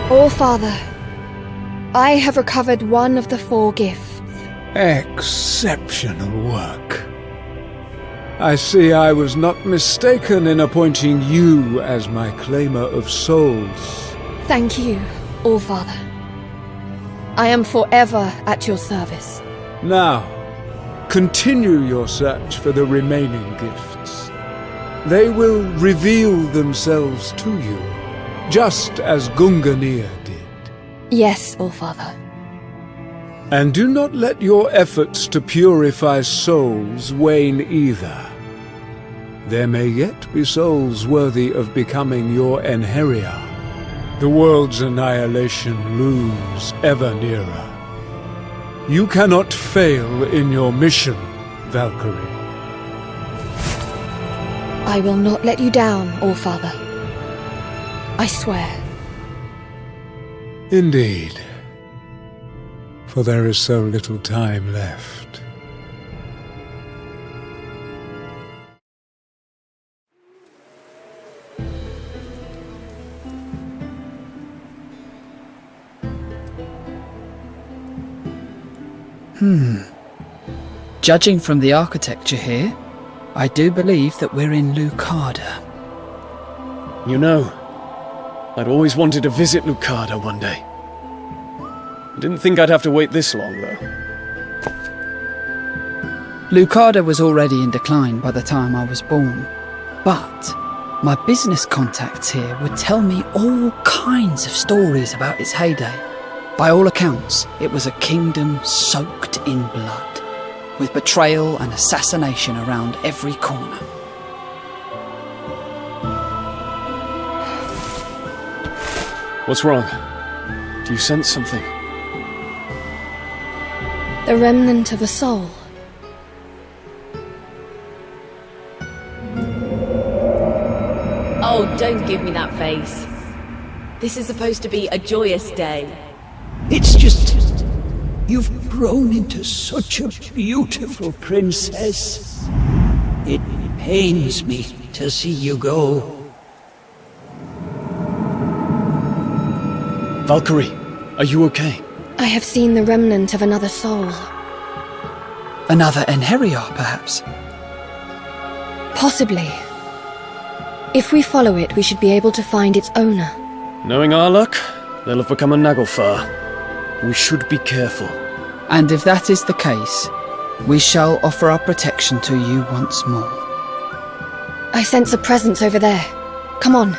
All Father, I have recovered one of the 4 gifts. Exceptional work. I see I was not mistaken in appointing you as my claimer of souls. Thank you, All Father. I am forever at your service. Now, continue your search for the remaining gifts. They will reveal themselves to you, just as Gunganir did. Yes, All Father. And do not let your efforts to purify souls wane either. There may yet be souls worthy of becoming your Enheria. The world's annihilation looms ever nearer. You cannot fail in your mission, Valkyrie. I will not let you down, All Father. I swear. Indeed. For there is so little time left. Judging from the architecture here, I do believe that we're in Lucada. You know, I'd always wanted to visit Lucada one day. I didn't think I'd have to wait this long, though. Lucada was already in decline by the time I was born, but my business contacts here would tell me all kinds of stories about its heyday. By all accounts, it was a kingdom soaked in blood, with betrayal and assassination around every corner. What's wrong? Do you sense something? The remnant of a soul. Oh, don't give me that face. This is supposed to be a joyous day. It's just... you've grown into such a beautiful princess. It pains me to see you go. Valkyrie, are you okay? I have seen the remnant of another soul. Another Enheria, perhaps? Possibly. If we follow it, we should be able to find its owner. Knowing our luck, they'll have become a Naglfar. We should be careful. And if that is the case, we shall offer our protection to you once more. I sense a presence over there. Come on.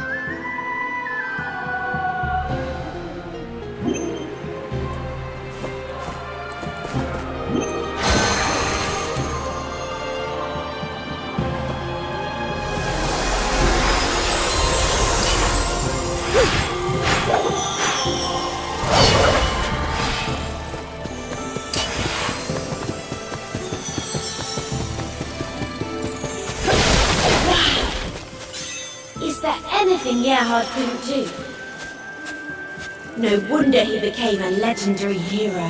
Is there anything Gerhard couldn't do? No wonder he became a legendary hero.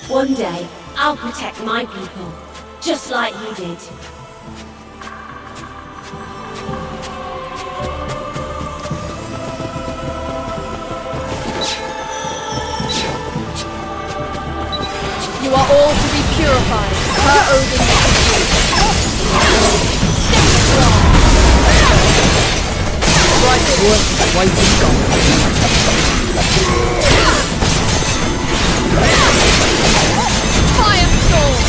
One day, I'll protect my people, just like he did. You are all to be purified, per Odin's decree. Stand strong. Right work, waiting God. Firestorm!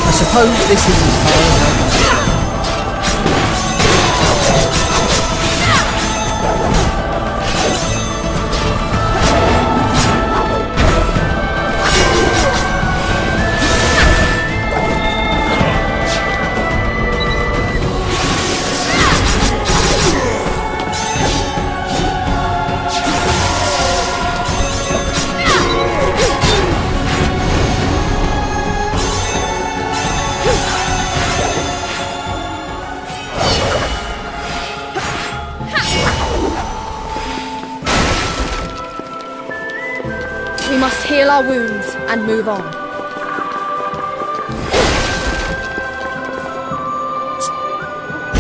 I suppose this is as far as I go. our wounds and move on.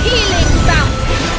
Healing bounty!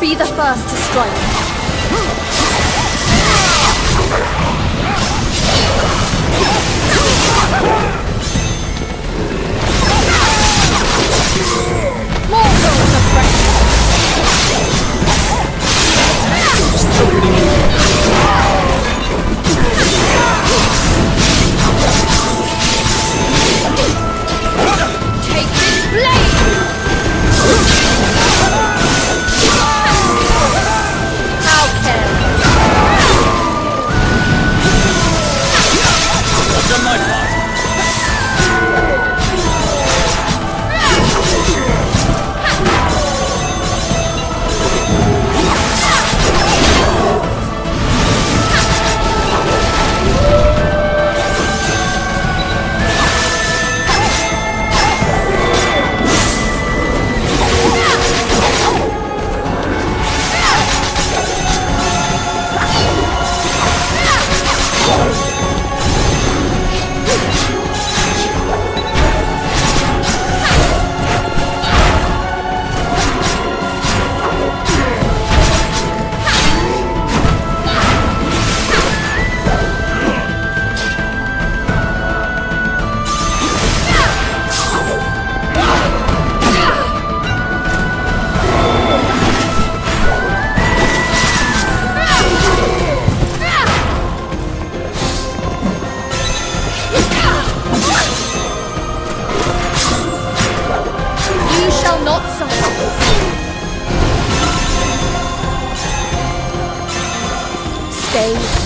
Be the first to strike. More zones of pressure. Take this blade! How careless. I've done my part.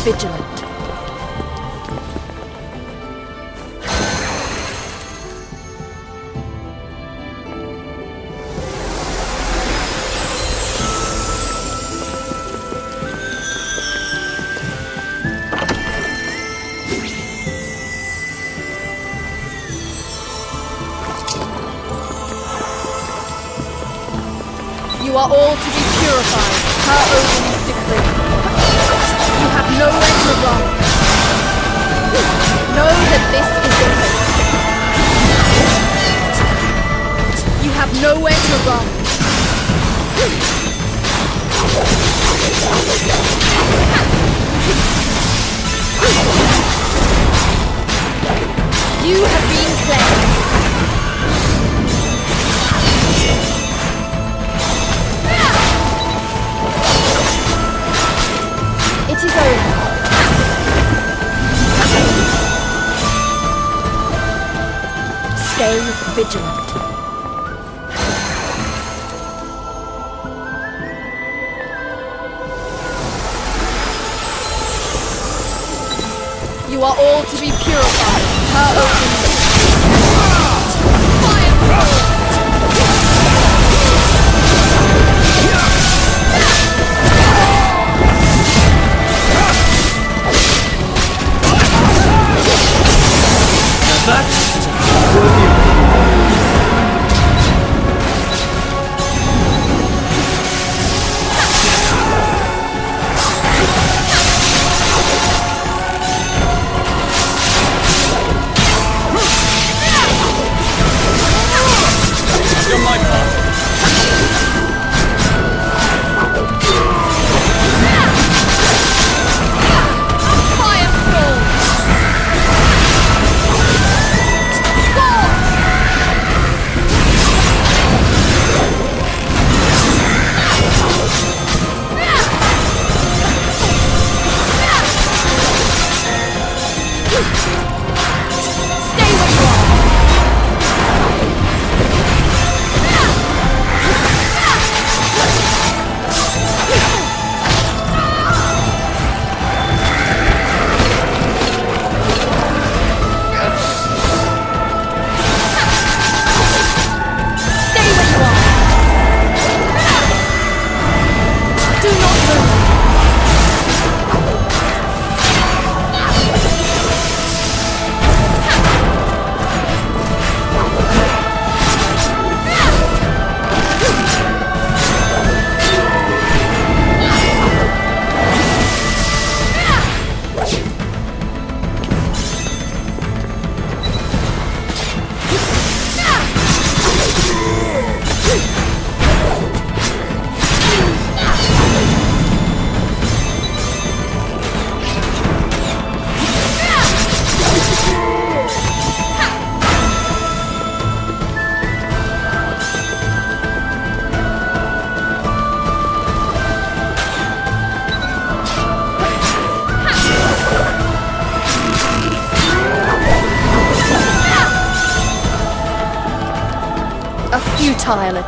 vigilant. You are all to be purified, per Odin's decree. You have nowhere to run. Know that this is your fate. You have nowhere to run. You have been cleansed. It is over. Stay vigilant. You are all to be purified, per Odin's futile.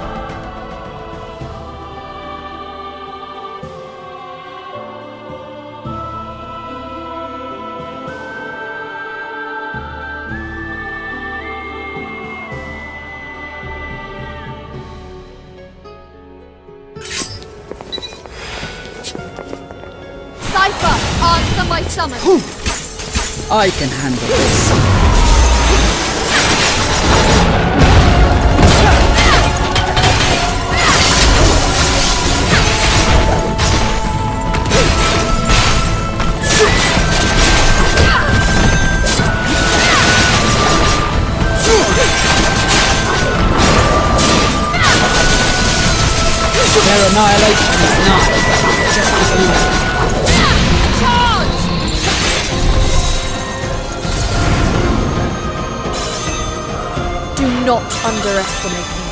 Cypher, answer my summons. I can handle this. Their annihilation is not just as Charge! Do not underestimate me.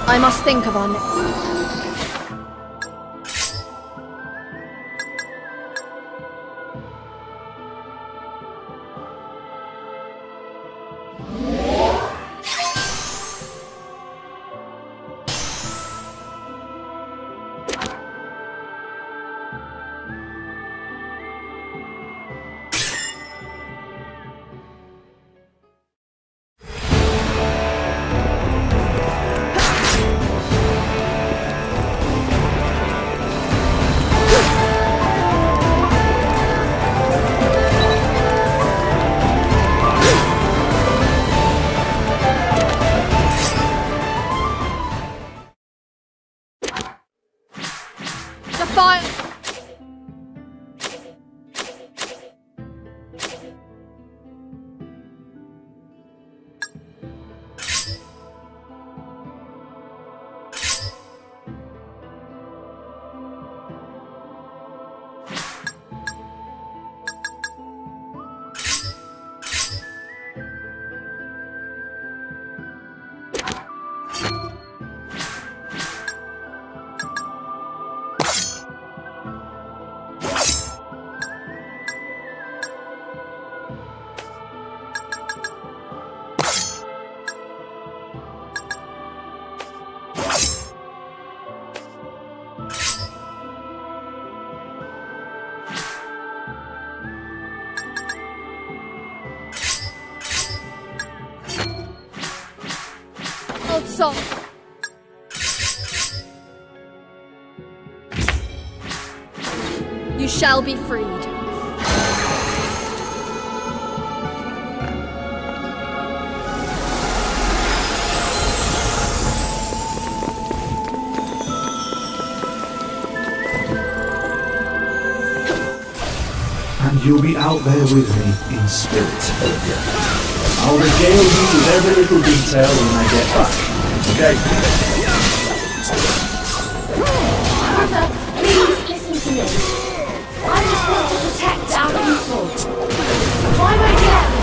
I must think of our next. Define. Old song. You shall be freed. And you'll be out there with me in spirit. I'll regale you with every little detail when I get back. Okay? Arthur, please listen to me. I just want to protect our people. Why won't you let me?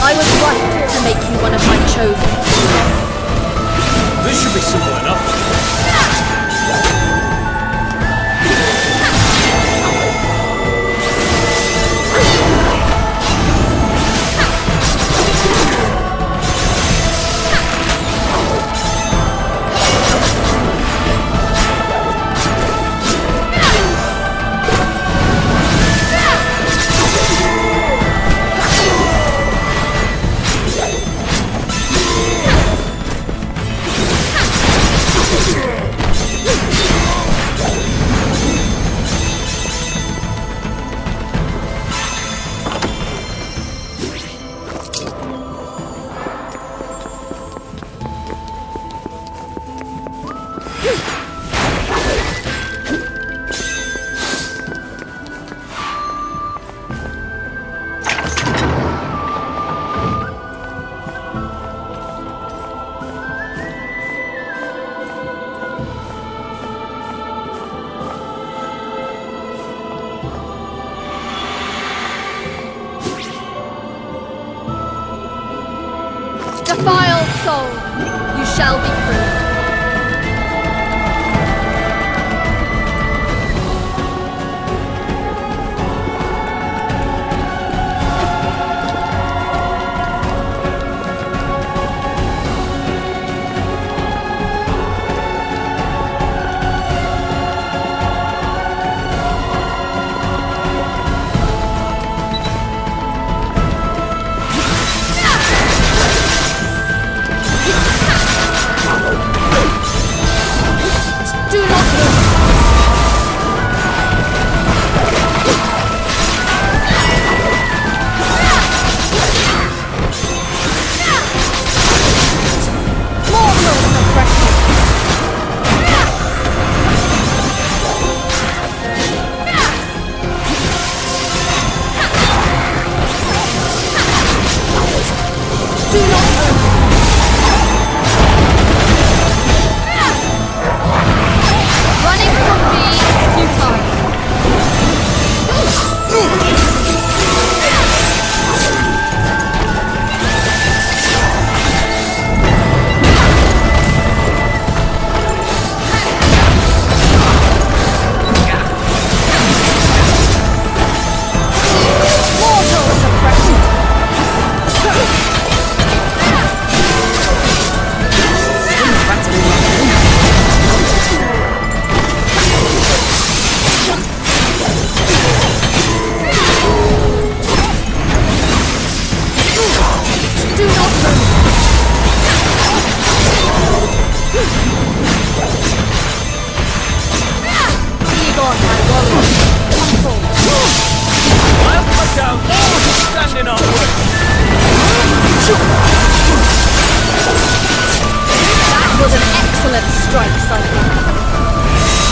I was right to make you one of my chosen. This should be simple enough. Defiled soul, you shall be freed. was an excellent strike, Cyclone.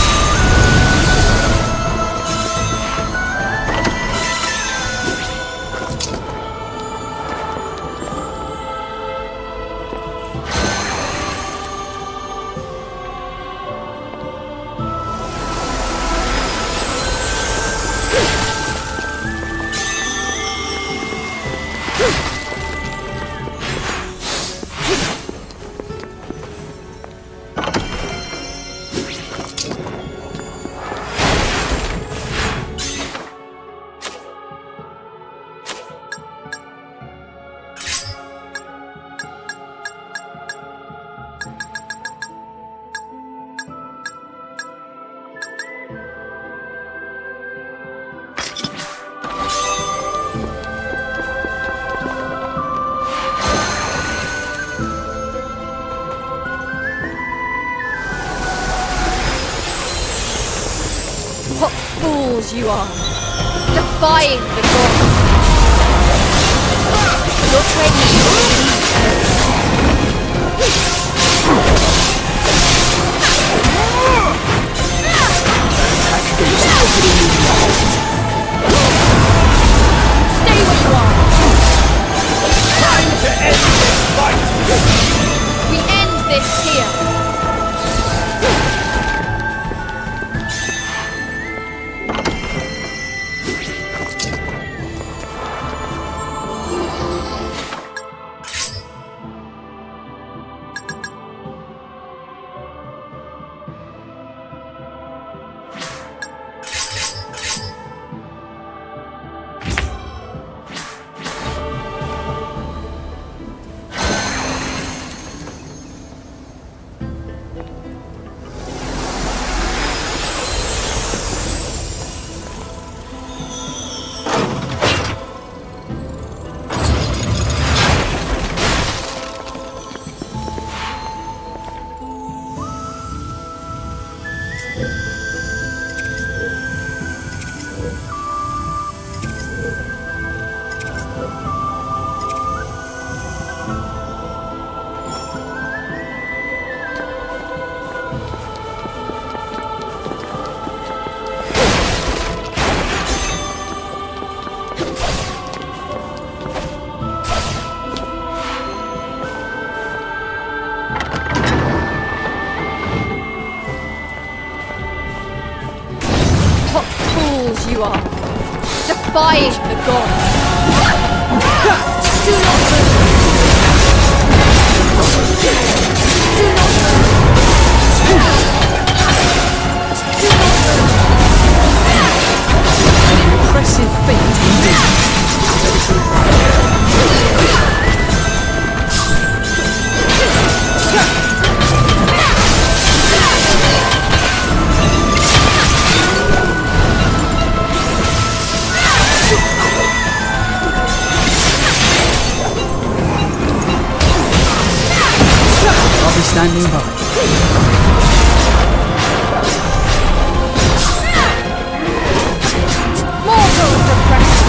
What fools you are, defying the gods. Your training Stay where you are. Time to end this fight! We end this here. You are defying the gods. Do not move. Do not move. Do not move. An impressive feat indeed. I'll be standing by. Mortal suppression.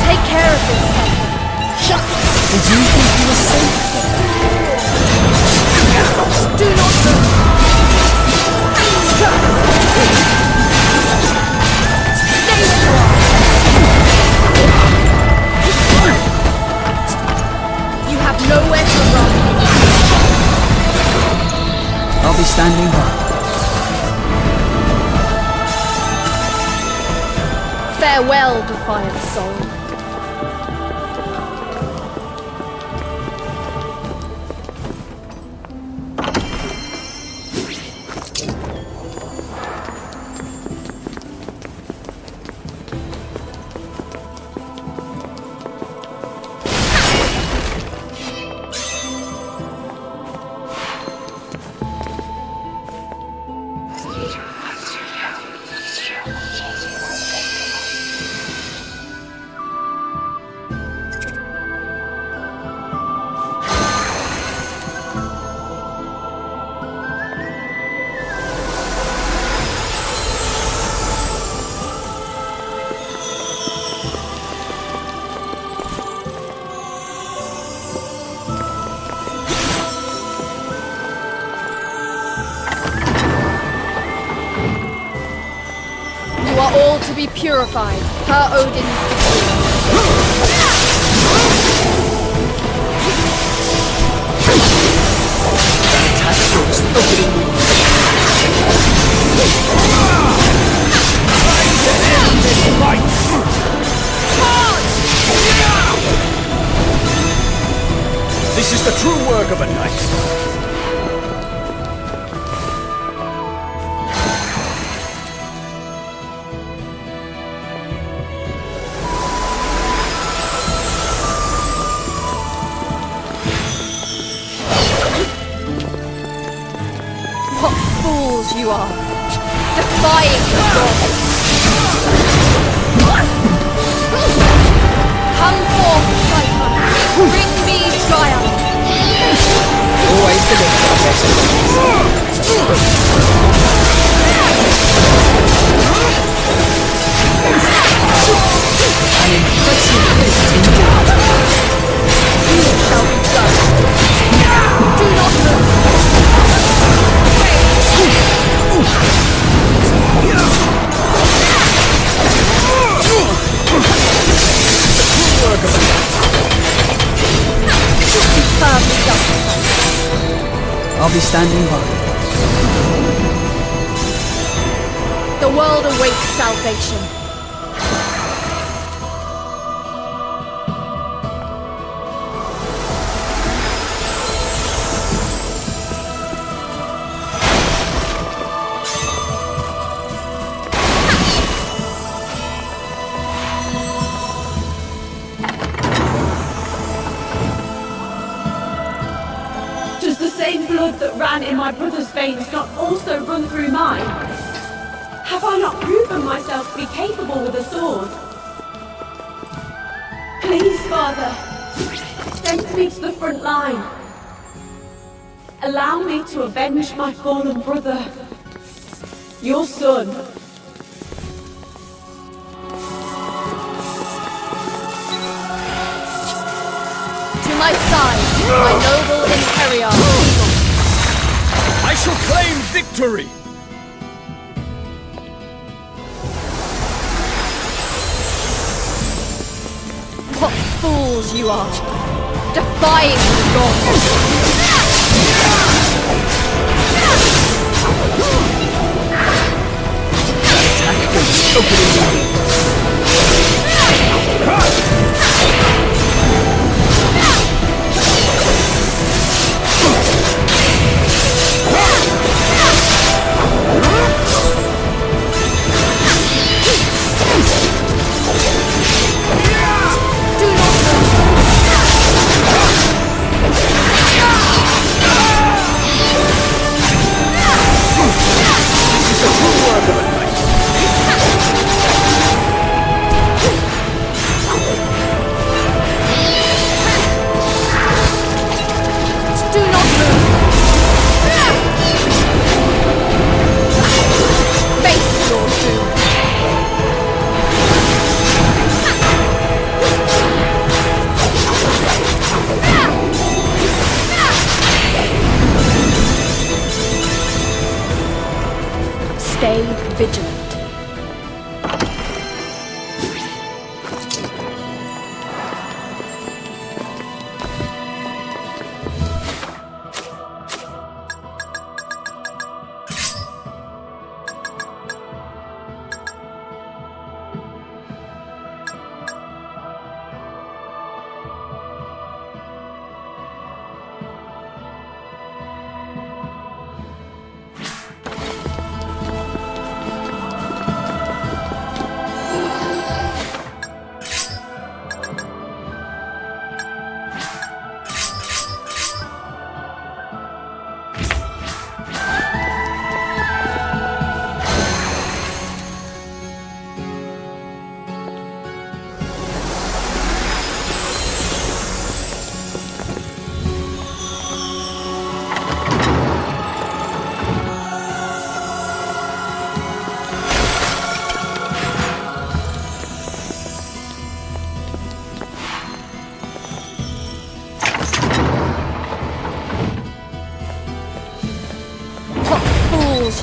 Take care of this, Cyclone. Did you think you were safe there? Do not move. Stay where you are. You have nowhere to run. I'll be standing by. Farewell, defiant soul. be purified per Odin's This is the true work of a knight. What fools you are, defying the gods! Come forth, Cyclone, bring me triumph! Always deliver our best An impressive list indeed. Here shall be done. Do not move. Firmly justified. I'll be standing by. The world awaits salvation. Does the same blood that ran in my brother's veins not also run through mine? Have I not proven myself to be capable with a sword? Please, Father, send me to the front line. Allow me to avenge my fallen brother, your son. To my side, my noble Imperial. I shall claim victory. What fools you are, defying the gods! Stay vigilant.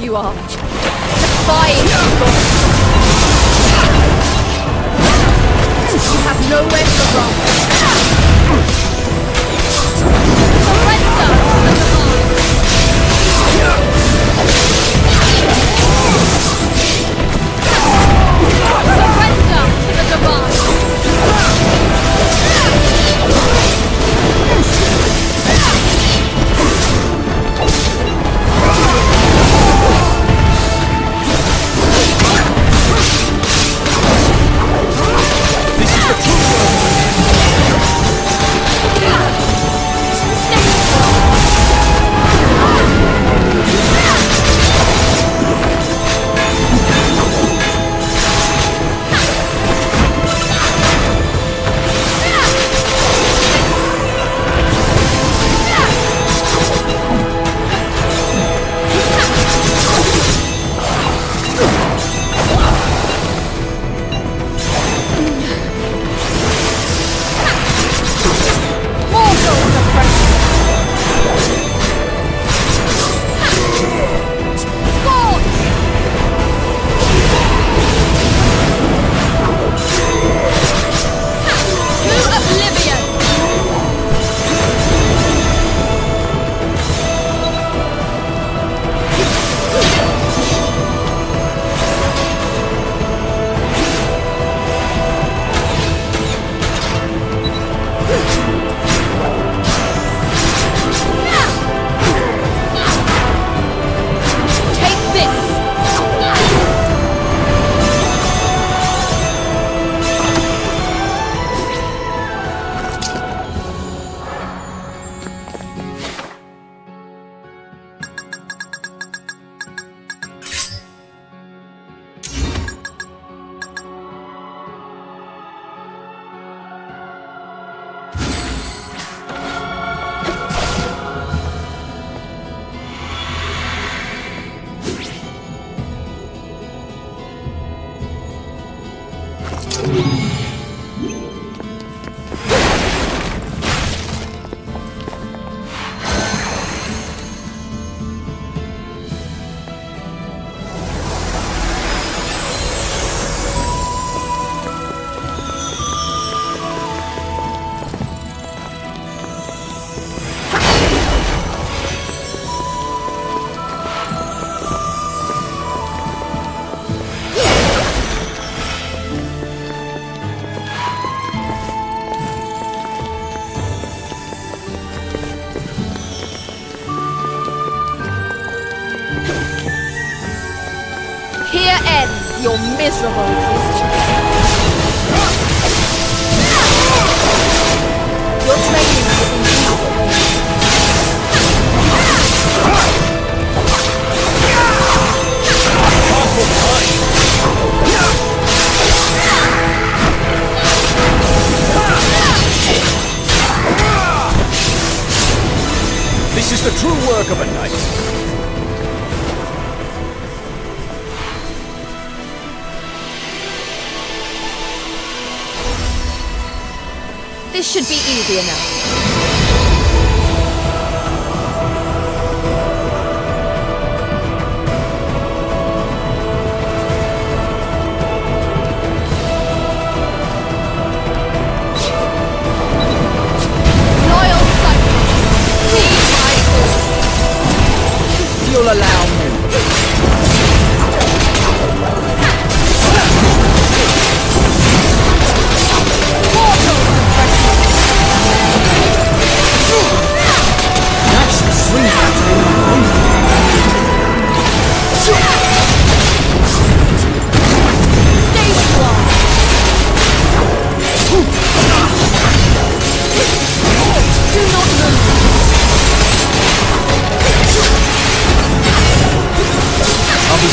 You are defying the gods. have nowhere to run. Surrender to the divine. Surrender to the divine. Here ends your miserable existence. Your training is incomplete. This is the true work of a knight. This should be easy enough. Loyal subject, heed my orders. You'll allow me.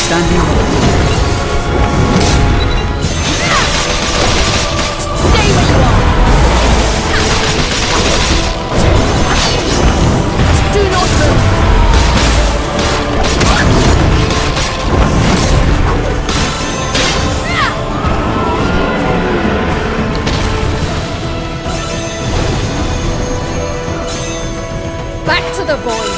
Standing up. Stay where you are. Do not move. Back to the void.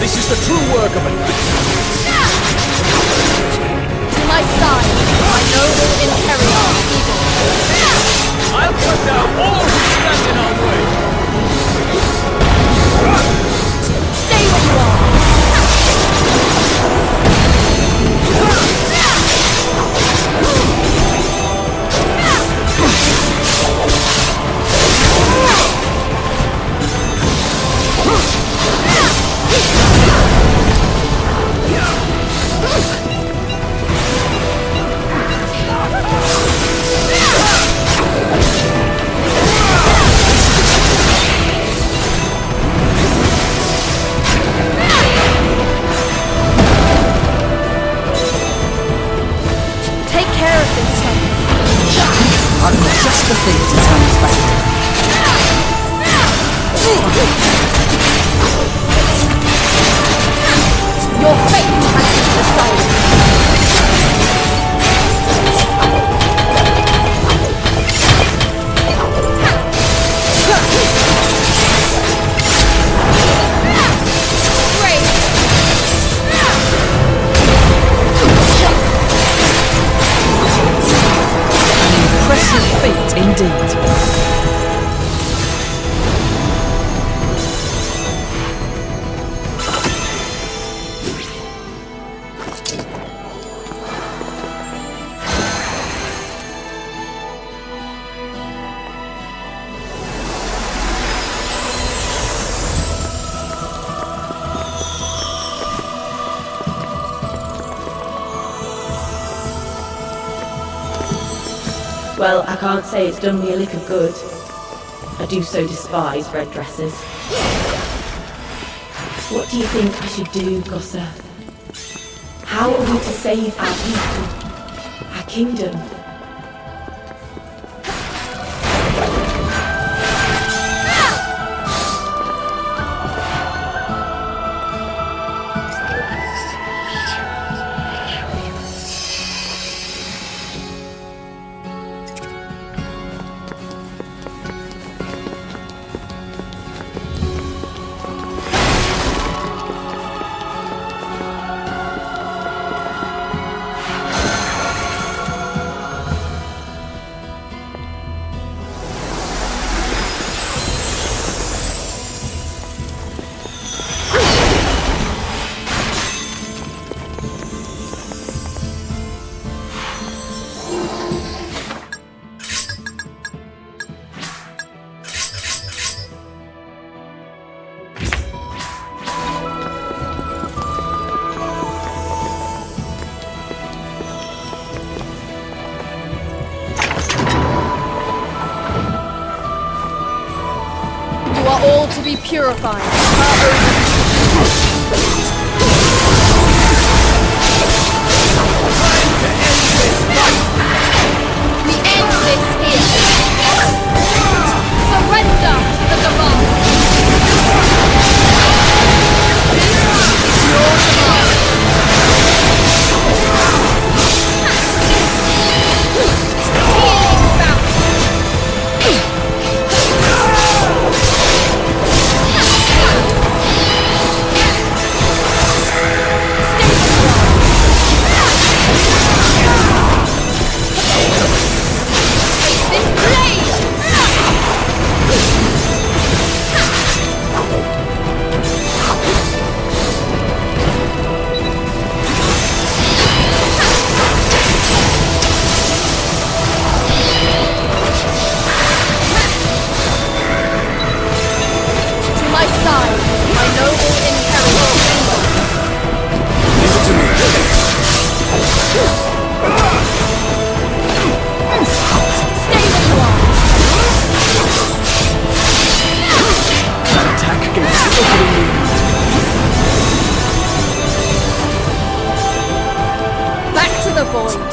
This is the true work of a knight. To my side, my noble Imperial Eagle. I'll cut down all who stand in our way. Stay where you are. I've got just the thing to turn us back. Your fate has been decided. Indeed. Well, I can't say it's done me a lick of good. I do so despise red dresses. What do you think I should do, Gossa? How are we to save our people, our kingdom? All to be purified. We end this here. Surrender to the demand. Your command. Healing fountain.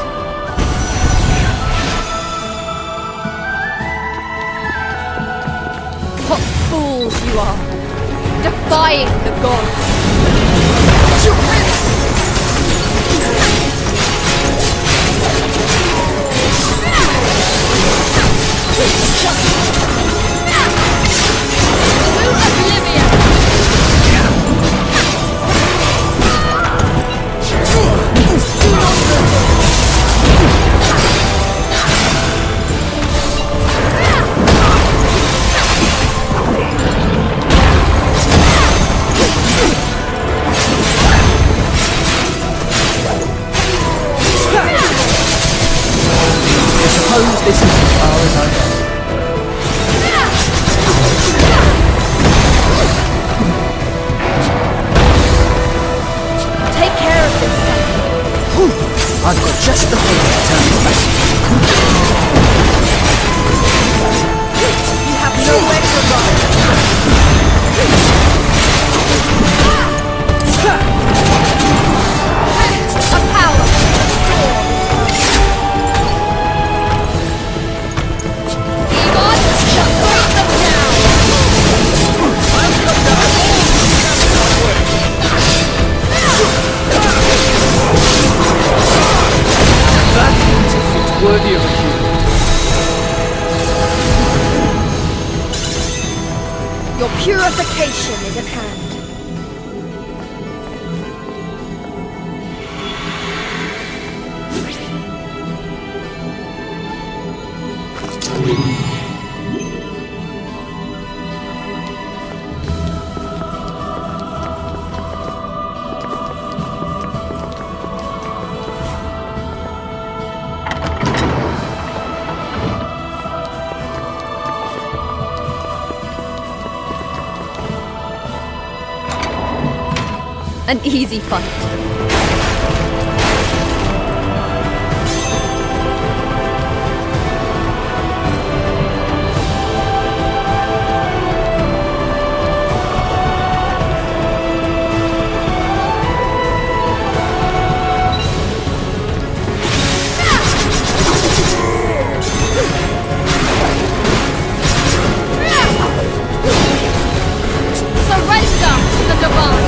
Defying the gods. To oblivion. Your purification is at hand. An easy fight. Surrender to the divine.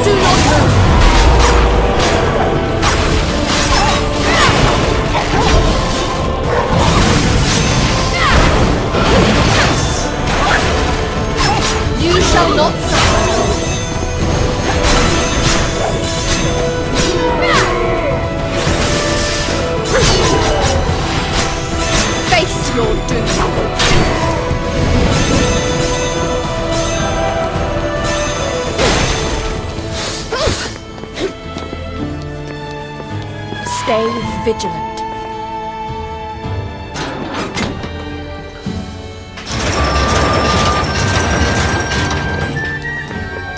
Do not move. You shall not suffer. Face your doom. Stay vigilant.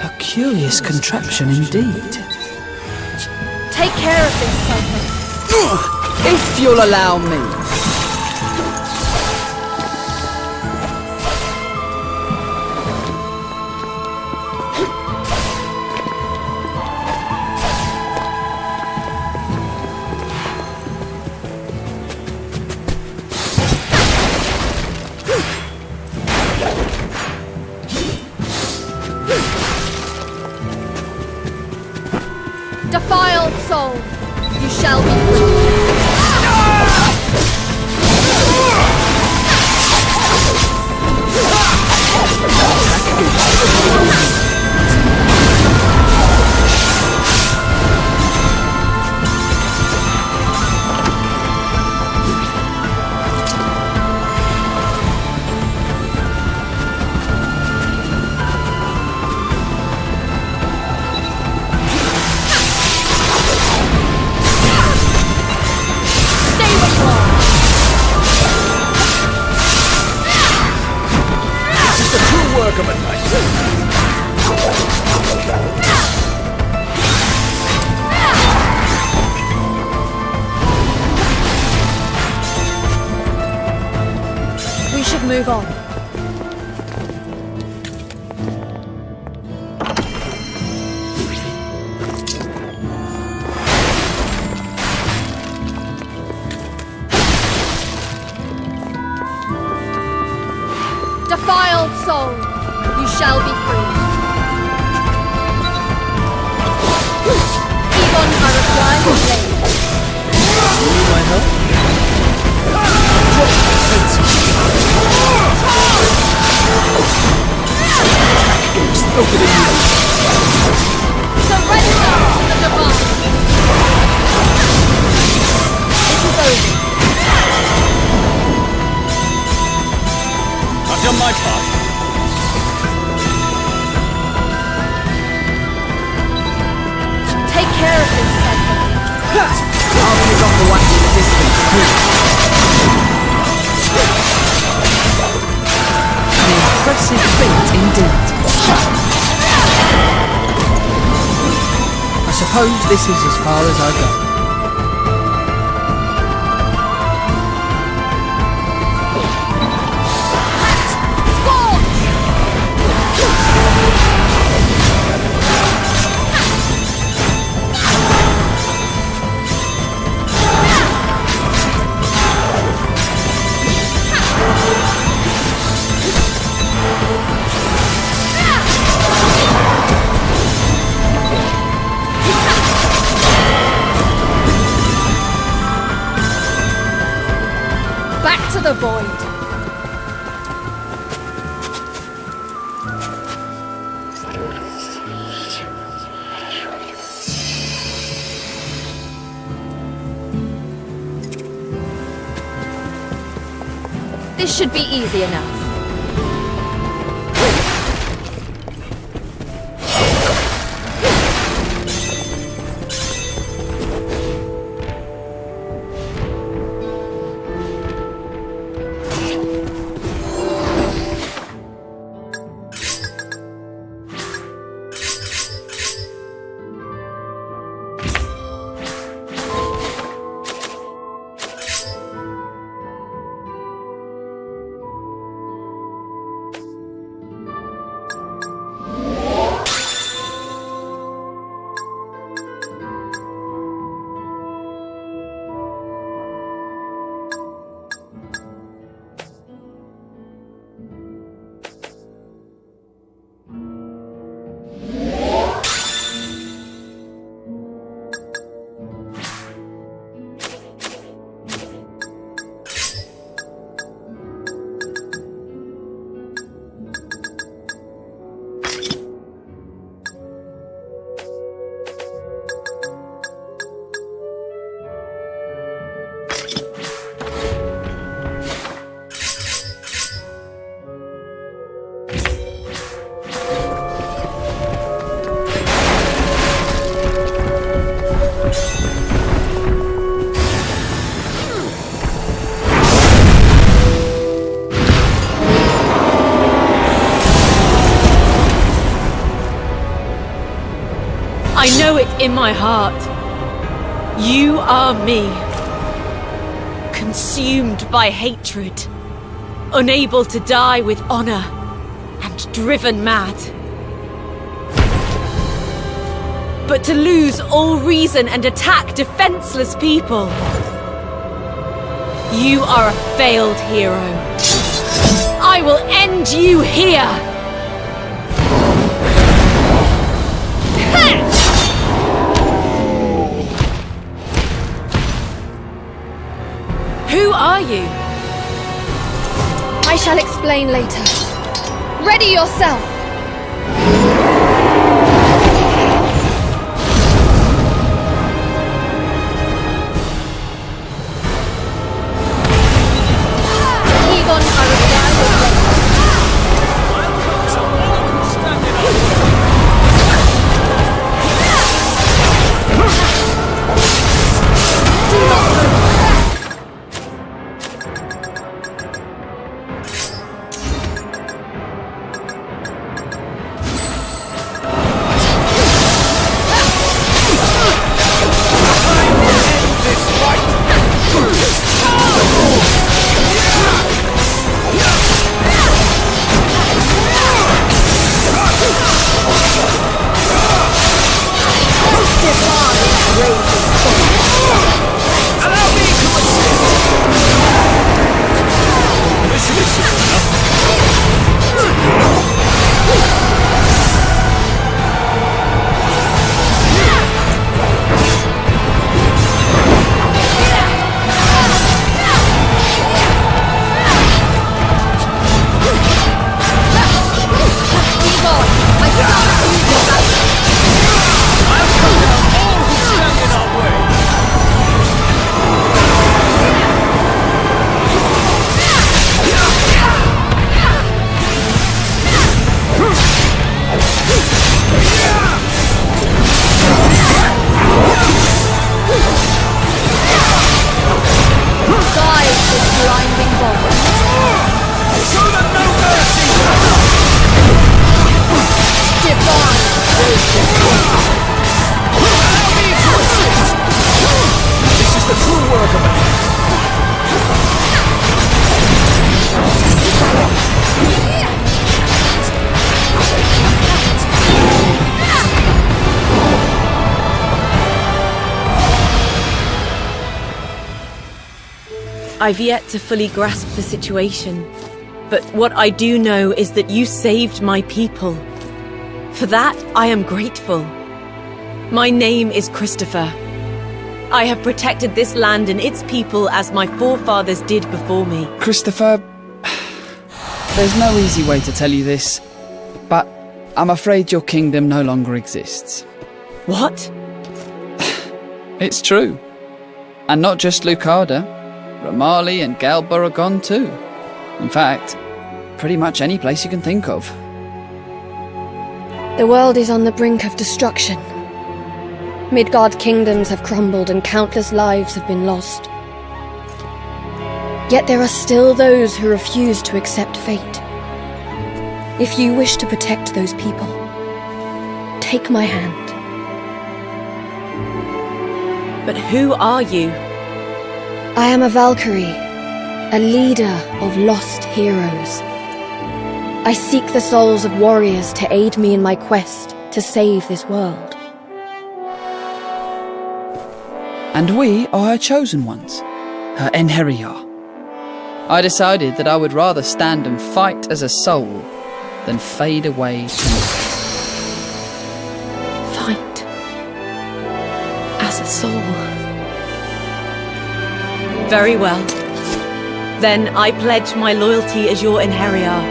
A curious contraption indeed. Take care of this, Cypher. If you'll allow me. Defiled soul, you shall be free. Stay with one. This is the true work of a knight. We should move on. Defiled soul, you shall be free. Even I require your blade. You need my help? Surrender to the divine. It is over. I've done my part. Take care of this, Cypher. I'll pick off the one resistance too. An impressive feat indeed. I suppose this is as far as I go. the void. This should be easy enough. I know it in my heart. You are me. Consumed by hatred. Unable to die with honor. And driven mad. But to lose all reason and attack defenseless people. You are a failed hero. I will end you here. Who are you? I shall explain later. Ready yourself! Egon I've yet to fully grasp the situation, but what I do know is that you saved my people. For that, I am grateful. My name is Christopher. I have protected this land and its people as my forefathers did before me. Christopher, there's no easy way to tell you this, but I'm afraid your kingdom no longer exists. What? It's true. And not just Lucada. Ramali and Galba are gone too. In fact, pretty much any place you can think of. The world is on the brink of destruction. Midgard kingdoms have crumbled and countless lives have been lost. Yet there are still those who refuse to accept fate. If you wish to protect those people, take my hand. But who are you? I am a Valkyrie, a leader of lost heroes. I seek the souls of warriors to aid me in my quest to save this world. And we are her chosen ones, her Enheriar. I decided that I would rather stand and fight as a soul than fade away to nothing. Fight as a soul. Very well. Then I pledge my loyalty as your Enheriar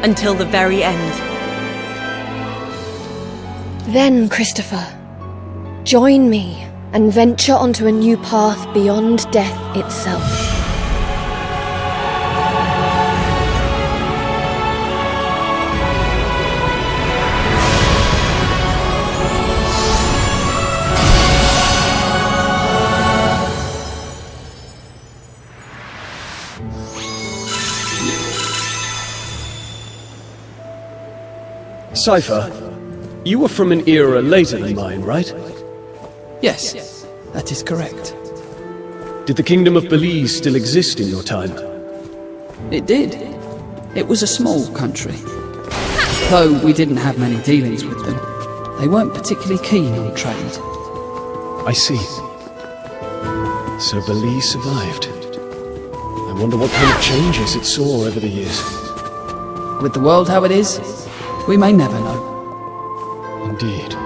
until the very end. Then, Christopher, join me and venture onto a new path beyond death itself. Cypher, you were from an era later than mine, right? Yes, that is correct. Did the Kingdom of Belize still exist in your time? It did. It was a small country. Though we didn't have many dealings with them, they weren't particularly keen on trade. I see. So Belize survived. I wonder what kind of changes it saw over the years. With the world how it is, we may never know. Indeed.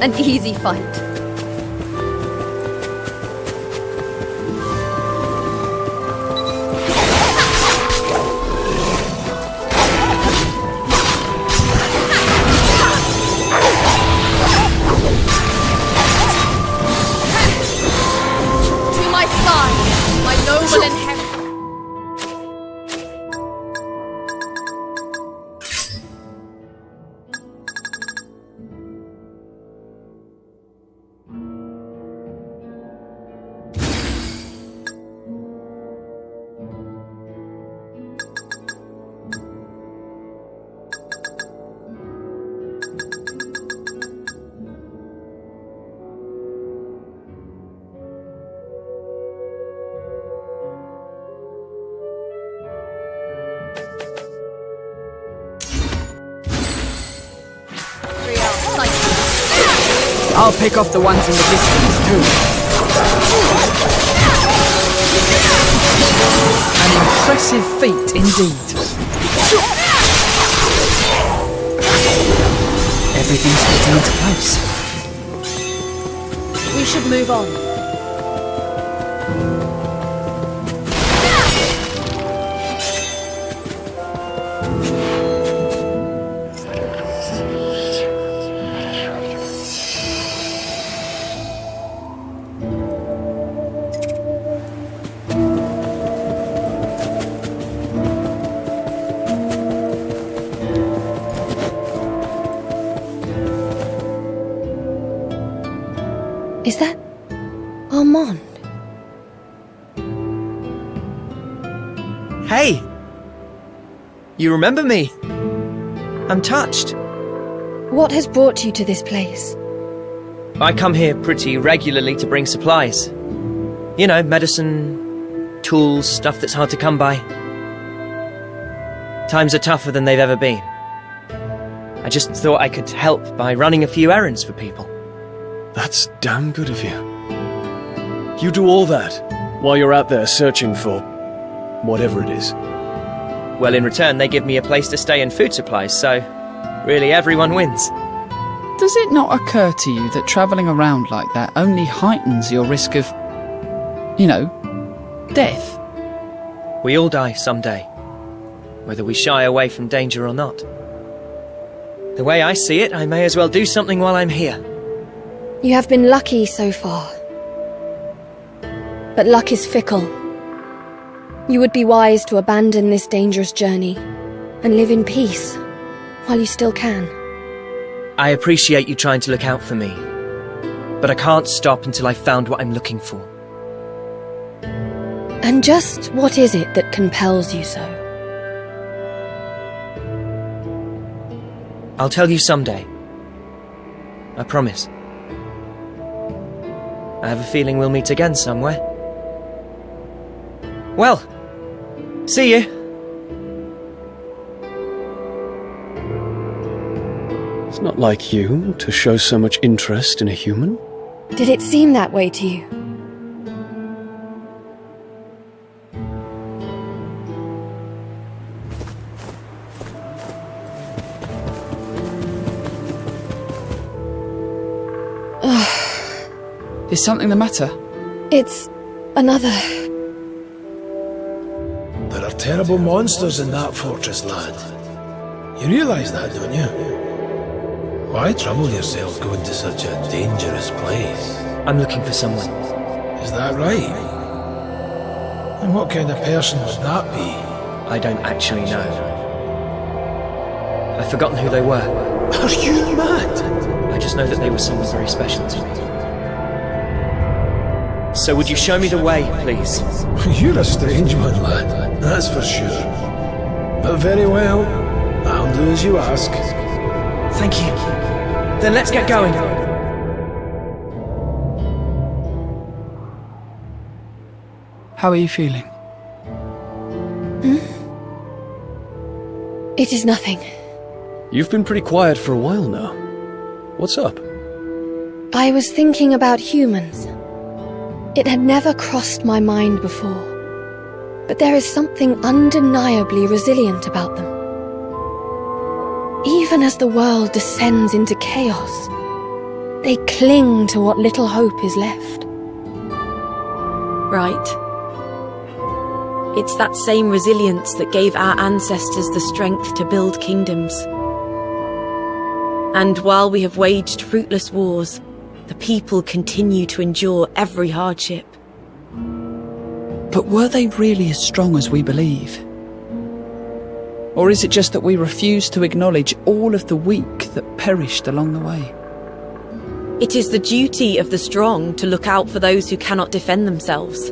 An easy fight. To my side, my noble inheritor. I'll pick off the ones in the distance too. An impressive feat indeed. Everything's fitting into place. We should move on. Is that Armand? Hey! You remember me? I'm touched. What has brought you to this place? I come here pretty regularly to bring supplies. You know, medicine, tools, stuff that's hard to come by. Times are tougher than they've ever been. I just thought I could help by running a few errands for people. That's damn good of you. You do all that while you're out there searching for whatever it is. Well, in return, they give me a place to stay and food supplies, so really everyone wins. Does it not occur to you that travelling around like that only heightens your risk of, you know, death? We all die someday, whether we shy away from danger or not. The way I see it, I may as well do something while I'm here. You have been lucky so far. But luck is fickle. You would be wise to abandon this dangerous journey and live in peace while you still can. I appreciate you trying to look out for me, but I can't stop until I've found what I'm looking for. And just what is it that compels you so? I'll tell you someday. I promise. I have a feeling we'll meet again somewhere. Well, see you. It's not like you to show so much interest in a human. Did it seem that way to you? Is something the matter? It's another... There are terrible monsters in that fortress, lad. You realise that, don't you? Why trouble yourself going to such a dangerous place? I'm looking for someone. Is that right? And what kind of person would that be? I don't actually know. I've forgotten who they were. Are you mad? I just know that they were someone very special to me. So would you show me the way, please? You're a strange one, lad, that's for sure. But very well, I'll do as you ask. Thank you. Then let's get going. How are you feeling? It is nothing. You've been pretty quiet for a while now. What's up? I was thinking about humans. It had never crossed my mind before. But there is something undeniably resilient about them. Even as the world descends into chaos, they cling to what little hope is left. Right. It's that same resilience that gave our ancestors the strength to build kingdoms. And while we have waged fruitless wars, the people continue to endure every hardship. But were they really as strong as we believe? Or is it just that we refuse to acknowledge all of the weak that perished along the way? It is the duty of the strong to look out for those who cannot defend themselves.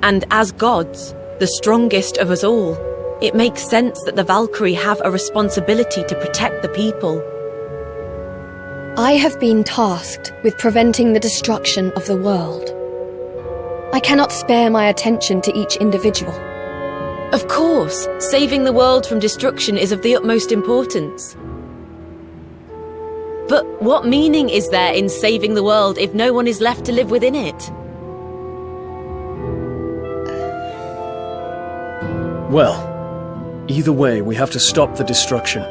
And as gods, the strongest of us all, it makes sense that the Valkyrie have a responsibility to protect the people. I have been tasked with preventing the destruction of the world. I cannot spare my attention to each individual. Of course, saving the world from destruction is of the utmost importance. But what meaning is there in saving the world if no one is left to live within it? Well, either way, we have to stop the destruction.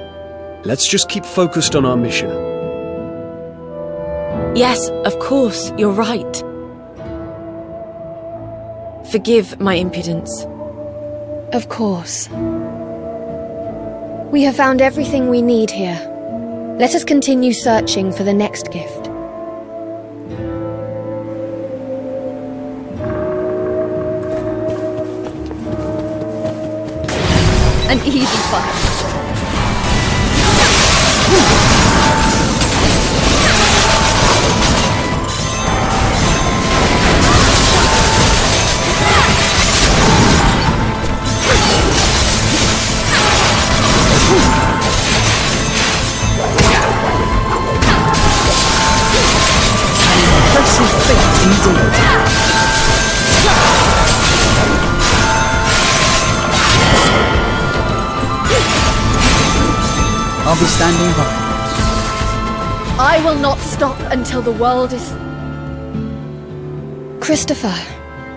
Let's just keep focused on our mission. Yes, of course, you're right. Forgive my impudence. Of course. We have found everything we need here. Let us continue searching for the next gift. An easy fight. Impressive feat indeed. I'll be standing by. I will not stop until the world is... Christopher,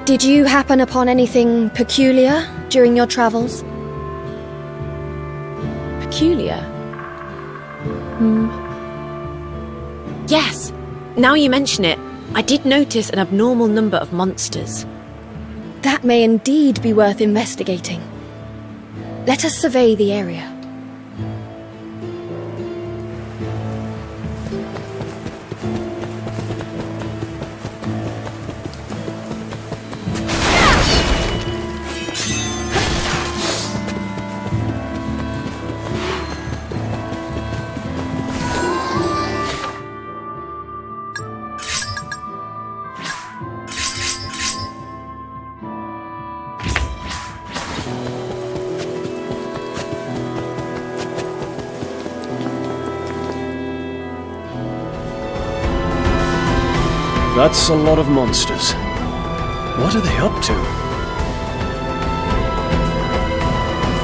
did you happen upon anything peculiar during your travels? Peculiar? Yes. Now you mention it, I did notice an abnormal number of monsters. That may indeed be worth investigating. Let us survey the area. That's a lot of monsters. What are they up to?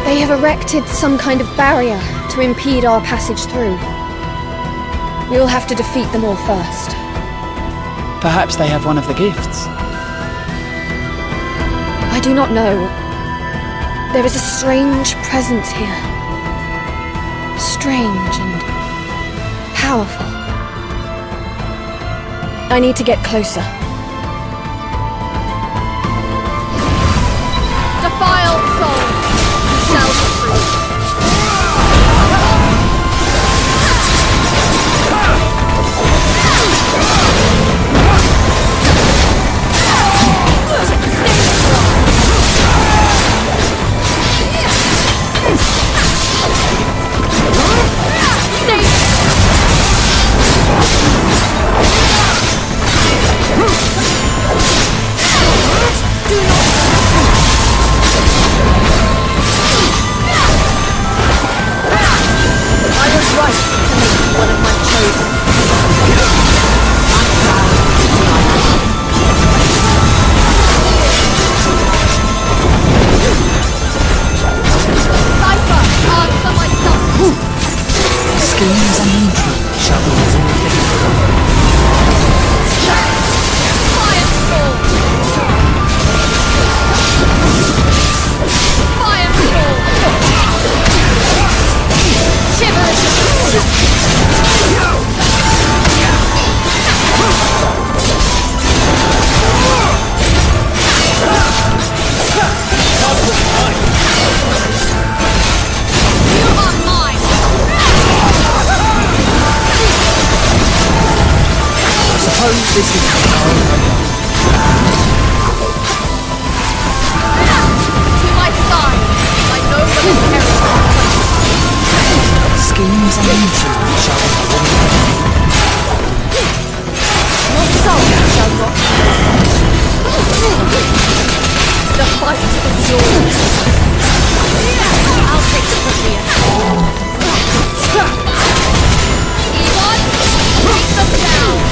They have erected some kind of barrier to impede our passage through. We will have to defeat them all first. Perhaps they have one of the gifts. I do not know. There is a strange presence here. Strange and powerful. I need to get closer. Defiled soul, shall be free. This is how To my side, I know what is schemes and intrigues shall be Your soul shall not The fight is yours. I'll take the premier. Evon, take them down.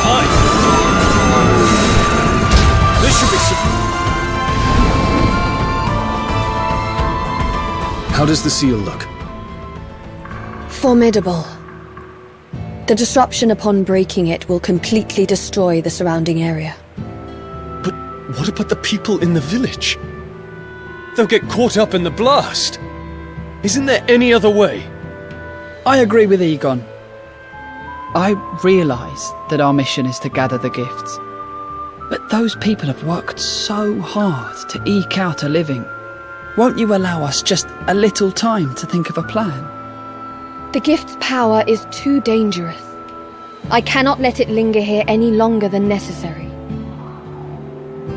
Hi! This should be How does the seal look? Formidable. The disruption upon breaking it will completely destroy the surrounding area. But what about the people in the village? They'll get caught up in the blast. Isn't there any other way? I agree with Egon. I realise that our mission is to gather the gifts. But those people have worked so hard to eke out a living. Won't you allow us just a little time to think of a plan? The gift's power is too dangerous. I cannot let it linger here any longer than necessary.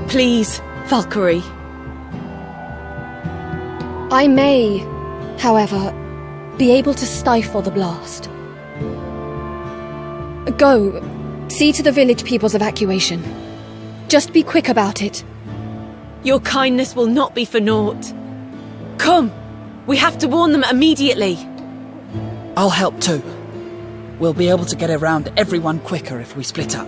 Please, Valkyrie. I may, however, be able to stifle the blast. Go, see to the village people's evacuation. Just be quick about it. Your kindness will not be for naught. Come, we have to warn them immediately. I'll help too. We'll be able to get around everyone quicker if we split up.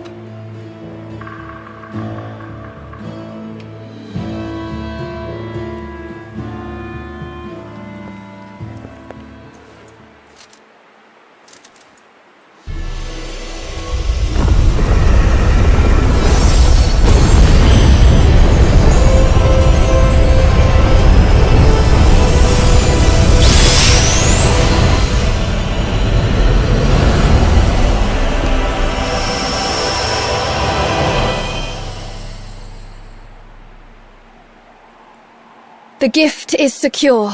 The gift is secure,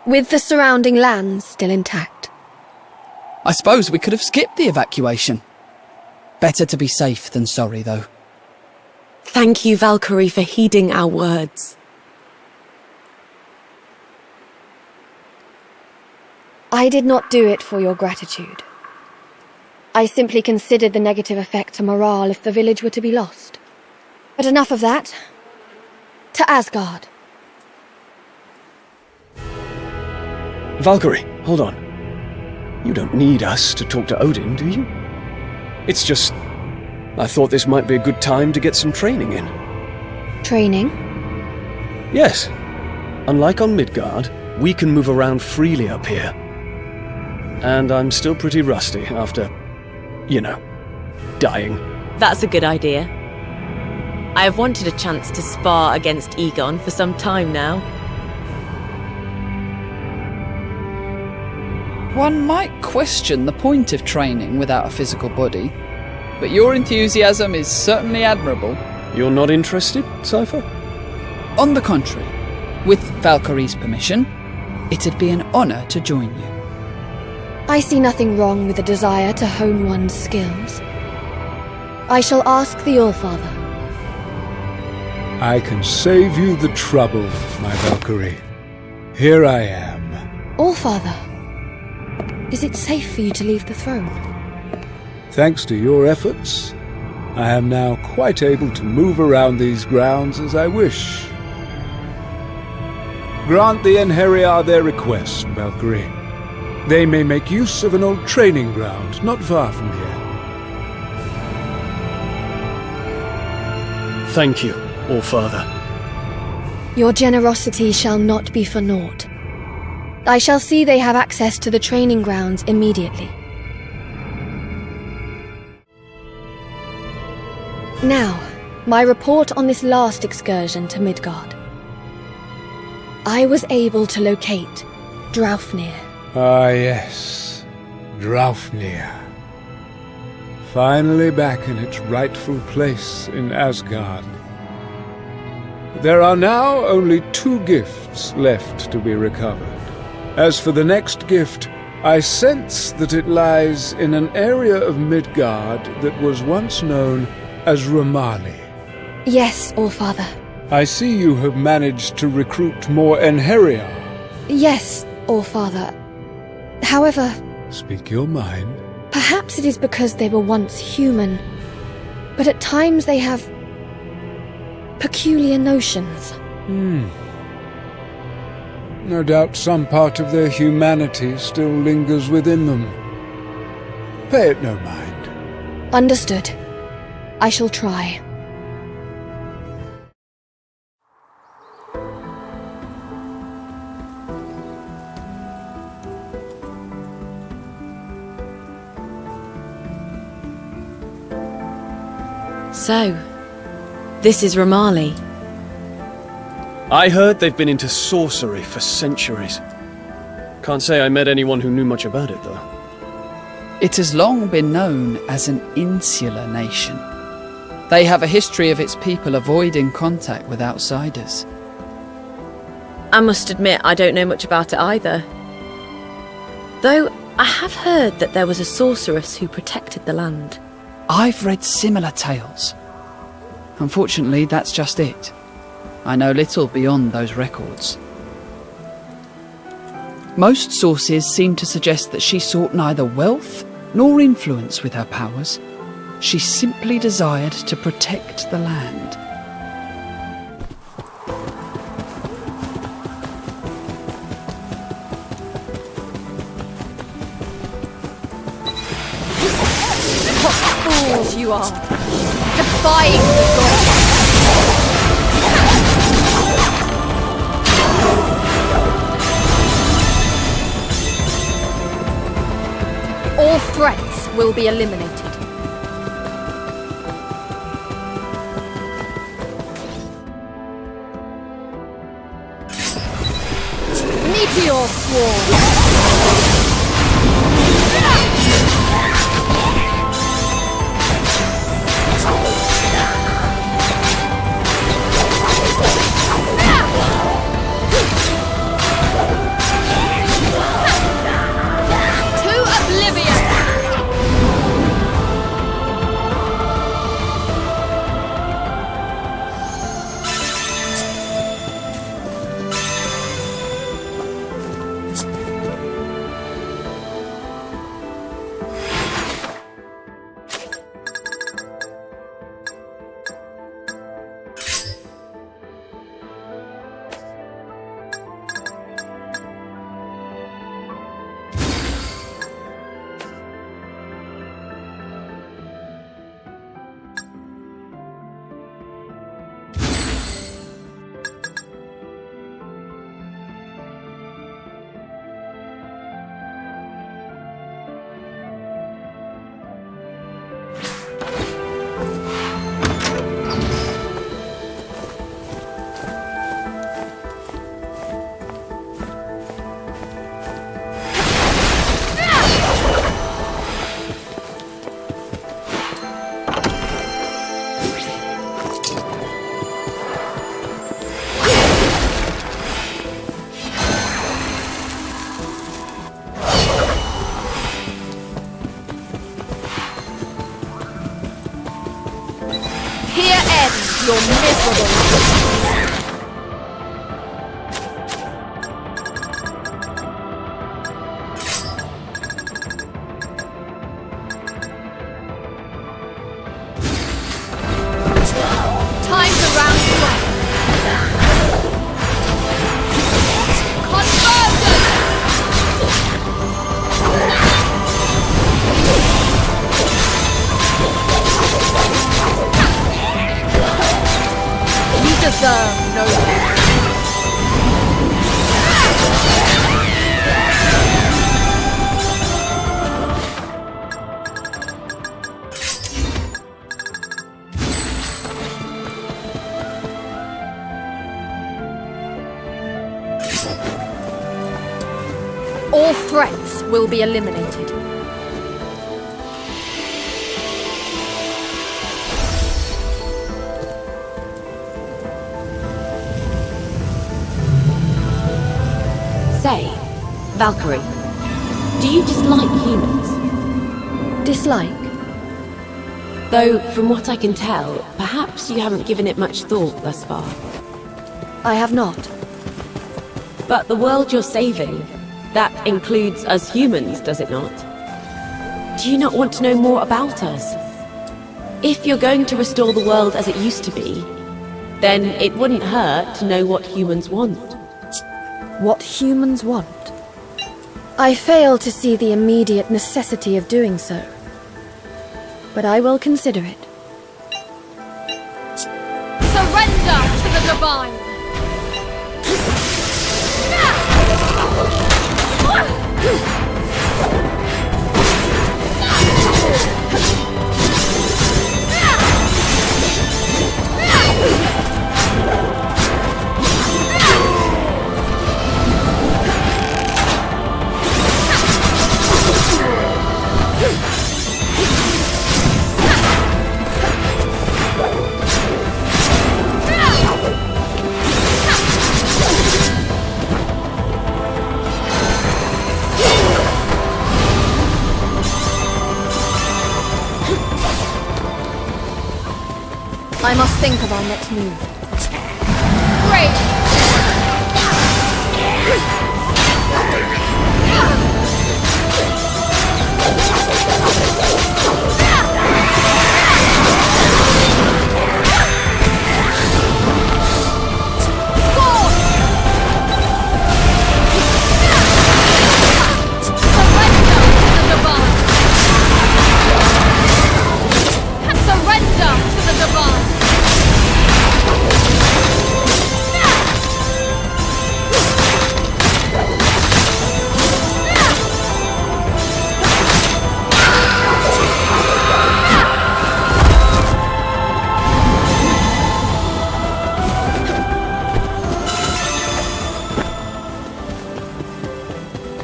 with the surrounding lands still intact. I suppose we could have skipped the evacuation. Better to be safe than sorry, though. Thank you, Valkyrie, for heeding our words. I did not do it for your gratitude. I simply considered the negative effect to morale if the village were to be lost. But enough of that. To Asgard. Valkyrie, hold on. You don't need us to talk to Odin, do you? It's just... I thought this might be a good time to get some training in. Training? Yes. Unlike on Midgard, we can move around freely up here. And I'm still pretty rusty after, you know, dying. That's a good idea. I have wanted a chance to spar against Egon for some time now. One might question the point of training without a physical body, but your enthusiasm is certainly admirable. You're not interested, Cypher? On the contrary, with Valkyrie's permission, it'd be an honour to join you. I see nothing wrong with the desire to hone one's skills. I shall ask the Allfather. I can save you the trouble, my Valkyrie. Here I am. Allfather, is it safe for you to leave the throne? Thanks to your efforts, I am now quite able to move around these grounds as I wish. Grant the Einherjar their request, Valkyrie. They may make use of an old training ground not far from here. Thank you, Allfather. Your generosity shall not be for naught. I shall see they have access to the training grounds immediately. Now, my report on this last excursion to Midgard. I was able to locate Draupnir. Ah yes, Draupnir. Finally back in its rightful place in Asgard. There are now only 2 gifts left to be recovered. As for the next gift, I sense that it lies in an area of Midgard that was once known as Ramali. Yes, Allfather. I see you have managed to recruit more Einherjar. Yes, Allfather. However... Speak your mind. Perhaps it is because they were once human, but at times they have peculiar notions. No doubt some part of their humanity still lingers within them. Pay it no mind. Understood. I shall try. So, this is Romali. I heard they've been into sorcery for centuries. Can't say I met anyone who knew much about it, though. It has long been known as an insular nation. They have a history of its people avoiding contact with outsiders. I must admit I don't know much about it either. Though I have heard that there was a sorceress who protected the land. I've read similar tales. Unfortunately, that's just it. I know little beyond those records. Most sources seem to suggest that she sought neither wealth nor influence with her powers. She simply desired to protect the land. What fools you are! Defying the gods! All threats will be eliminated. Meteor Swarm! Your miserable time to round you up. Conversion! You deserve no less. All threats will be eliminated. Say, Valkyrie, do you dislike humans? Dislike? Though, from what I can tell, perhaps you haven't given it much thought thus far. I have not. But the world you're saving, that includes us humans, does it not? Do you not want to know more about us? If you're going to restore the world as it used to be, then it wouldn't hurt to know what humans want. What humans want? I fail to see the immediate necessity of doing so. but I will consider it. Surrender to the divine! I must think of our next move. Great!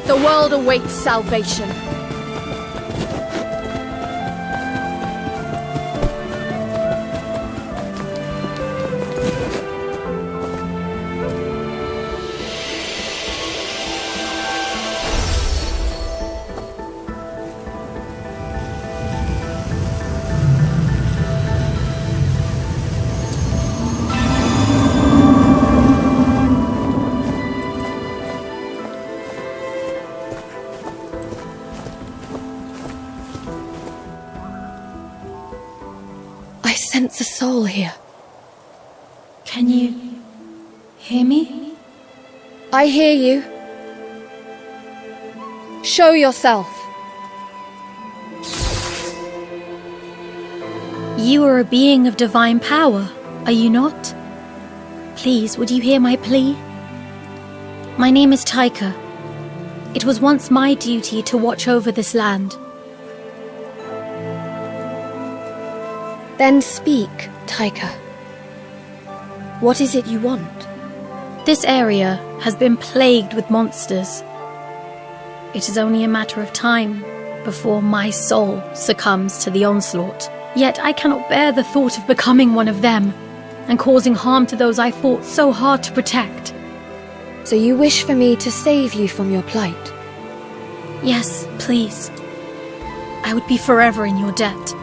The world awaits salvation. I sense a soul here. Can you hear me? I hear you. Show yourself. You are a being of divine power, are you not? Please, would you hear my plea? My name is Taika. It was once my duty to watch over this land. Then speak, Taika. What is it you want? This area has been plagued with monsters. It is only a matter of time before my soul succumbs to the onslaught. Yet I cannot bear the thought of becoming one of them and causing harm to those I fought so hard to protect. So you wish for me to save you from your plight? Yes, please. I would be forever in your debt.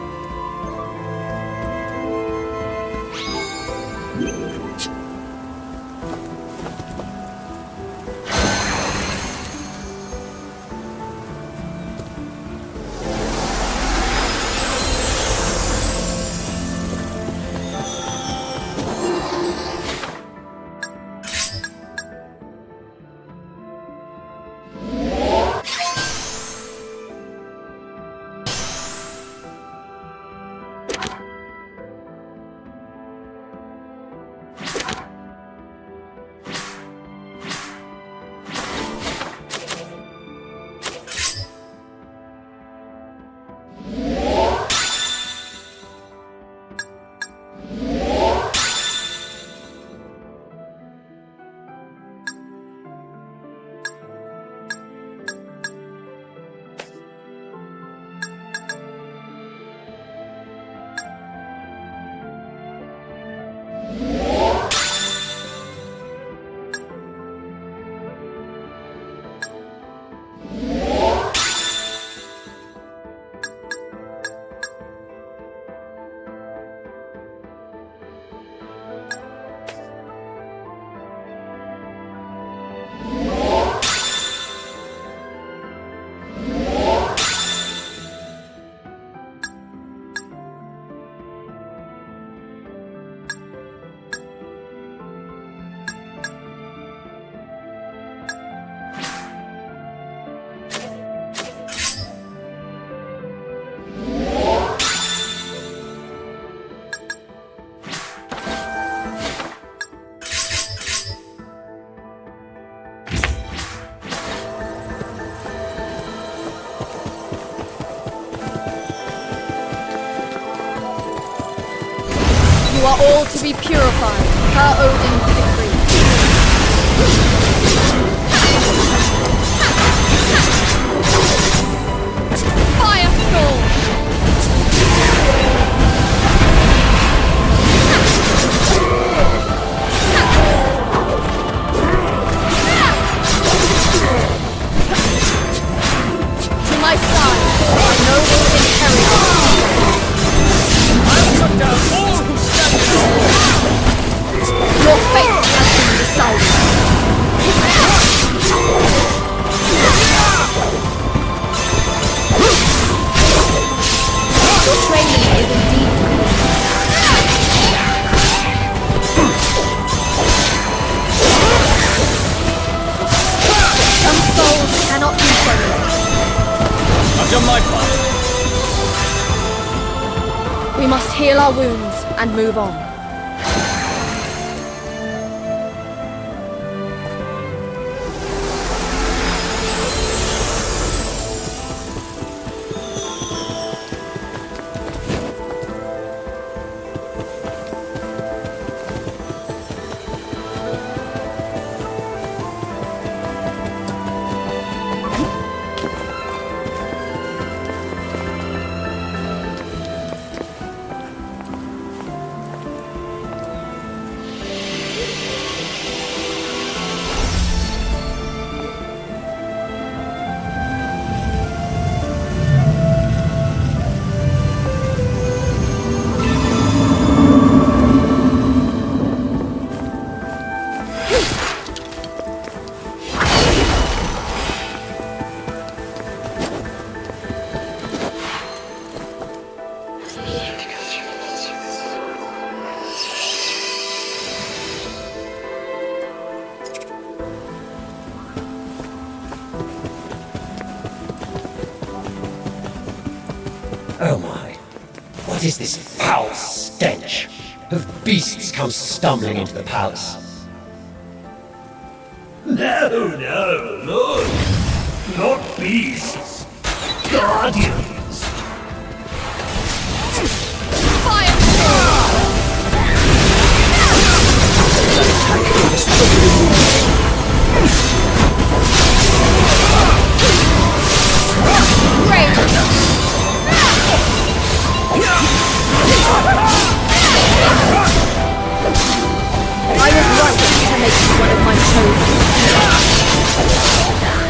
You are all to be purified, per Odin's decree. Firestorm! To my side, my noble imperial. I'll cut down all who stand in our way. Your fate has been decided. Your training is indeed some souls cannot be trained. I've done my part. We must heal our wounds and move on. Oh my, what is this foul stench? Have beasts come stumbling into the palace? No, look! Not beasts! Guardians! I was right to make you one of my chosen.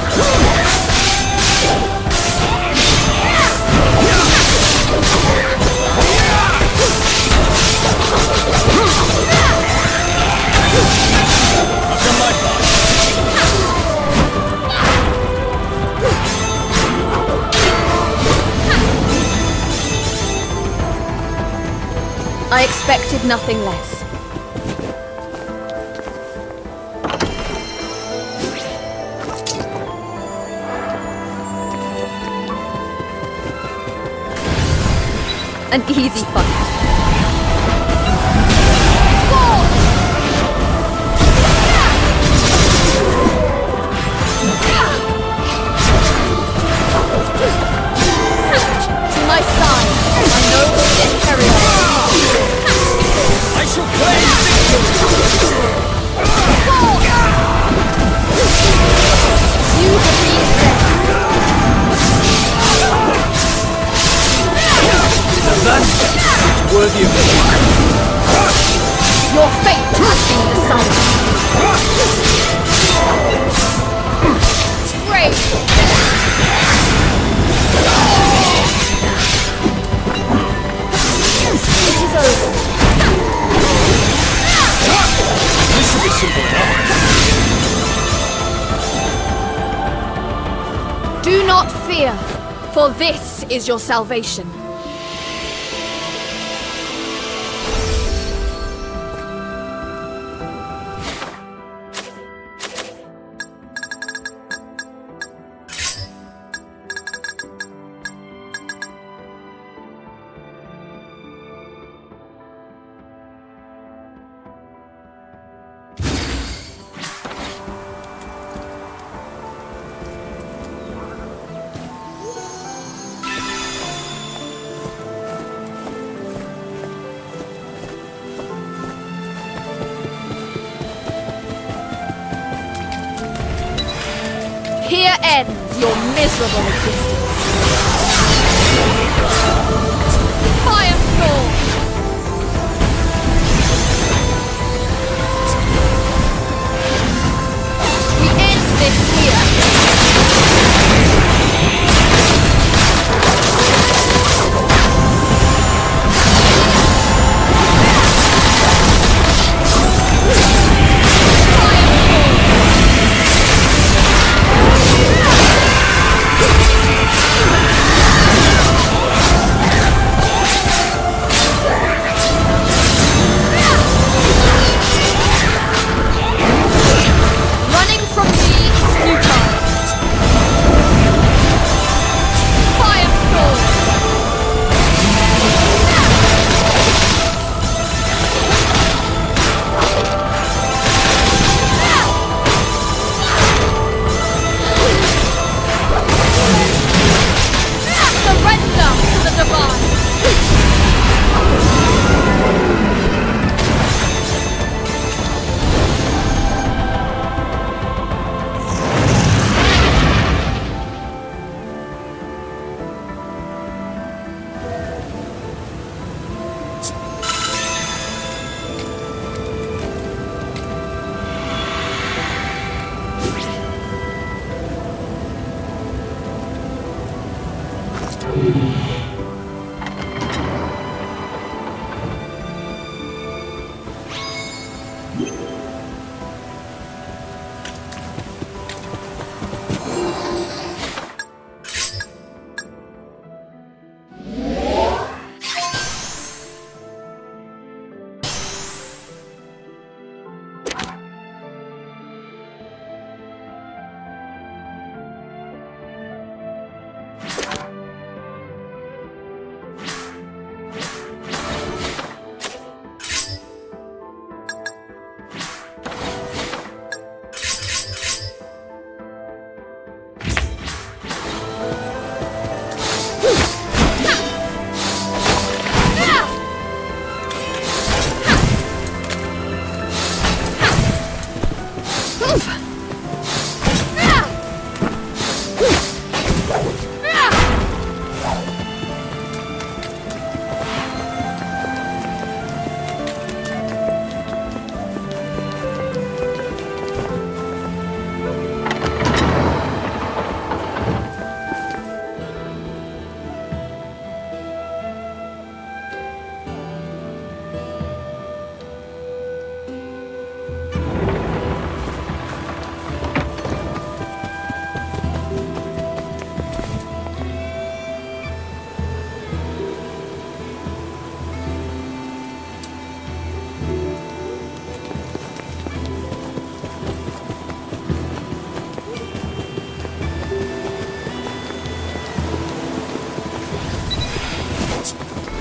I've done my part. I expected nothing less. An easy fight. To my side, my noble imperial. I shall claim victory. You have been set. Now that's worthy of it. Your fate has been decided. Brave. It is over. This should be simple enough. Do not fear, for this is your salvation. ends your miserable existence. Firestorm! We end this here.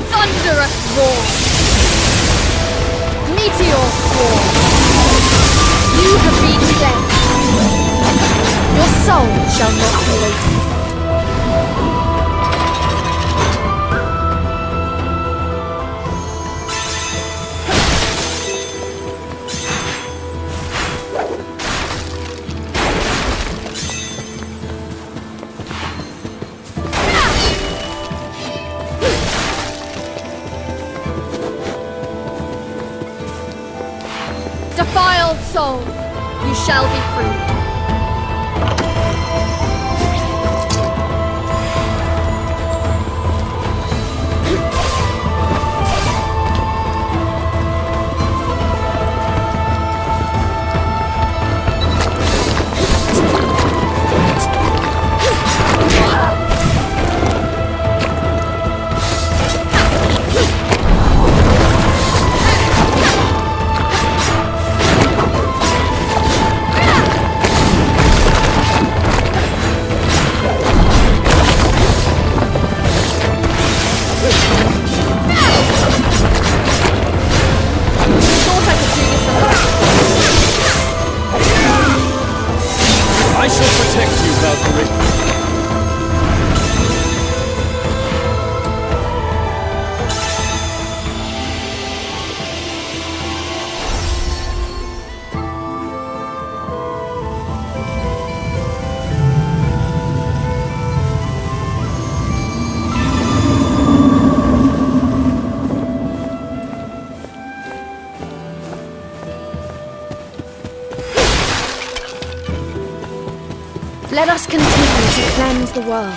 Thunderous roar! Meteor swarm! You have been dead. Your soul shall not awake. Defiled soul, you shall be free. Let us continue to cleanse the world.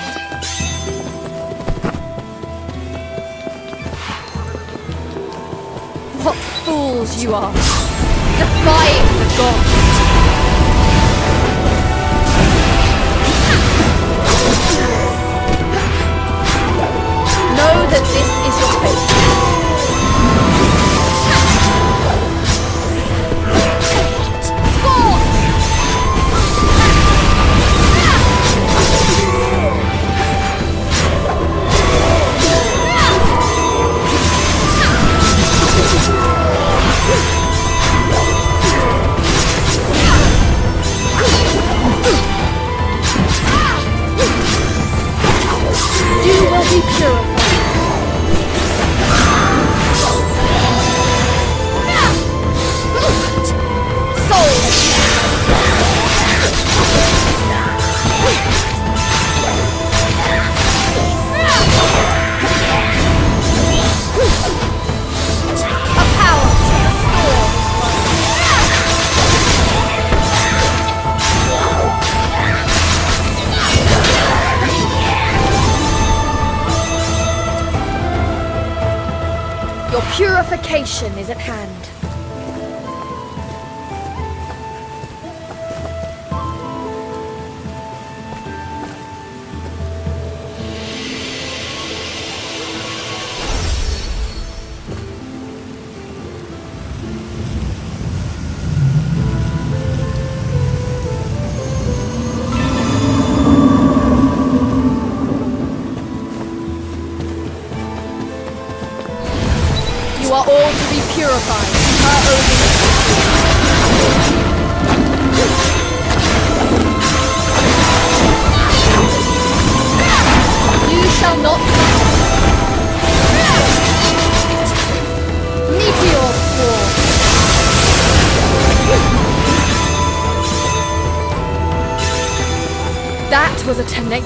What fools you are, defying the gods. Know that this is your fate. You will be purified. Your purification is at hand. You are all to be purified. You shall not suffer. Meteor swarm. That was a technique.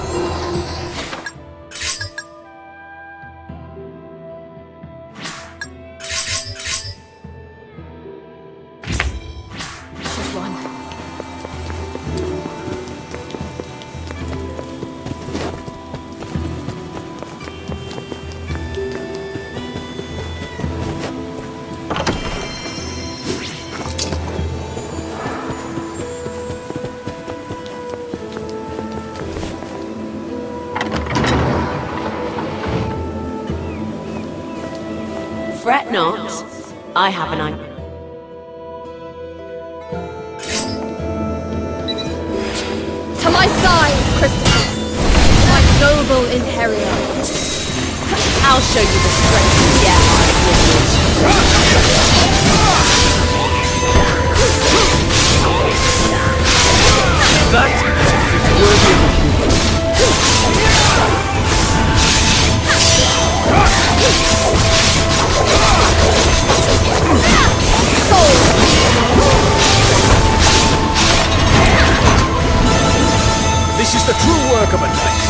Fret not, I have an idea. To my side, Christopher, my noble inheritor. I'll show you the strength of the That is worthy of a human. This is the true work of a knight.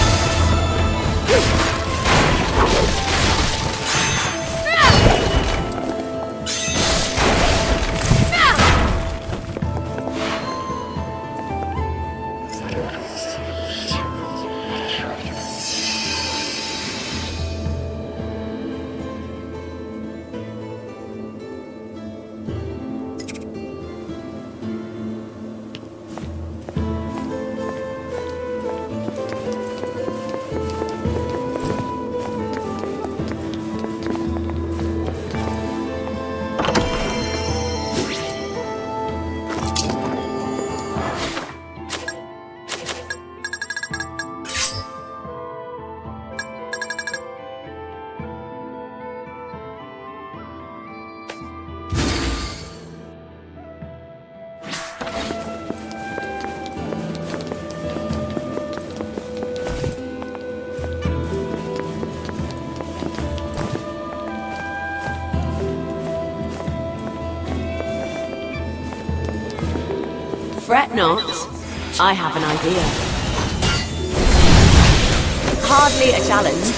Fret not, I have an idea. Hardly a challenge.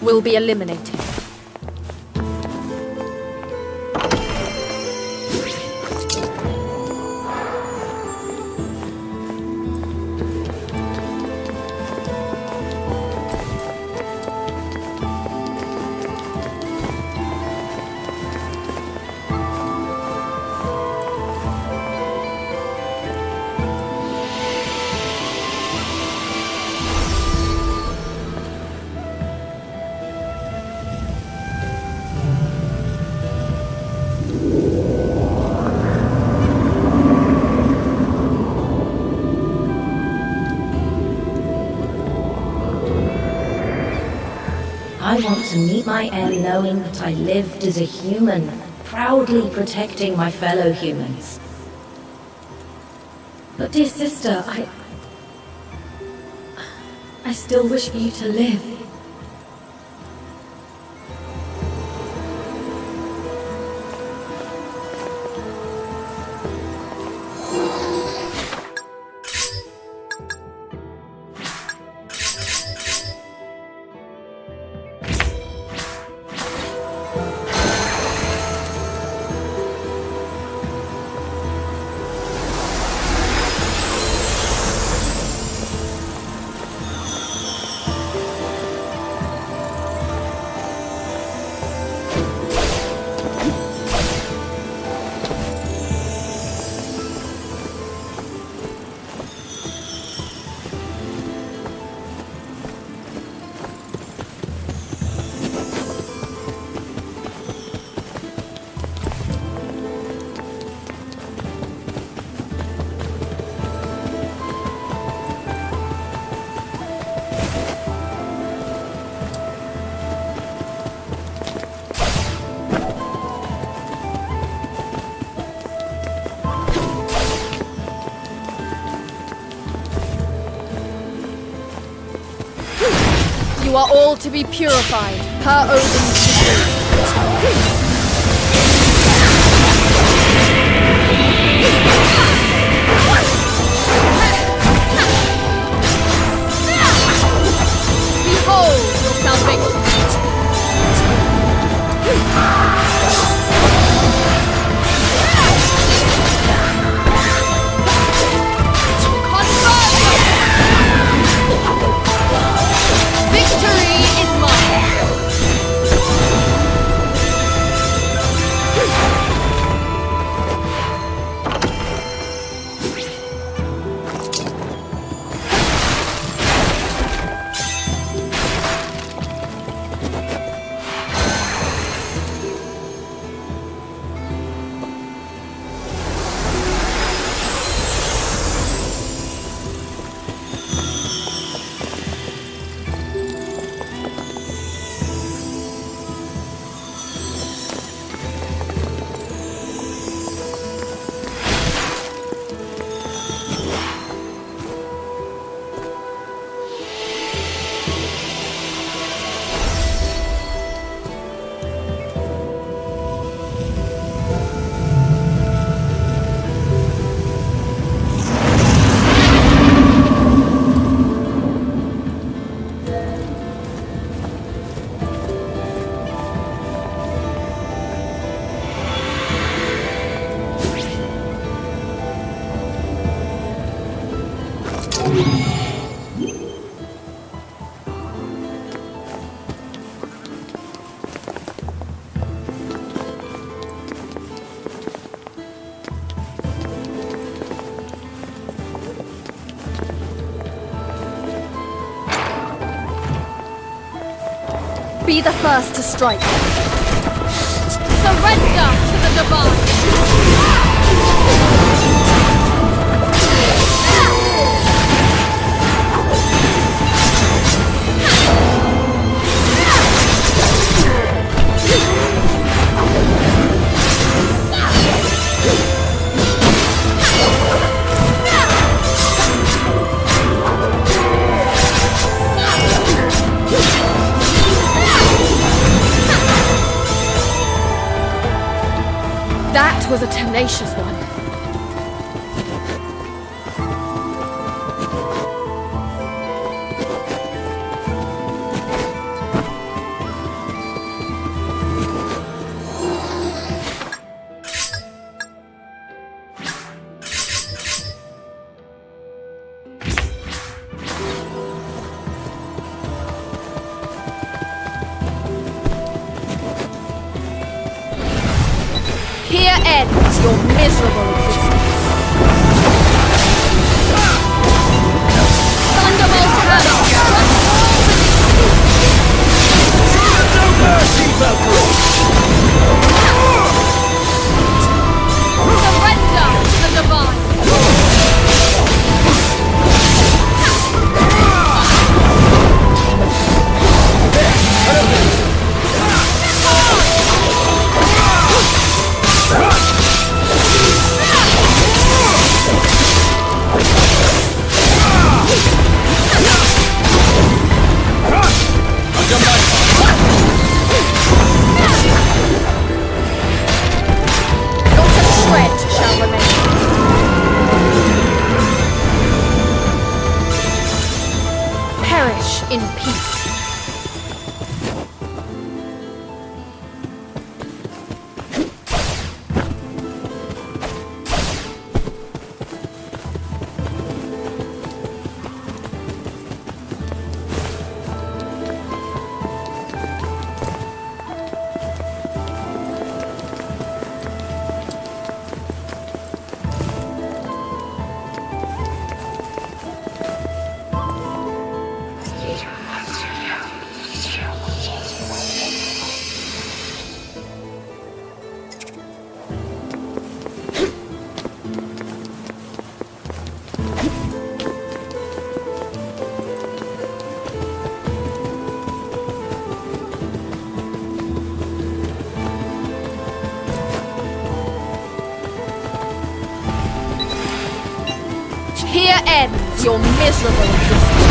will be eliminated. I want to meet my end knowing that I lived as a human, proudly protecting my fellow humans. But dear sister, I still wish for you to live. You are all to be purified, per Odin's decree. Behold your salvation. Victory is mine! Be the first to strike. Surrender to the divine. That was a tenacious one. ends your miserable existence. Thunderbolt hammer! No mercy, Valkyrie! Surrender to the divine! In peace. Here ends your miserable existence.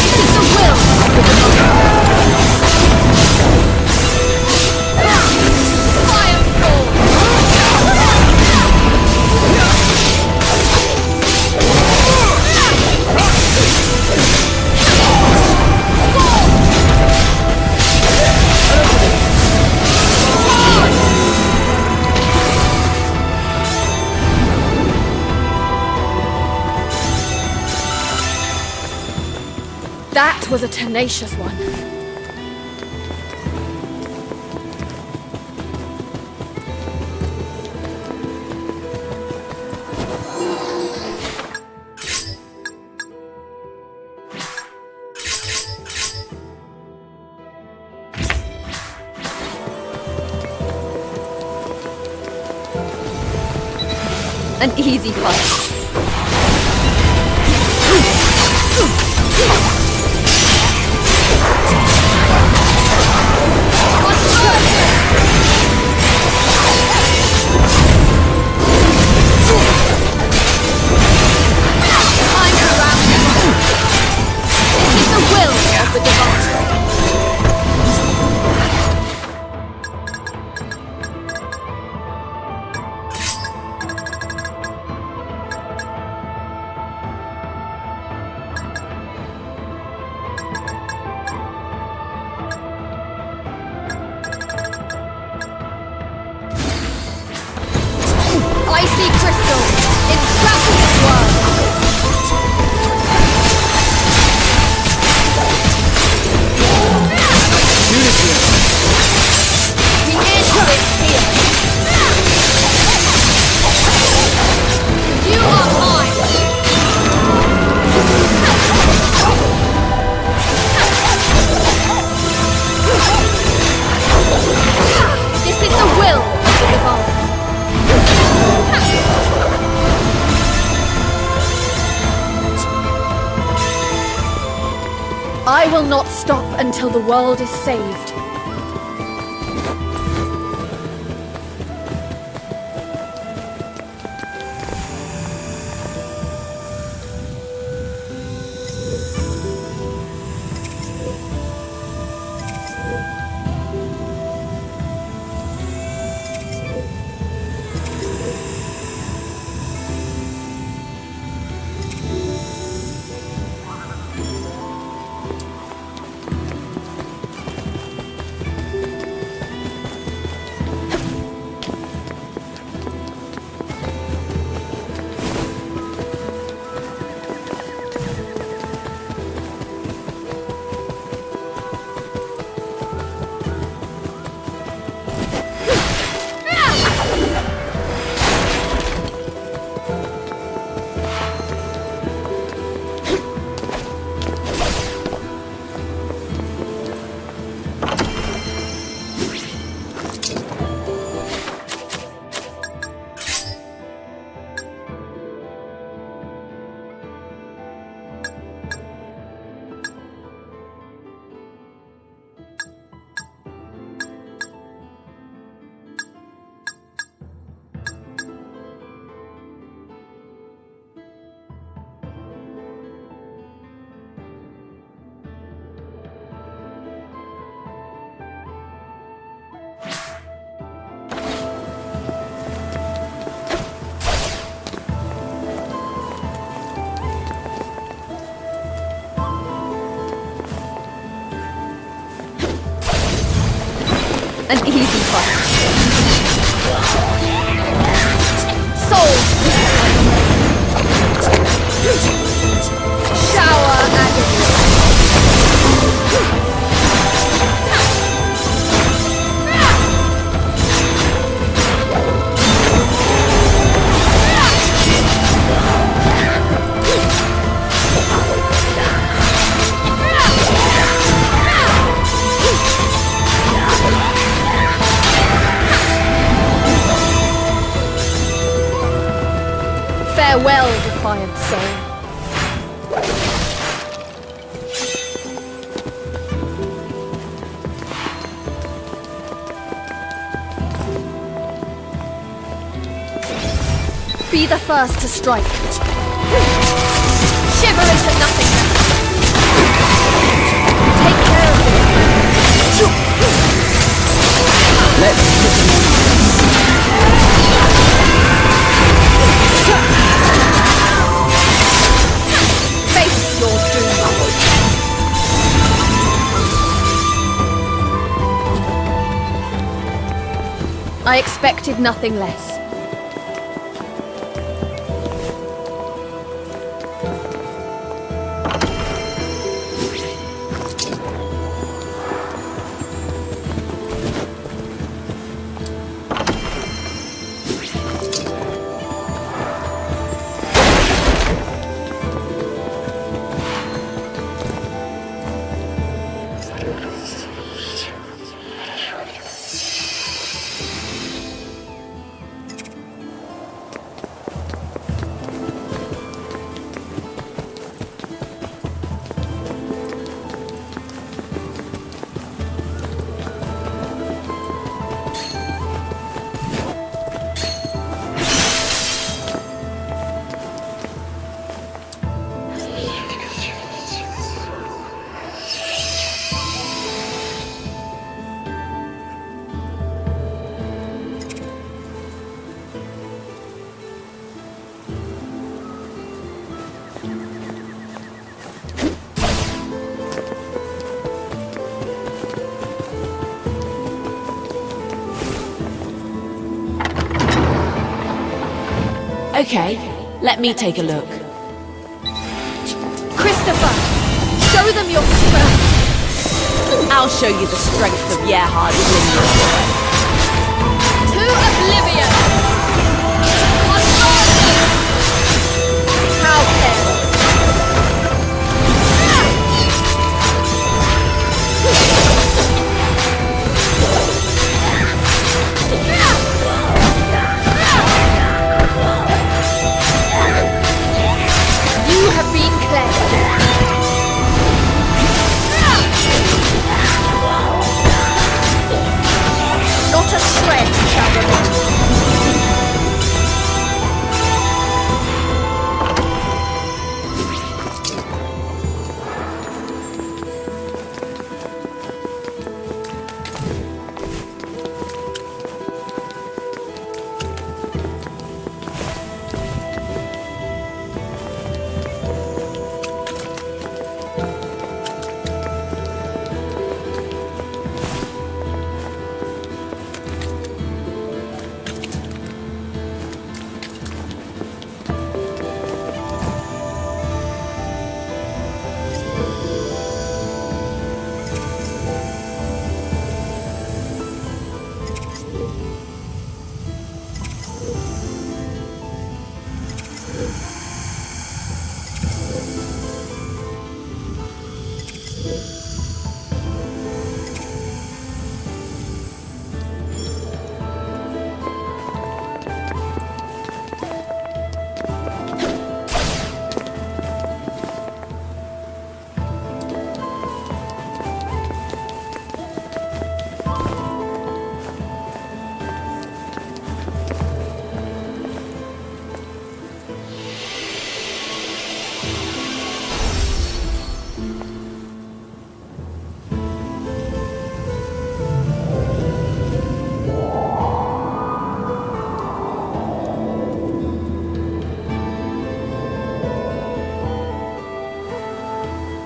This is the will of the divine. Firefall! That was a tenacious one. An easy fight. Icy crystal, entrap this world! The end is here! You are mine! This is the will of the divine. I will not stop until the world is saved. An easy fight. Soul. Shower agony. Farewell, defiant soul. Be the first to strike. Shiver into nothingness. Take care of this. Face your doom. I expected nothing less. Okay, let me take a look. Christopher, show them your strength. I'll show you the strength of Yerhard's lineage. To oblivion! How careless! You have been cleansed. Not a shred shall remain.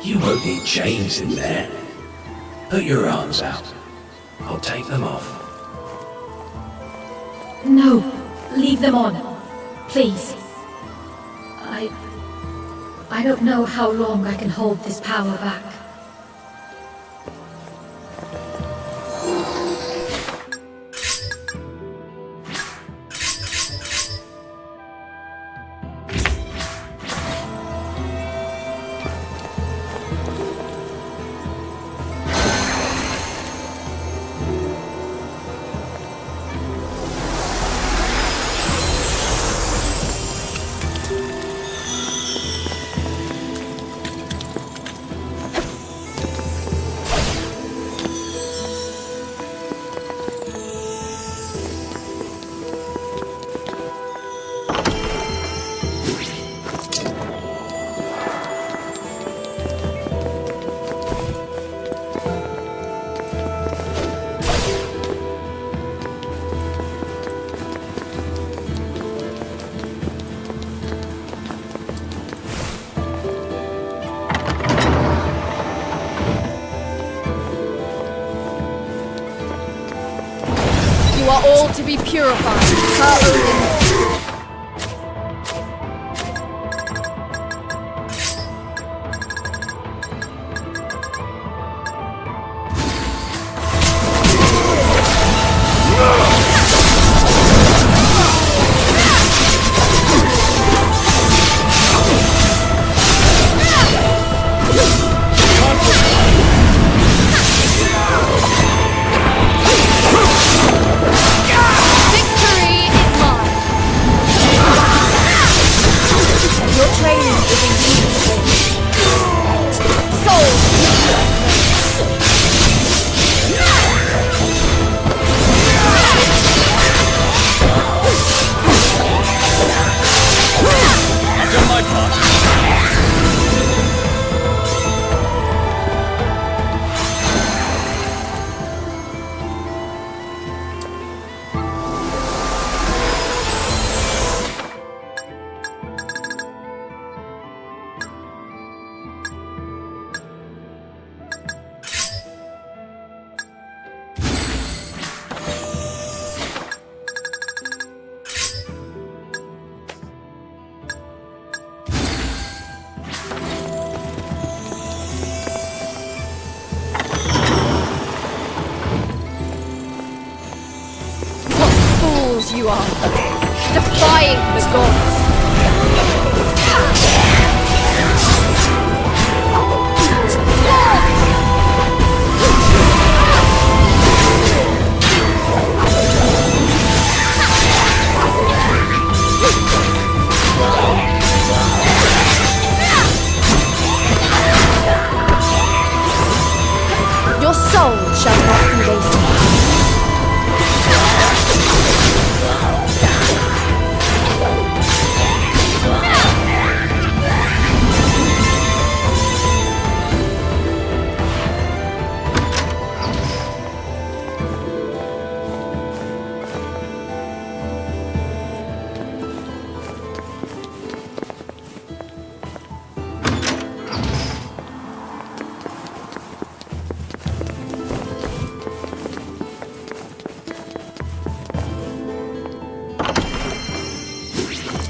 You won't need chains in there. Put your arms out. I'll take them off. No, leave them on. Please. I don't know how long I can hold this power back. You are all to be purified. Her Odin. You are defying the gods. Your soul shall not be wasted.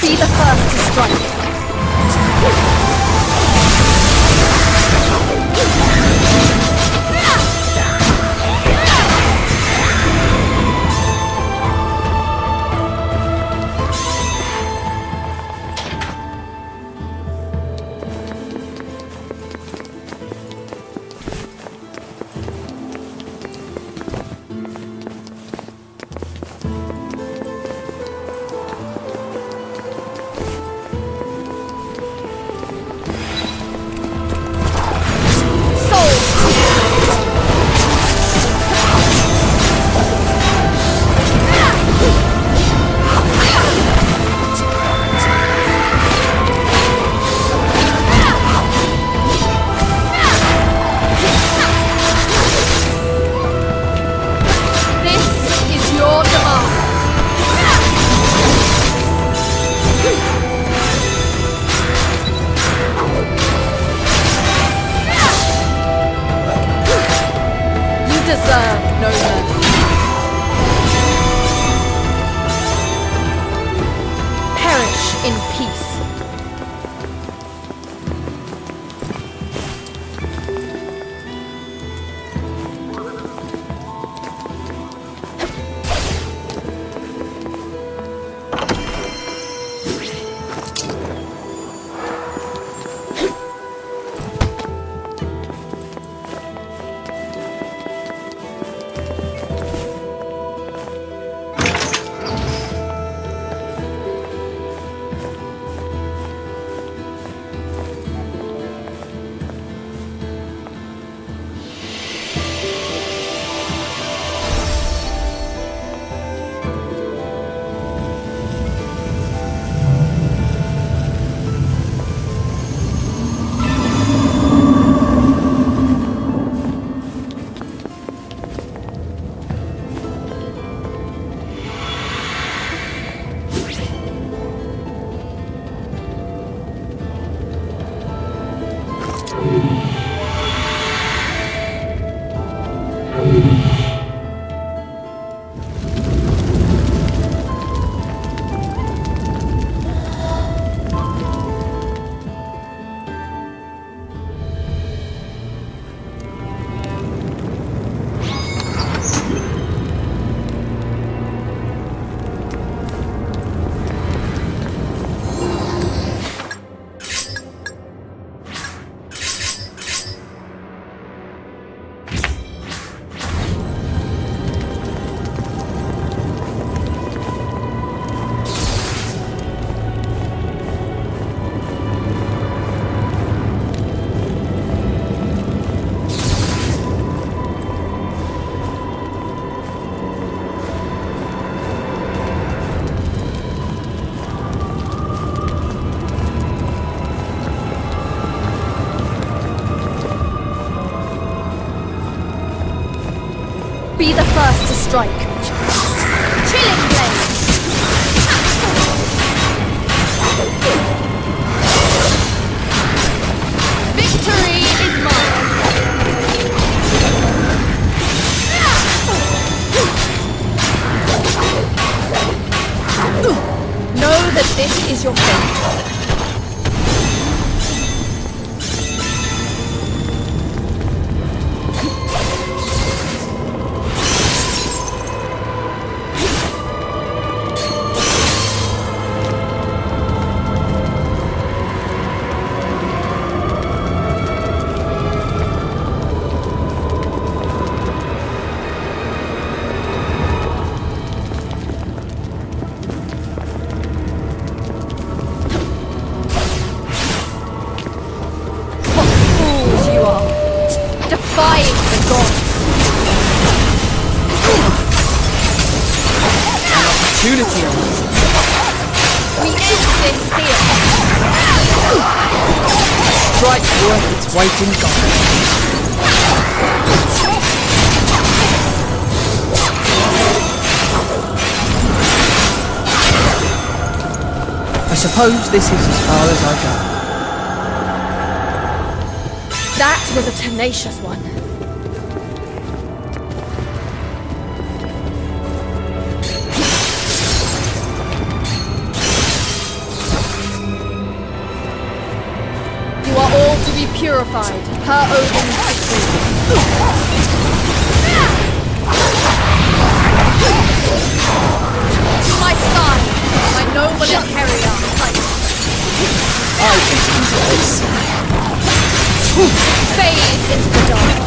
Be the first to strike. in peace. Be the first to strike. Chilling blade. Victory is mine. Know that this is your fate. Opportunity awaits. We end this here. Strike worth its weight in gold. I suppose this is as far as I go. That was a tenacious one. You are all to be purified, per Odin's decree. To my side, my noble and carrier, fight. I can handle this. Fade into the dark.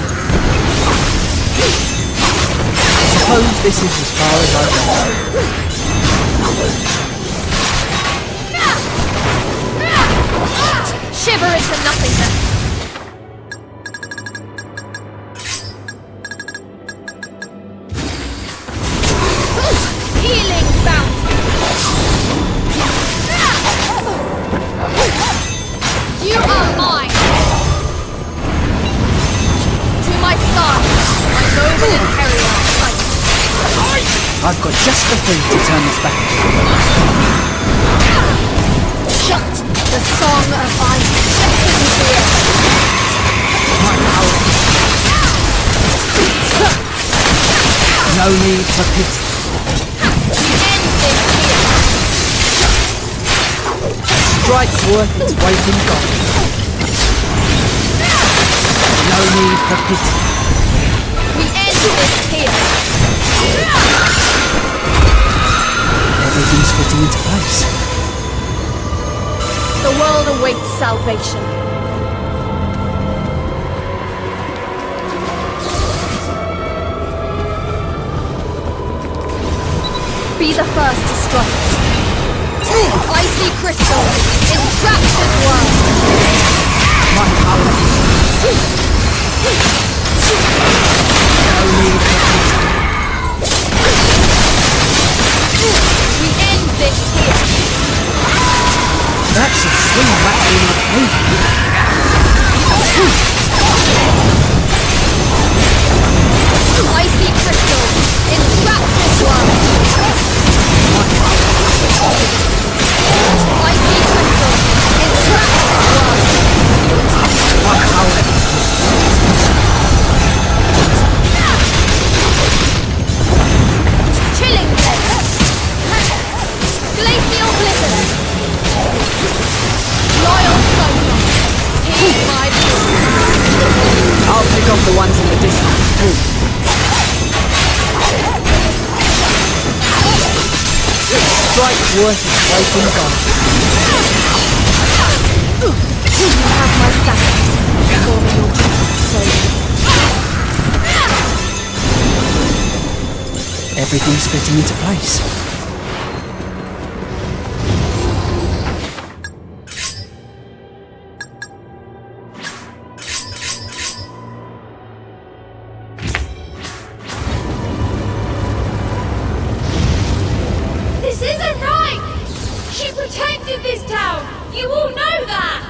I suppose this is as far as I go. Shiver into nothingness. Healing bounty. You are mine. To my side, my noble and carrier, fight. I've got just the thing to turn this back. Shut the song of ice. My power. No need for pity. End this here. strike's worth its weight in gold. No need for pity. We end this here. Everything's fitting into place. The world awaits salvation. Be the first to strike. Icy crystal, entrapped this world. My power. No need for pity. We end this here. That should swing back in my favour. Icy crystal, entrapped this world. Icy crystal, entrapped this world. My power. Chilling blade. Glacial blizzard. Loyal cyclone. Heed my plea. I'll pick off the ones in the distance too. Strike's worth its weight in gold. You have my thanks. Performing your duty solely. Everything's fitting into place. This isn't right! She protected this town! You all know that!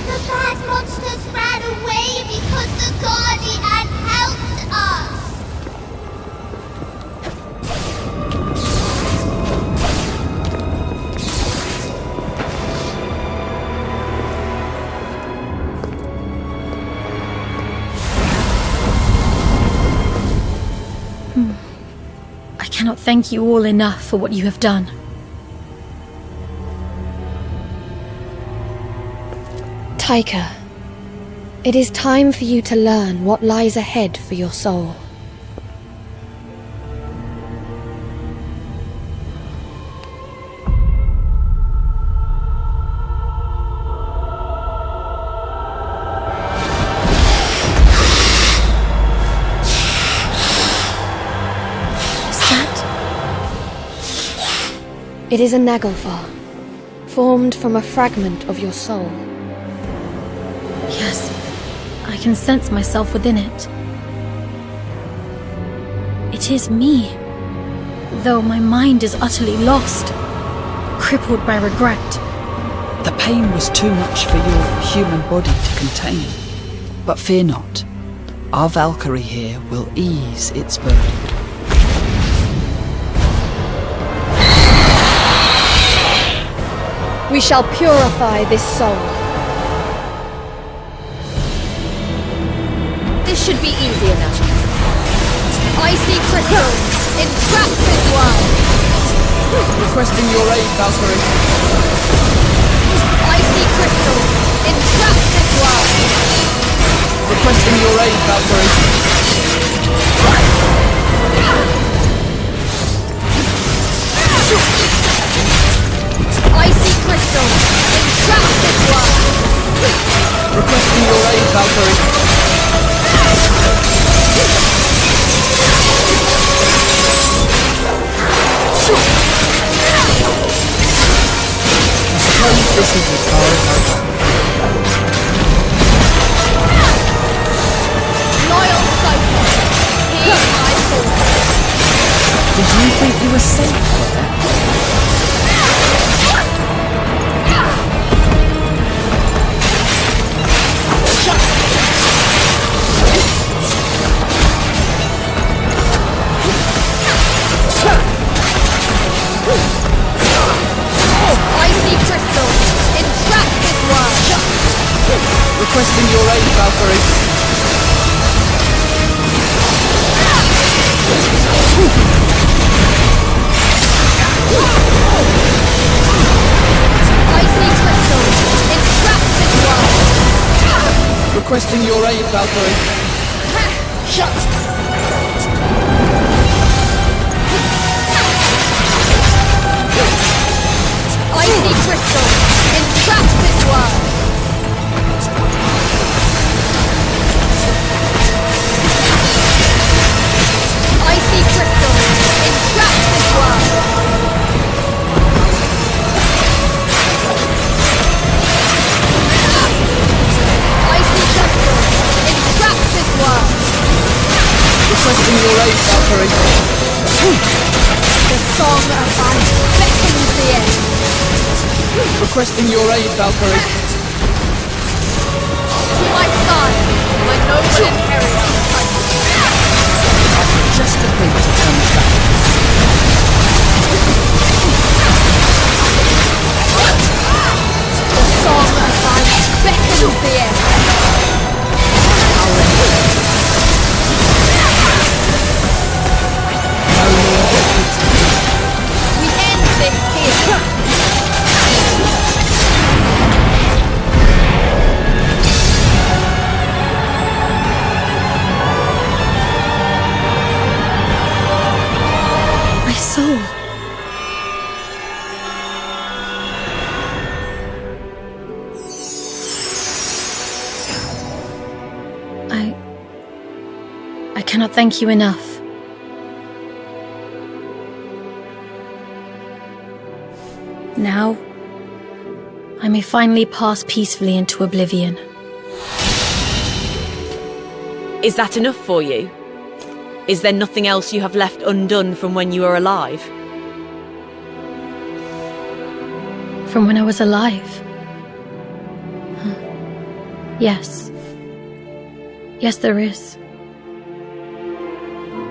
The bad monsters ran away because the Guardian had helped us. I cannot thank you all enough for what you have done. Taika, it is time for you to learn what lies ahead for your soul. It is a Naglfar, formed from a fragment of your soul. Yes, I can sense myself within it. It is me, though my mind is utterly lost, crippled by regret. The pain was too much for your human body to contain. But fear not, our Valkyrie here will ease its burden. We shall purify this soul. This should be easy enough. Icy crystal, entrapped this world. Requesting your aid, Valkyrie. Icy crystal, entrapped this world. Requesting your aid, Valkyrie. Icy crystal, entrapped this world. Requesting your aid, Valkyrie. I suppose this is as far as I go. Loyal cyclone, heed my call. Did you think you were safe there? Icy crystal, entrapped this world. Requesting your aid, Valkyrie. Requesting your aid, Valkyrie. Shut! Icy crystal! Entrap this world! Icy crystal! Entrap this world! Icy crystal! Entrap this world! Requesting your aid, Valkyrie. The song of ice beckons the end. Requesting your aid, Valkyrie. To my side, my noble inheritor. Just a thing to turn us back. The song of ice beckons the end. We end this here. My soul. I cannot thank you enough. Now, I may finally pass peacefully into oblivion. Is that enough for you? Is there nothing else you have left undone from when you were alive? From when I was alive? Yes. Yes, there is.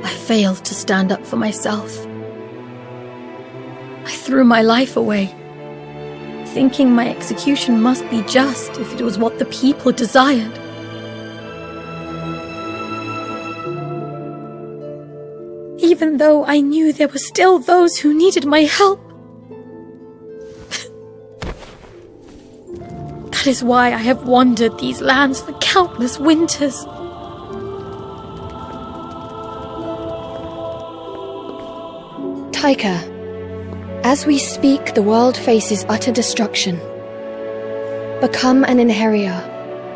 I failed to stand up for myself. I threw my life away, thinking my execution must be just if it was what the people desired. Even though I knew there were still those who needed my help. That is why I have wandered these lands for countless winters. Taika, as we speak, the world faces utter destruction. Become an inheritor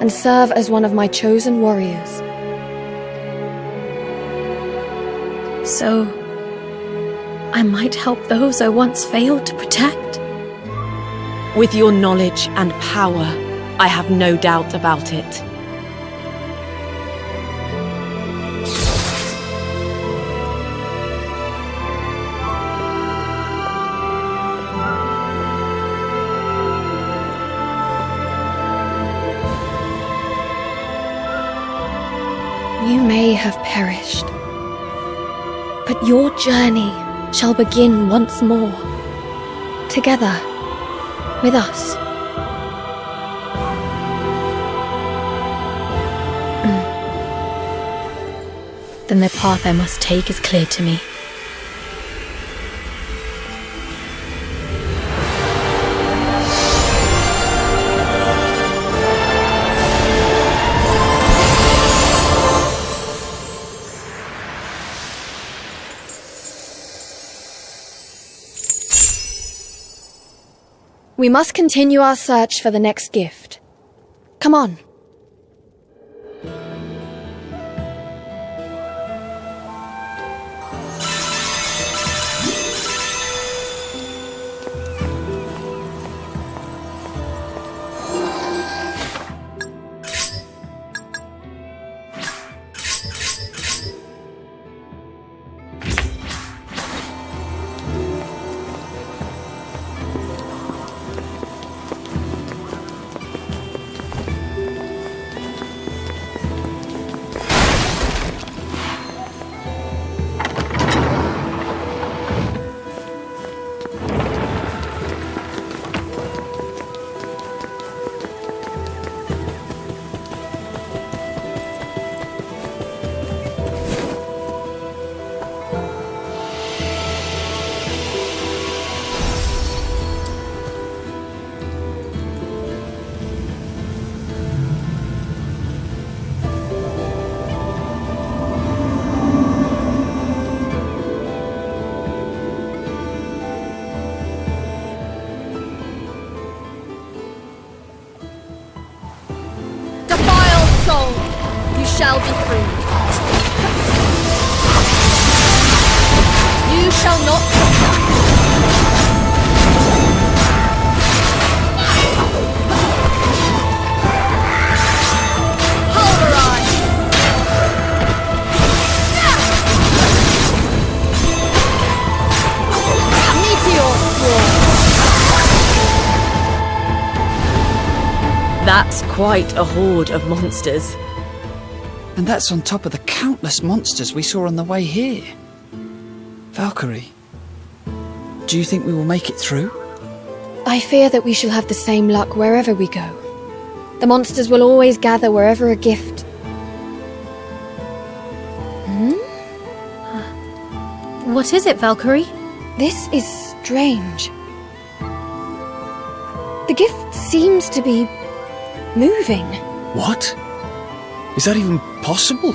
and serve as one of my chosen warriors. So, I might help those I once failed to protect. With your knowledge and power, I have no doubt about it. You may have perished, but your journey shall begin once more, together with us. Then the path I must take is clear to me. We must continue our search for the next gift. Come on. shall be free. You shall not suffer. Pulverize. Meteor swarm. That's quite a horde of monsters. And that's on top of the countless monsters we saw on the way here. Valkyrie, do you think we will make it through? I fear that we shall have the same luck wherever we go. The monsters will always gather wherever a gift. What is it, Valkyrie? This is strange. The gift seems to be moving. What? Is that even possible?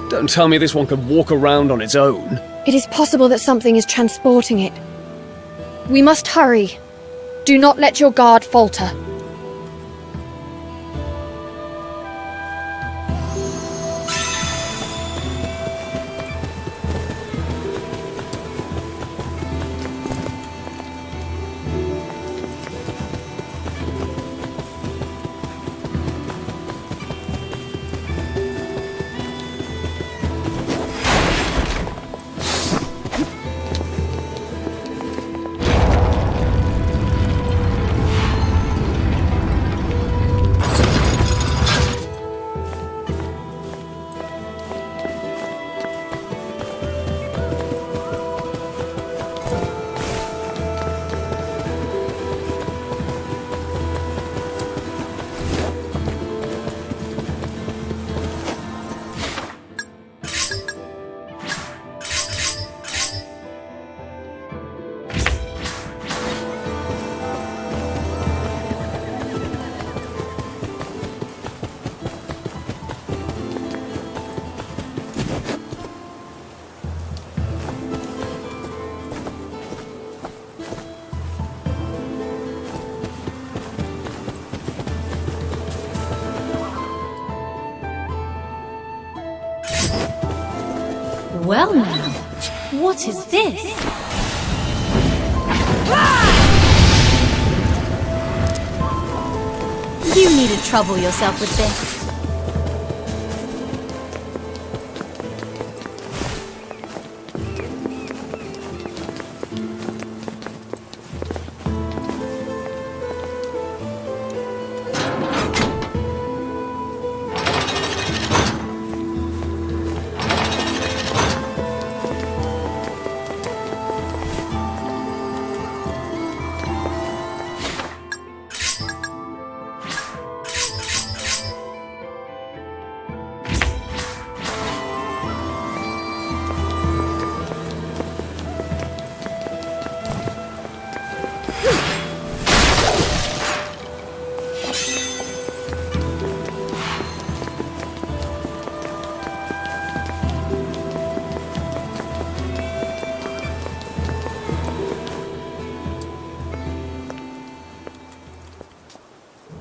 Don't tell me this one can walk around on its own. It is possible that something is transporting it. We must hurry. Do not let your guard falter. Well now, what is this? You needn't trouble yourself with this.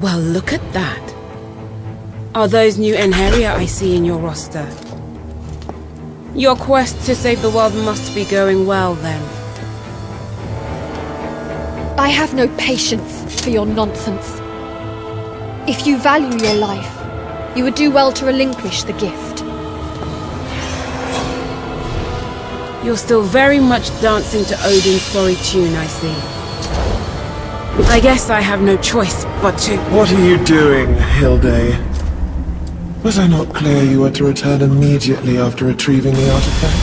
Well, look at that. Are those new Enheria I see in your roster? Your quest to save the world must be going well, then. I have no patience for your nonsense. If you value your life, you would do well to relinquish the gift. You're still very much dancing to Odin's sorry tune, I see. I guess I have no choice but to... What are you doing, Hilde? Was I not clear you were to return immediately after retrieving the artifact?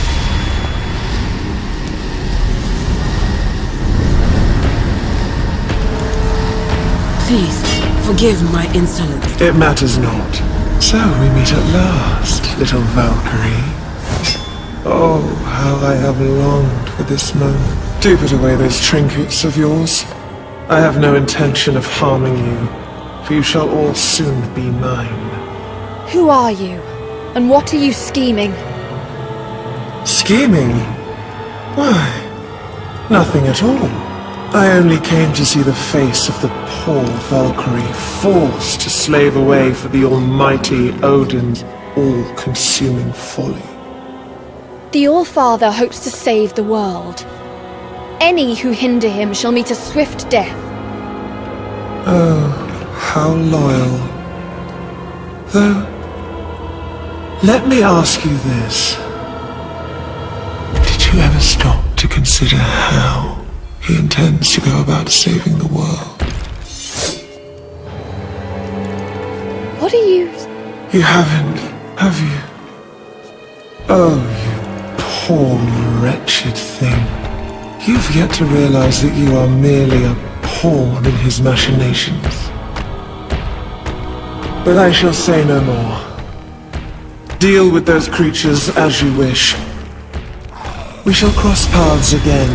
Please, forgive my insolence. It matters not. So we meet at last, little Valkyrie. Oh, how I have longed for this moment. Do put away those trinkets of yours. I have no intention of harming you, for you shall all soon be mine. Who are you? And what are you scheming? Scheming? Why, nothing at all. I only came to see the face of the poor Valkyrie forced to slave away for the almighty Odin's all-consuming folly. The All-Father hopes to save the world. Any who hinder him shall meet a swift death. Oh, how loyal. Though, let me ask you this. Did you ever stop to consider how he intends to go about saving the world? What are you... You haven't, have you? Oh, you poor wretched thing. You've yet to realize that you are merely a pawn in his machinations. But I shall say no more. Deal with those creatures as you wish. We shall cross paths again,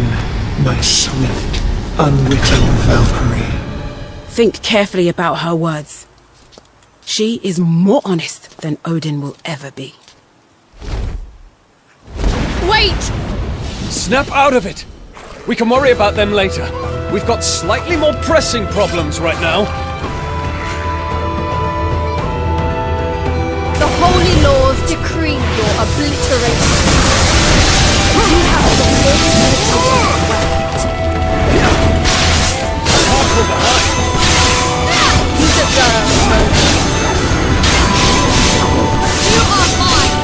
my sweet, unwitting Valkyrie. Think carefully about her words. She is more honest than Odin will ever be. Wait! Snap out of it! We can worry about them later. We've got slightly more pressing problems right now. The holy laws decree your obliteration. You have the Careful behind! You deserve mercy. You are mine!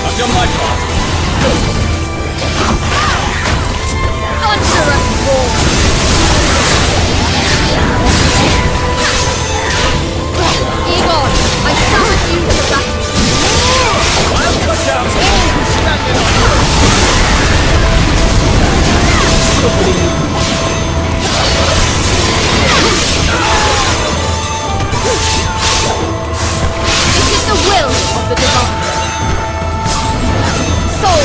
I've done my part. Thunder and roar! Egon, I summon you to battle. I'll cut down all who stand in our way. This is the will of the divine. Soul.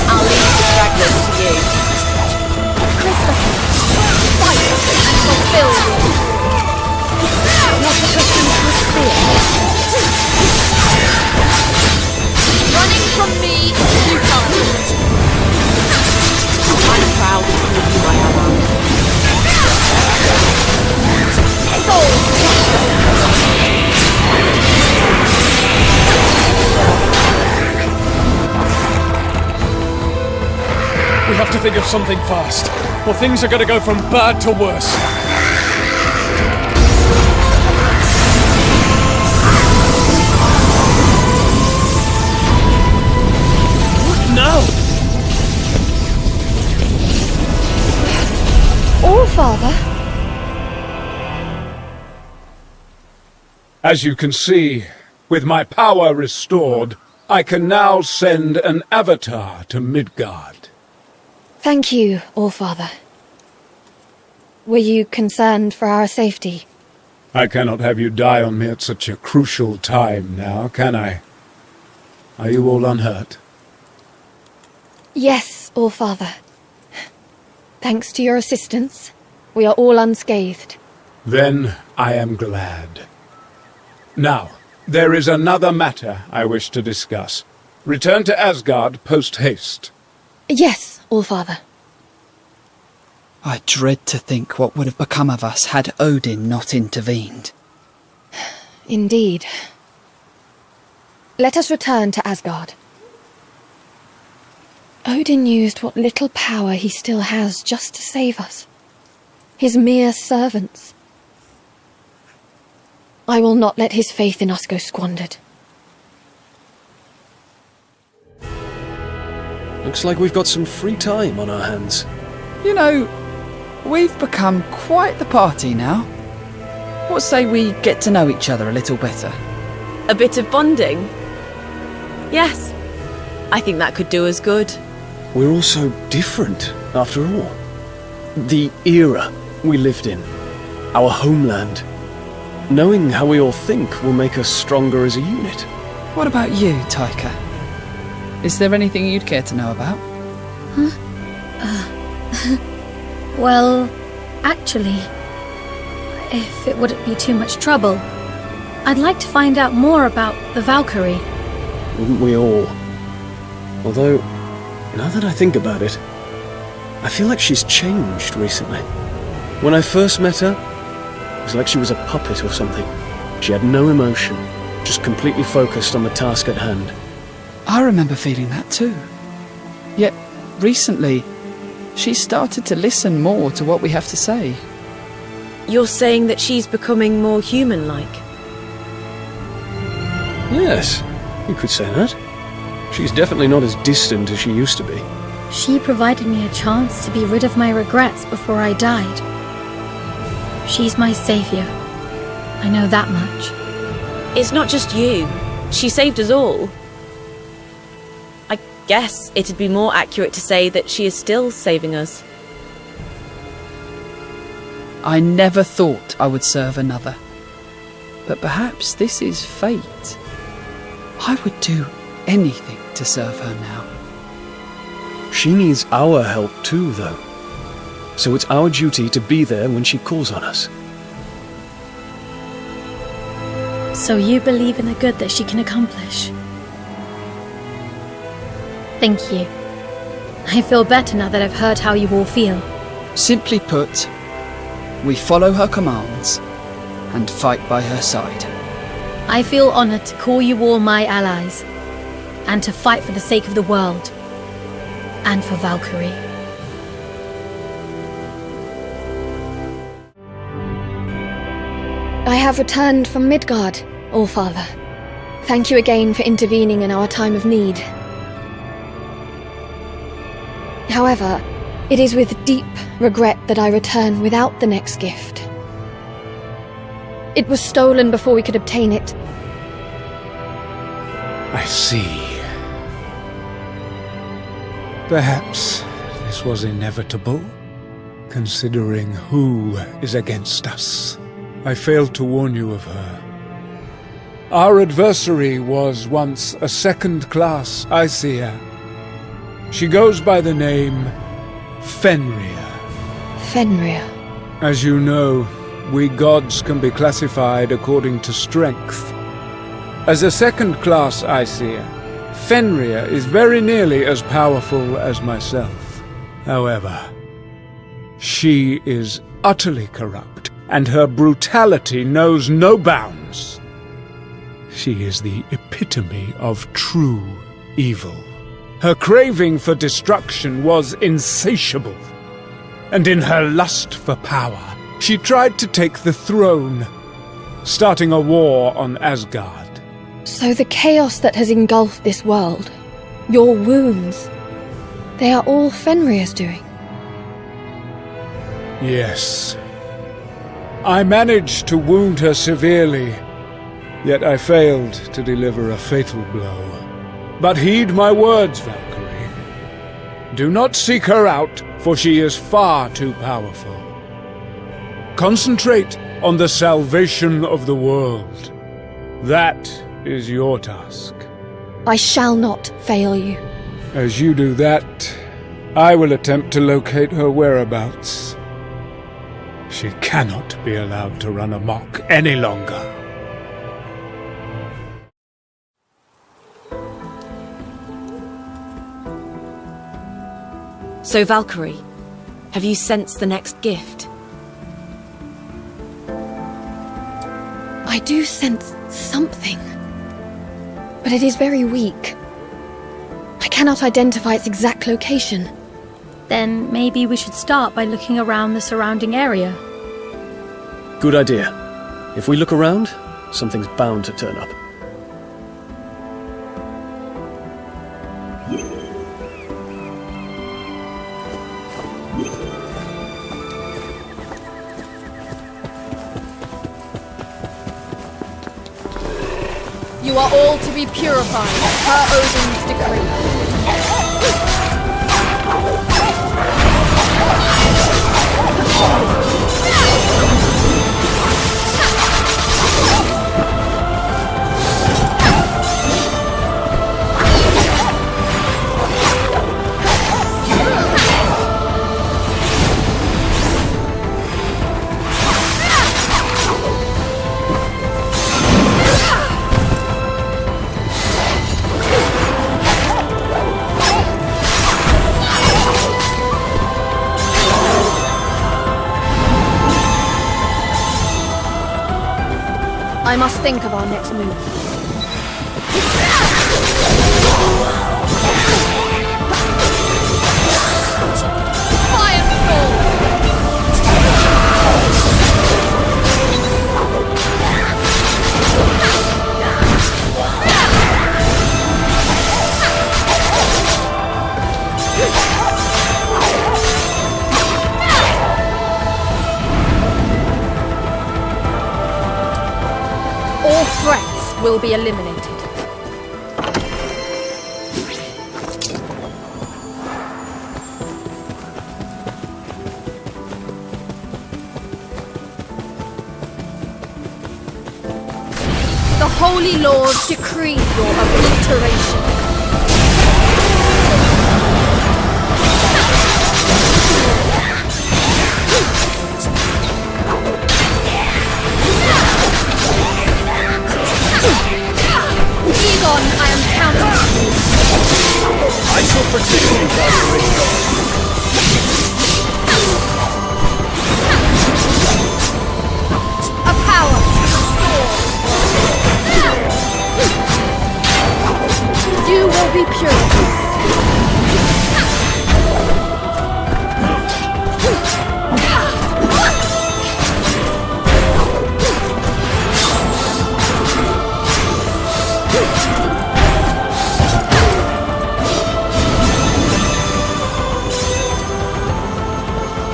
I'll leave the fragments to you. Christopher, fight and fulfill your not the pursuit with fear. Running from me is futile. I'm proud to call you my ally. Soul. We have to think of something fast, or things are going to go from bad to worse. What now? All-Father? As you can see, with my power restored, I can now send an avatar to Midgard. Thank you, All-Father. Were you concerned for our safety? I cannot have you die on me at such a crucial time now, can I? Are you all unhurt? Yes, All-Father. Thanks to your assistance, we are all unscathed. Then I am glad. Now, there is another matter I wish to discuss. Return to Asgard post-haste. Yes, All-Father. I dread to think what would have become of us had Odin not intervened. Indeed. Let us return to Asgard. Odin used what little power he still has just to save us. His mere servants. I will not let his faith in us go squandered. Looks like we've got some free time on our hands. You know, we've become quite the party now. What say we get to know each other a little better? A bit of bonding? Yes. I think that could do us good. We're all so different, after all. The era we lived in, our homeland, Knowing how we all think will make us stronger as a unit. What about you, Taika? Is there anything you'd care to know about? Well, actually, if it wouldn't be too much trouble, I'd like to find out more about the Valkyrie. Wouldn't we all? Although, now that I think about it, I feel like she's changed recently. When I first met her, it was like she was a puppet or something. She had no emotion, just completely focused on the task at hand. I remember feeling that too. Yet, recently, she started to listen more to what we have to say. You're saying that she's becoming more human-like? Yes, you could say that. She's definitely not as distant as she used to be. She provided me a chance to be rid of my regrets before I died. She's my savior. I know that much. It's not just you. She saved us all. I guess it'd be more accurate to say that she is still saving us. I never thought I would serve another. But perhaps this is fate. I would do anything to serve her now. She needs our help too, though. So it's our duty to be there when she calls on us. So you believe in the good that she can accomplish? Thank you. I feel better now that I've heard how you all feel. Simply put, we follow her commands and fight by her side. I feel honored to call you all my allies and to fight for the sake of the world and for Valkyrie. I have returned from Midgard, All-Father. Thank you again for intervening in our time of need. However, it is with deep regret that I return without the next gift. It was stolen before we could obtain it. I see. Perhaps this was inevitable, considering who is against us. I failed to warn you of her. Our adversary was once a second-class Aesir. She goes by the name Fenrir. Fenrir. As you know, we gods can be classified according to strength. As a second-class Aesir, Fenrir is very nearly as powerful as myself. However, she is utterly corrupt, and her brutality knows no bounds. She is the epitome of true evil. Her craving for destruction was insatiable, and in her lust for power, she tried to take the throne, starting a war on Asgard. So the chaos that has engulfed this world, your wounds, they are all Fenrir's doing? Yes. I managed to wound her severely, yet I failed to deliver a fatal blow. But heed my words, Valkyrie. Do not seek her out, for she is far too powerful. Concentrate on the salvation of the world. That is your task. I shall not fail you. As you do that, I will attempt to locate her whereabouts. She cannot be allowed to run amok any longer. So, Valkyrie, have you sensed the next gift? I do sense something, but it is very weak. I cannot identify its exact location. Then maybe we should start by looking around the surrounding area. Good idea. If we look around, something's bound to turn up. You are all to be purified per Odin's decree. I must think of our next move. All threats will be eliminated. The Holy Lord decreed your obliteration. I am counting on you. I shall protect you, Valkyrie. A power to restore. You will be purified.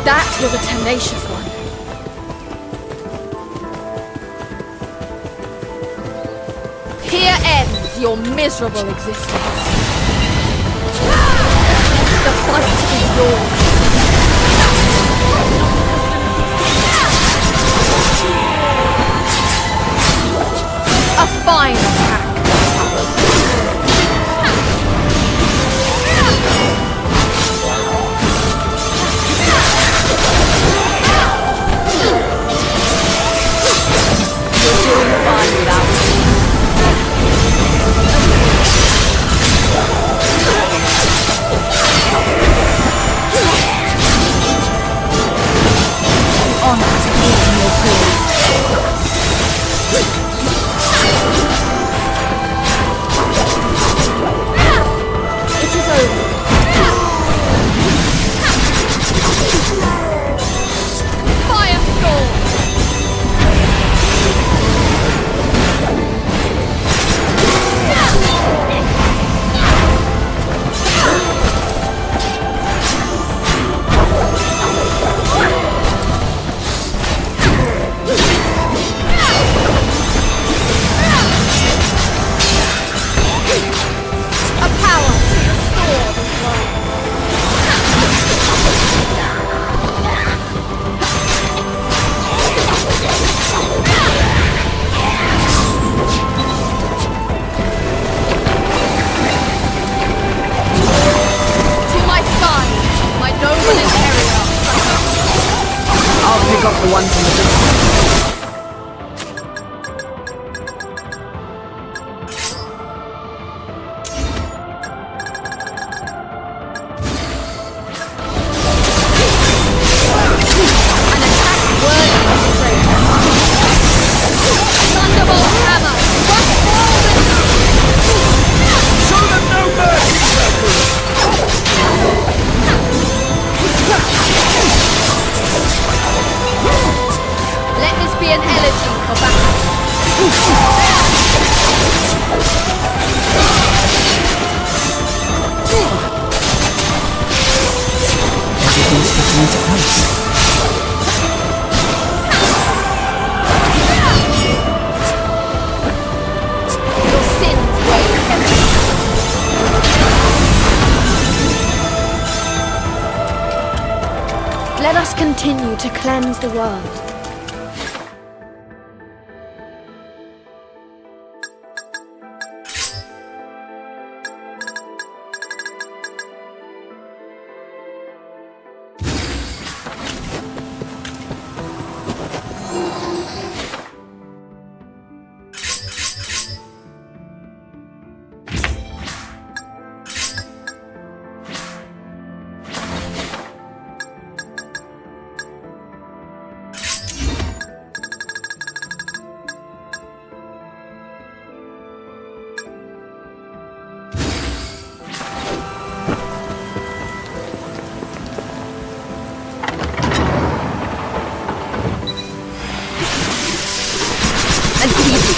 That was a tenacious one. Here ends your miserable existence. The fight is yours. A fine attack. Let us continue to cleanse the world.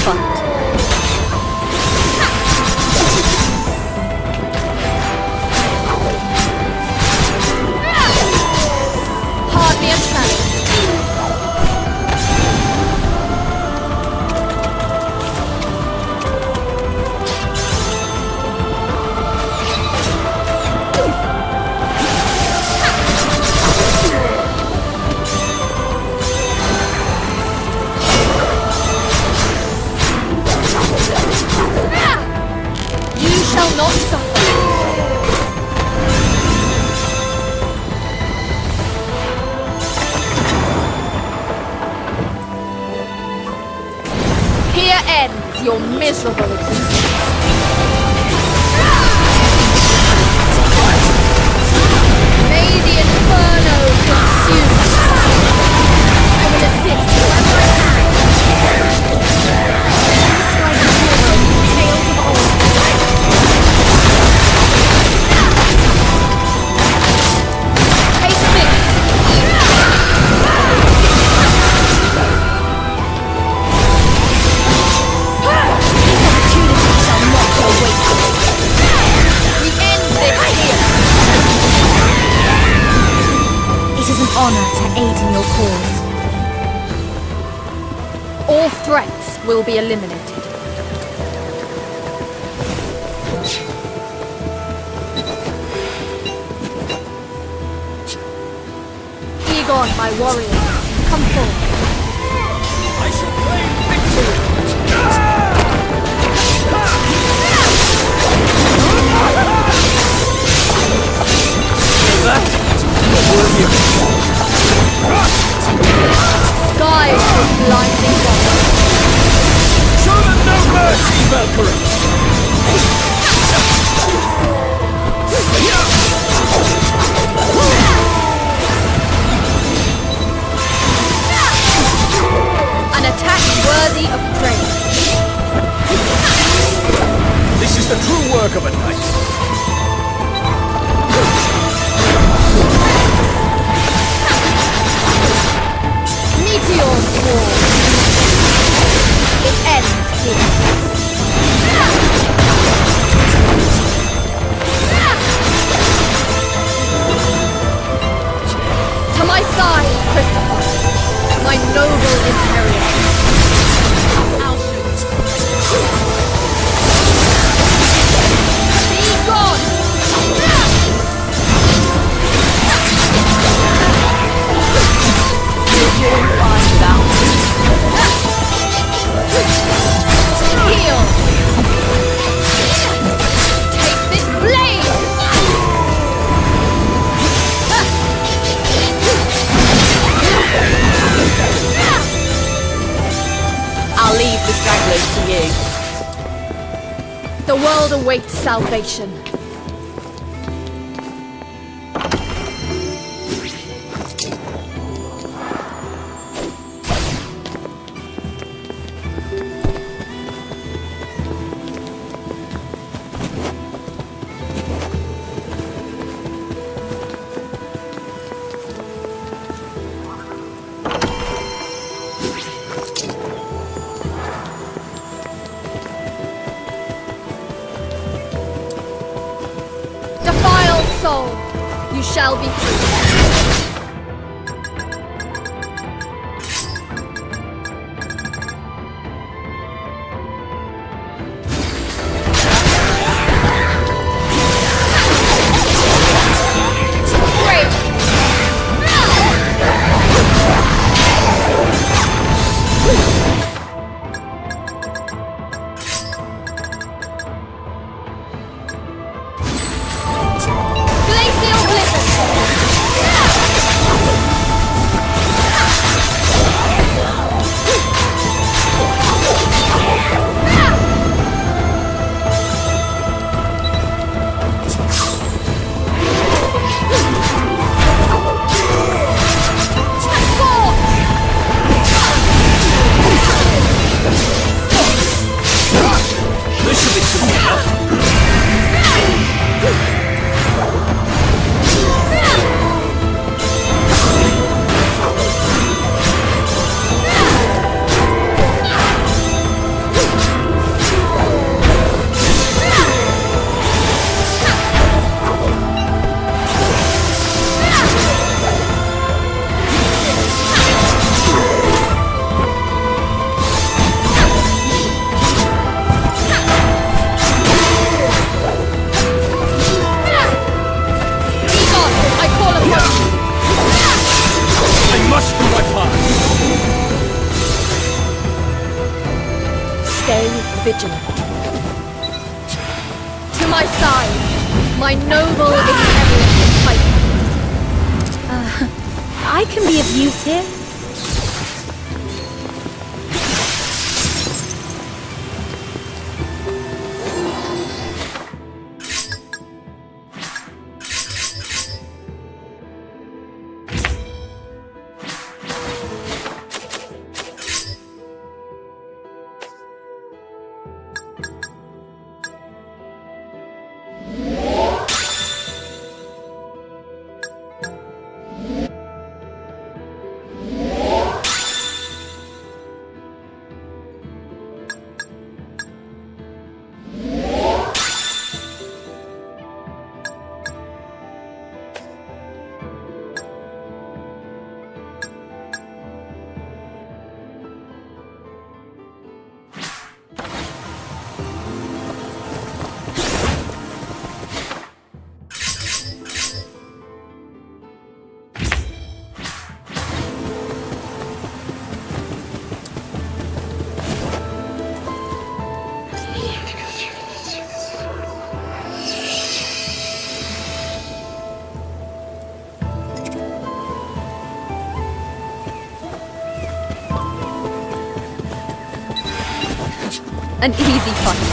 fight. Hardly a challenge. You shall not suffer. Here ends your miserable existence. May the inferno consume you. I will assist whoever I can. Like a hero in tales of old. Take this. This opportunity shall not go wasted. We end this here. It is an honor to aid in your cause. All threats will be eliminated. Egon, my warrior, come forth. I shall claim victory! Guide with blinding light. Show them no mercy, Valkyrie! An attack worthy of praise. This is the true work of a knight. Meteor swarm. It ends here. To my side, Christopher, my noble imperial. Be gone! Heal! Take this blade! I'll leave the stragglers to you. The world awaits salvation. Defiled soul, you shall be free. Great! Glacial blizzard! vigilant. To my side, my noble inherit Titan. I can be of use here. An easy fight.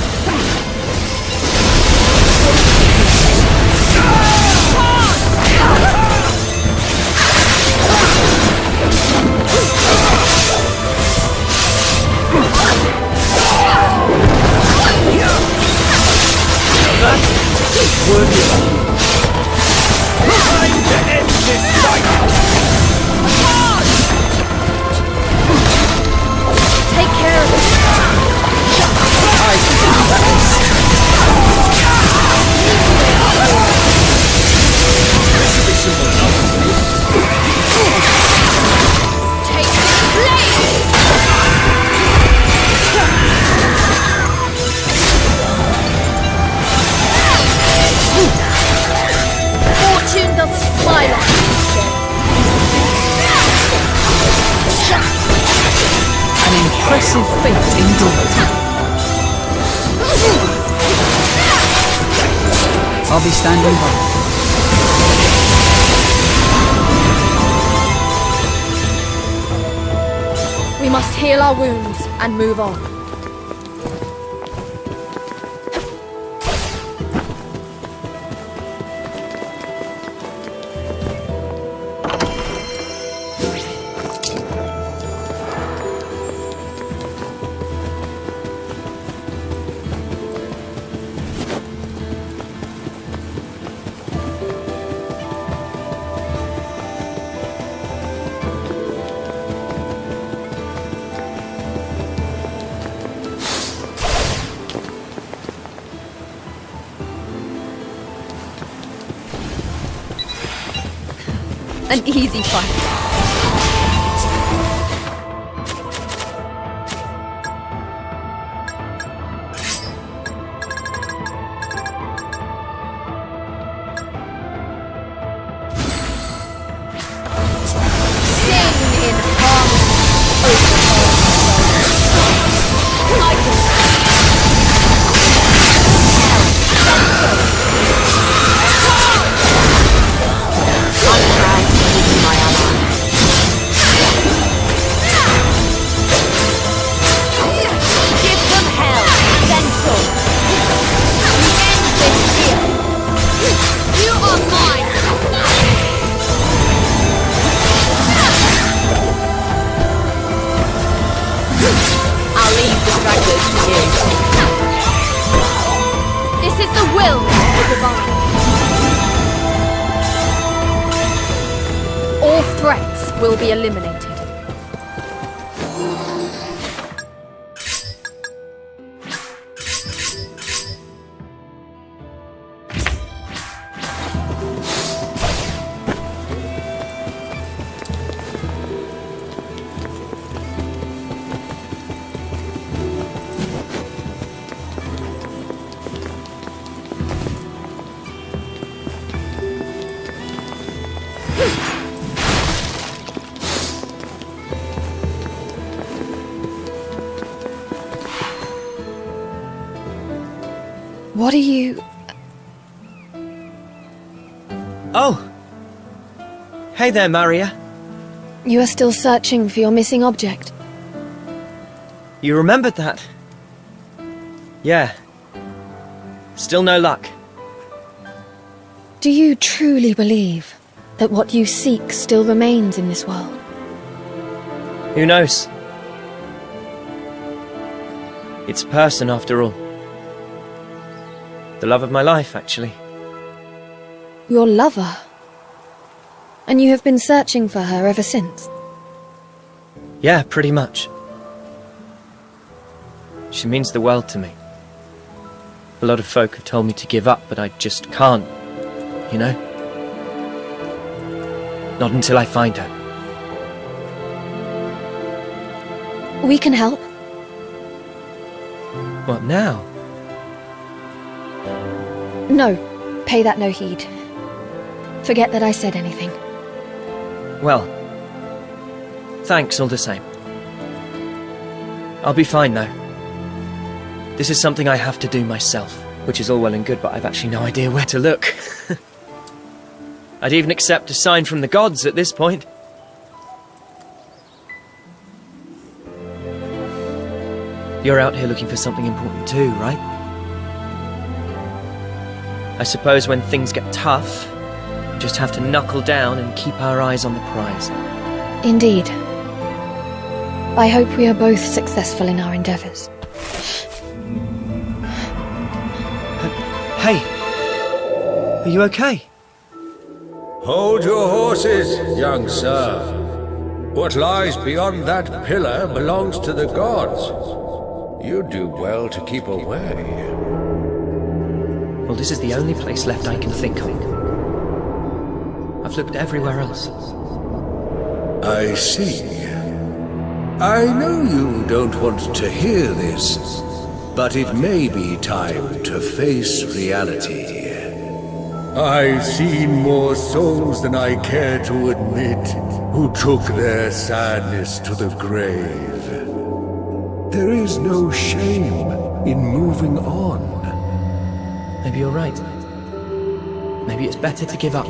That's worthy of you. Time to end this fight! Take care of it. I can do this. This should be simple enough. Take this blade. Fortune doesn't smile on me today. An impressive feat indeed. I'll be standing by. We must heal our wounds and move on. An easy fight. All threats will be eliminated. What are you... Oh! Hey there, Maria. You are still searching for your missing object? You remembered that? Yeah. Still no luck. Do you truly believe that what you seek still remains in this world? Who knows? It's a person, after all. The love of my life, actually. Your lover? And you have been searching for her ever since? Yeah, pretty much. She means the world to me. A lot of folk have told me to give up, but I just can't, you know? Not until I find her. We can help. What now? No, pay that no heed. Forget that I said anything. Well, thanks all the same. I'll be fine now. This is something I have to do myself, which is all well and good, but I've actually no idea where to look. I'd even accept a sign from the gods at this point. You're out here looking for something important too, right? I suppose when things get tough, we just have to knuckle down and keep our eyes on the prize. Indeed. I hope we are both successful in our endeavours. Hey! Are you okay? Hold your horses, young sir. What lies beyond that pillar belongs to the gods. You do well to keep away. Well, this is the only place left I can think of. I've looked everywhere else. I see. I know you don't want to hear this, but it may be time to face reality. I've seen more souls than I care to admit who took their sadness to the grave. There is no shame in moving on. Maybe you're right. Maybe it's better to give up.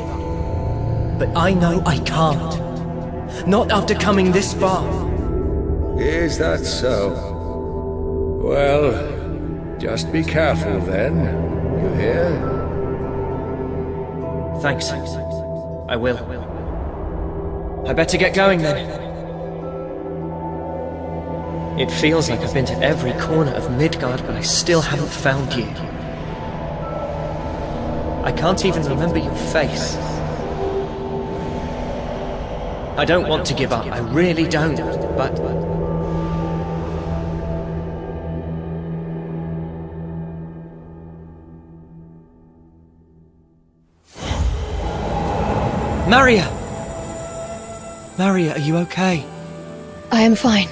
But I know I can't. Not after coming this far. Is that so? Well, just be careful then. You hear? Thanks. I will. I better get going then. It feels like I've been to every corner of Midgard, but I still haven't found you. I can't even remember your face. I don't want to give up, I really don't, but... Maria! Maria, are you okay? I am fine.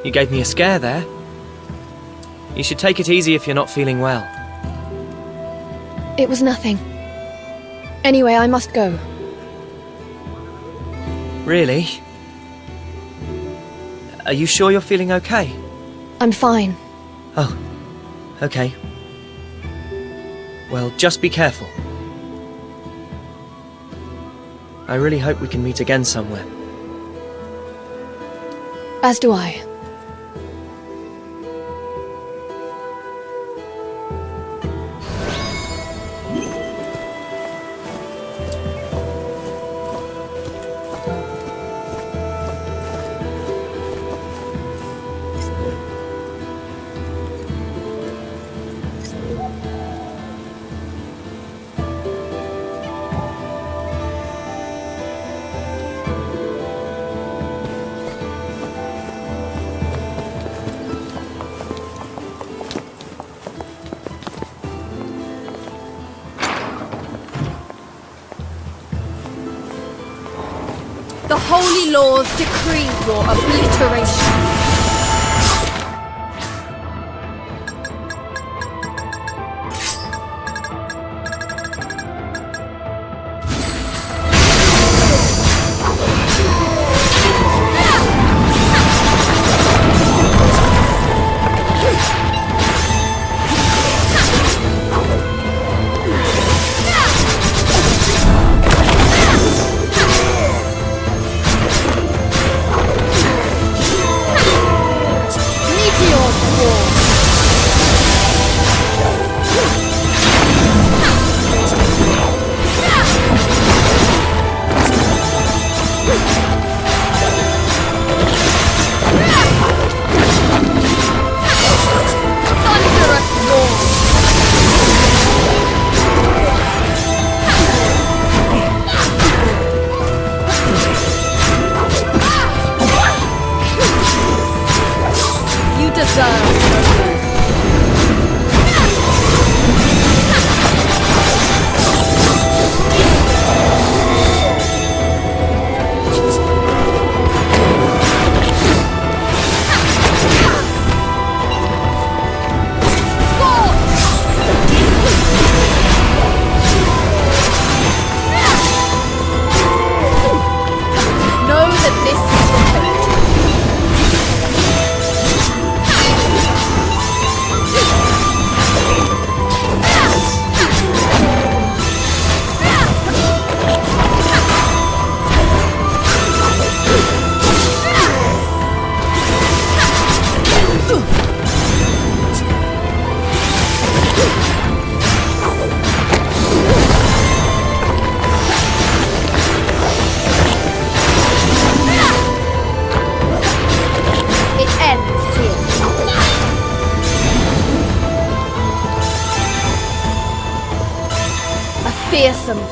You gave me a scare there. You should take it easy if you're not feeling well. It was nothing. Anyway, I must go. Really? Are you sure you're feeling okay? I'm fine. Oh, okay. Well, just be careful. I really hope we can meet again somewhere. As do I. The holy laws decree your obliteration.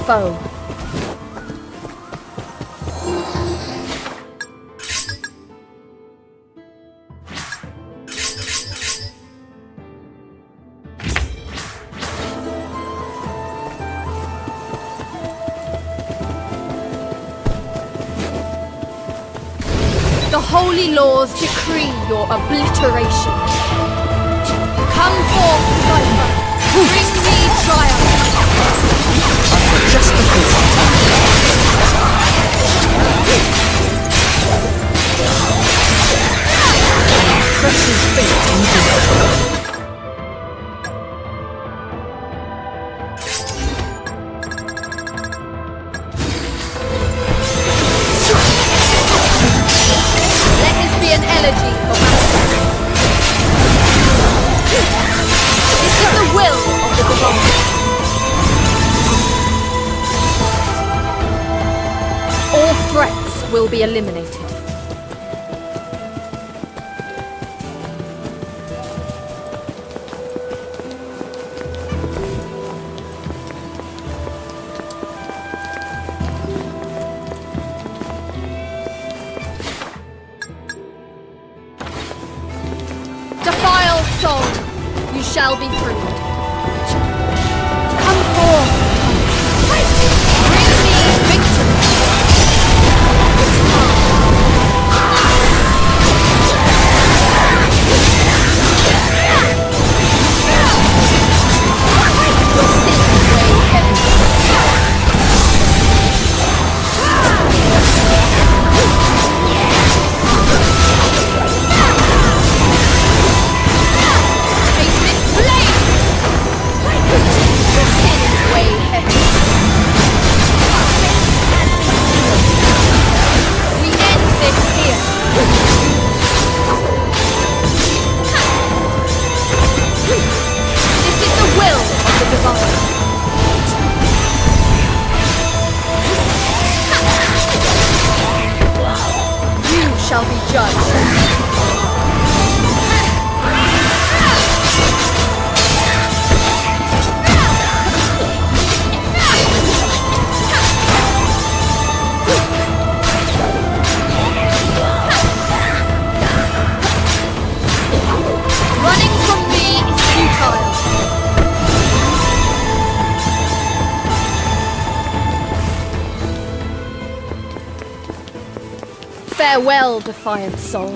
foe. The holy laws decree your obliteration. Come forth, Cypher. Bring me triumph. Just the precious fate indeed. Let this be an elegy for Valkyrie. This is the will of the divine. All threats will be eliminated. Defiled soul, you shall be freed. Come forth. Bring me victory. It's your sins weigh heavy. Shall be judged. Running from me is futile. Farewell, defiant soul.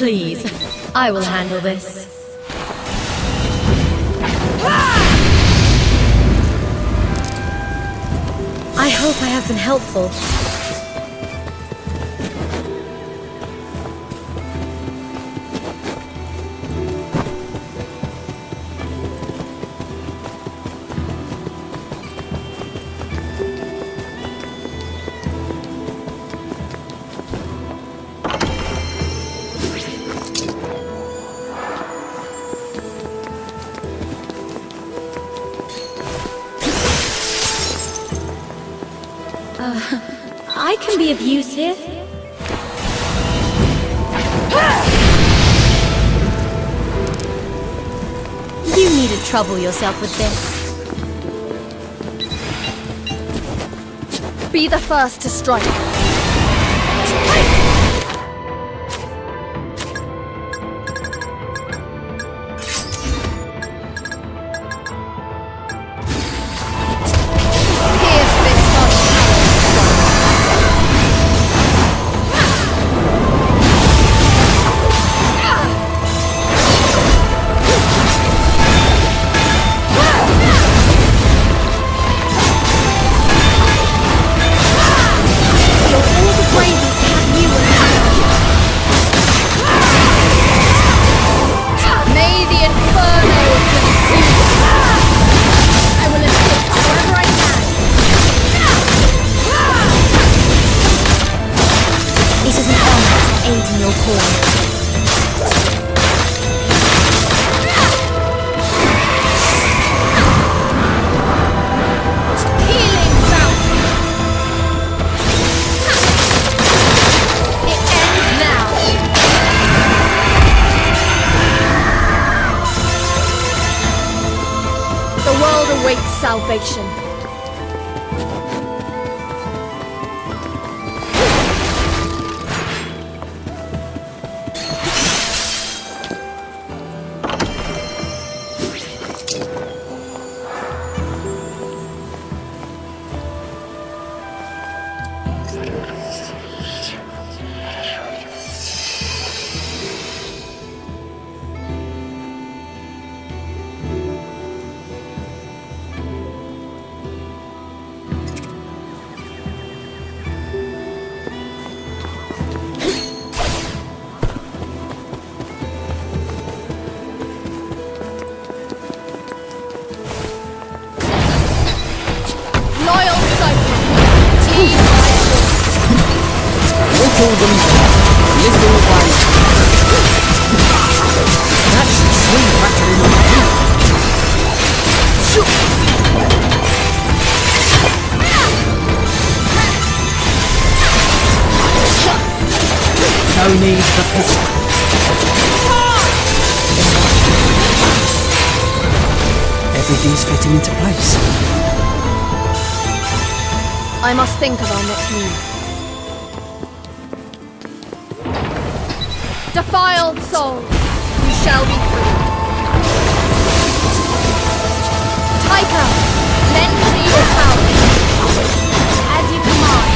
Please, I will handle this. I hope I have been helpful. I can be of use here. You needn't trouble yourself with this. Be the first to strike. Your salvation. Loyal Cypher, Team We call them little violets. That's sweet battery number 2. No need for pistol. Everything's fitting into place. I must think of our next move. Defiled soul, you shall be free. Taika, lend me your power. As you command.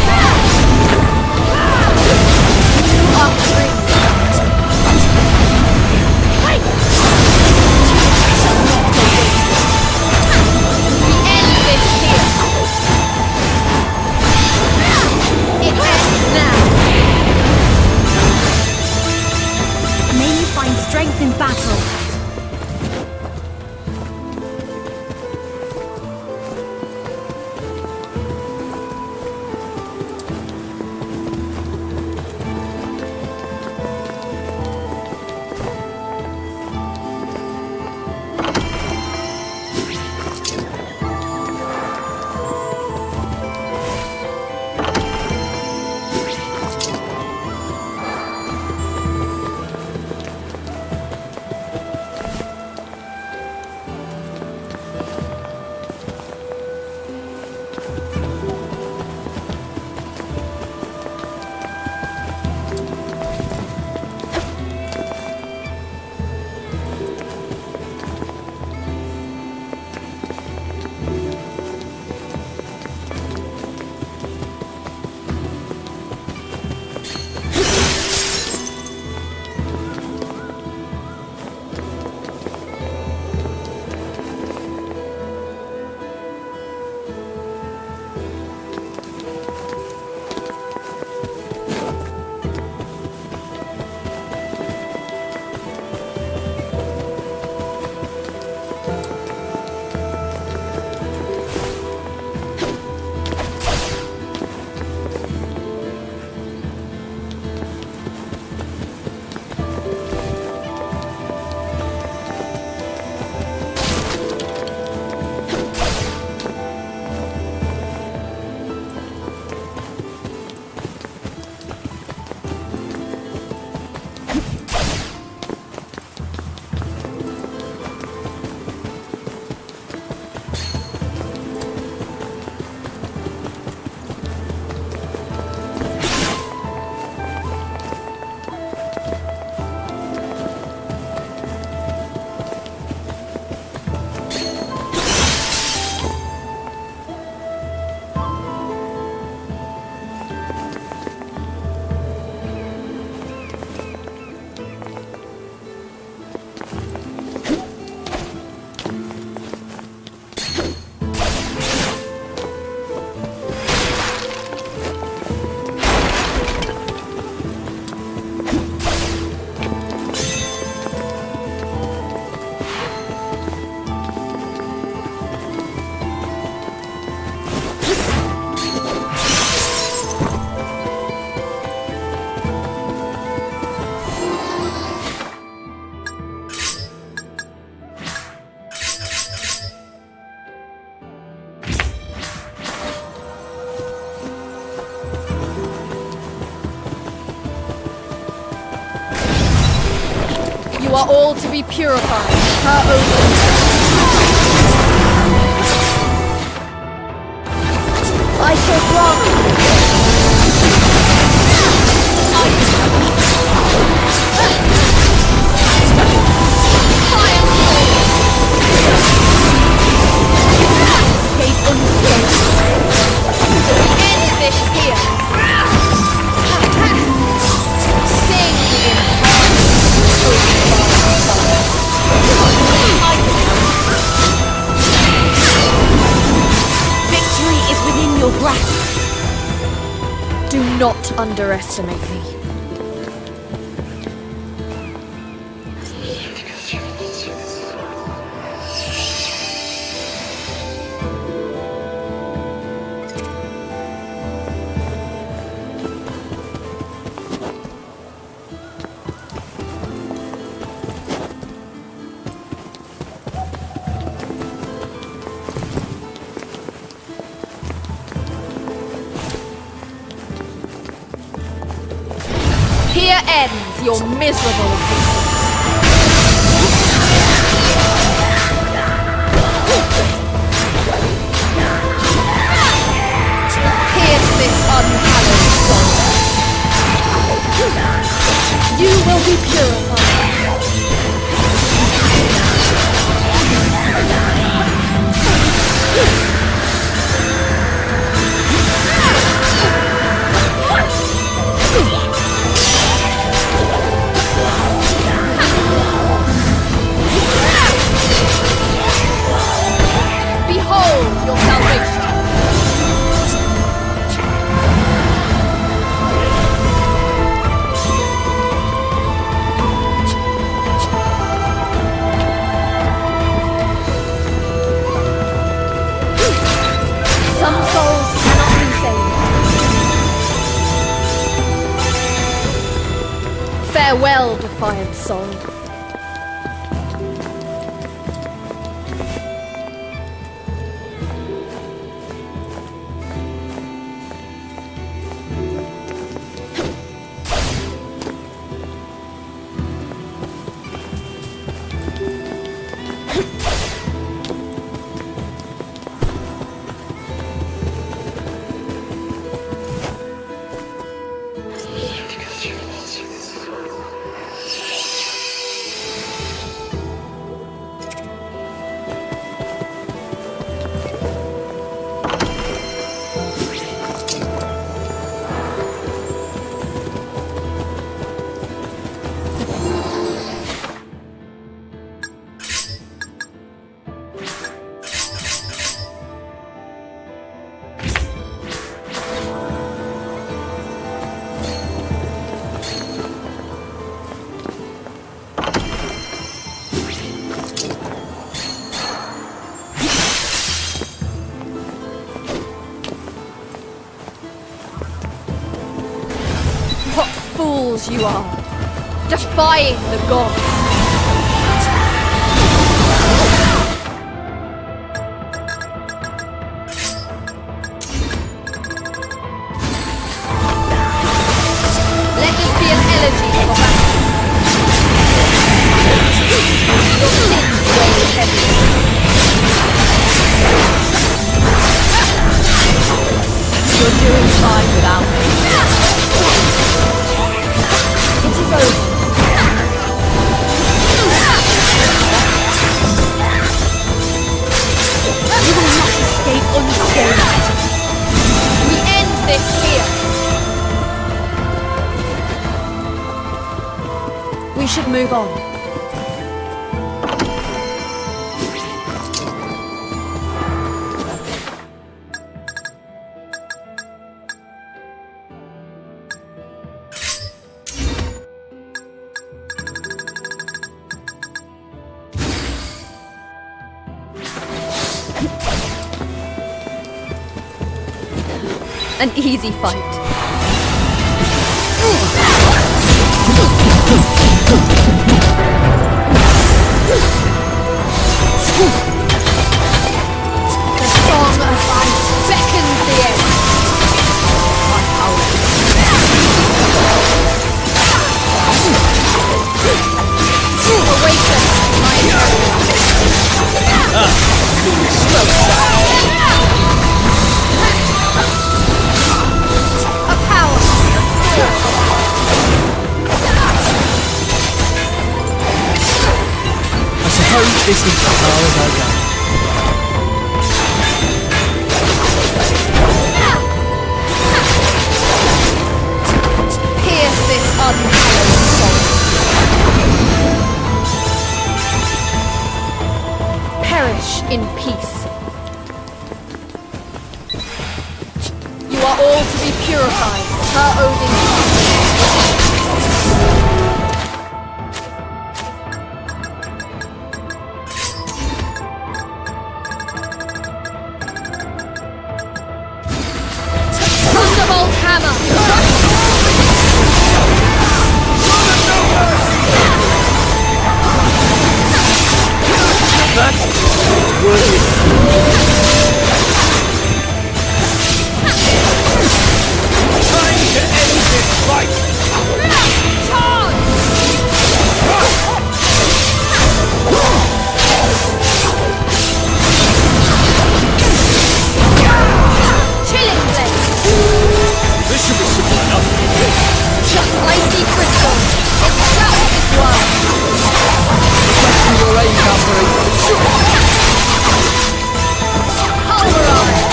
You are free. Wait! Shall not go wasted. We end this here. It ends now. May you find strength in battle. are all to be purified. Her own. Do not underestimate me. Here ends your miserable existence. Pierce this unhallowed soul. You will be purified. Behold your salvation. Some souls cannot be saved. Farewell, defiant soul. What fools you are, defying the gods. Let this be an elegy for Valkyrie. Your sins weigh heavy. You're doing fine without me. It is over. You will not escape unscathed. We end this here. We should move on. An easy fight. The song of life beckons the end. My power. Awaken, my Slow. This is as far as I go. Pierce this unhallowed soul. Perish in peace. You are all to be purified, per Odin's Thunderbolt hammer! That's worthy. Time to end this fight! Chilling blade! This should be simple enough. Icy crystal! Extract this world! Requesting your aid, Valkyrie. Pulverize!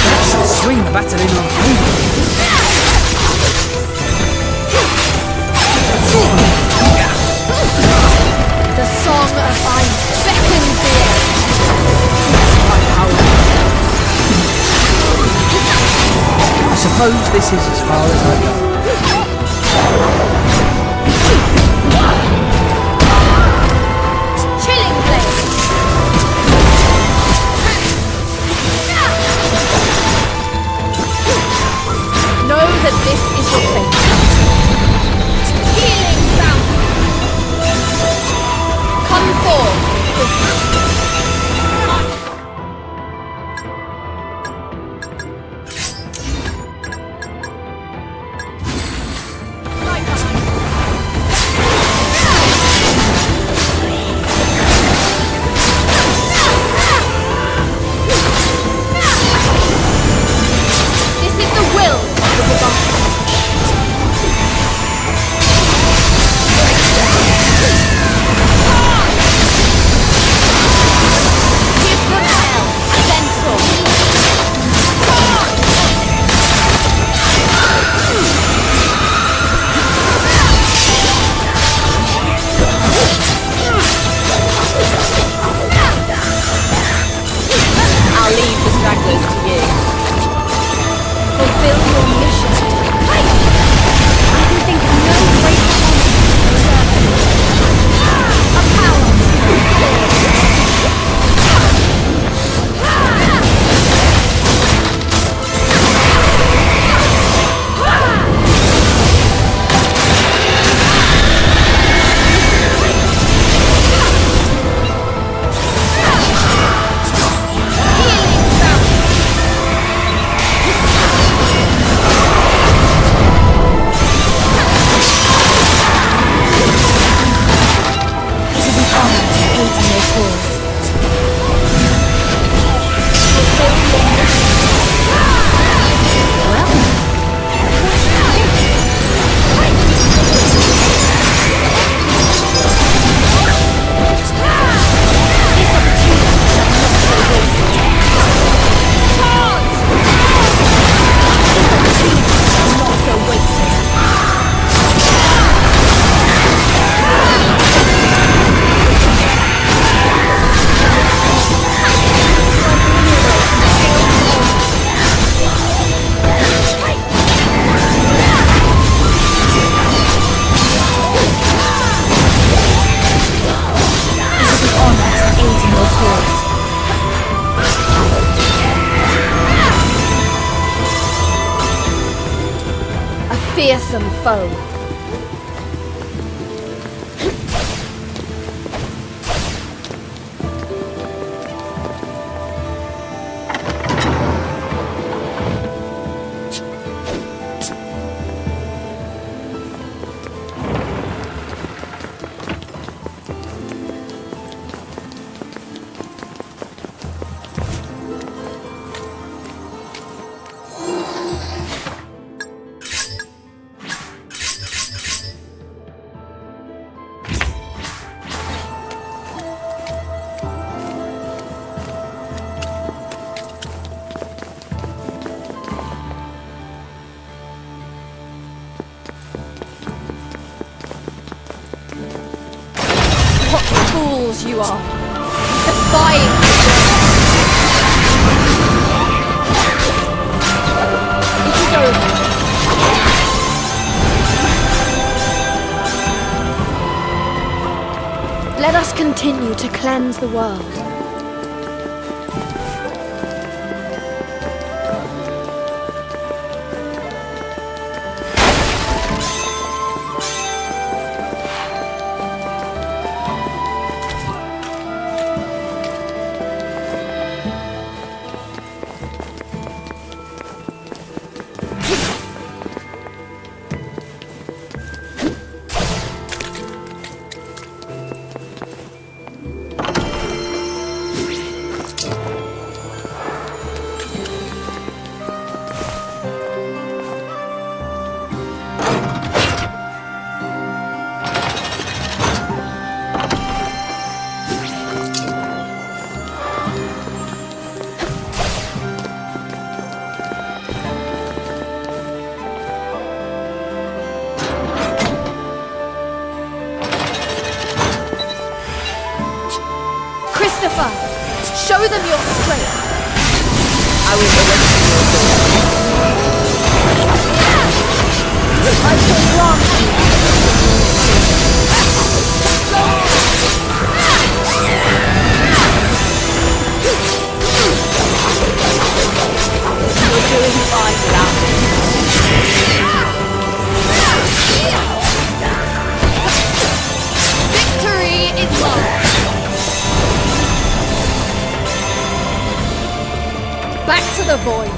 That should swing the battle in our favour. The song of ice beckons the air. I suppose this is as far as I go. Chilling blade! Know that this is your fate. Healing fountain! Come forth with This is the will of the divine. Give them hell, then some. I'll leave the stragglers to you. Fulfill your mission. I can think of no greater honor. A power. Healing fountain. It is an honor to aid in your cause. Fearsome foe. fools you are, defying me. It is over. Let us continue to cleanse the world. Christopher, show them your strength. I will arrest your daughter. I shall grant you. You're doing fine without me. Victory is mine. Back to the void.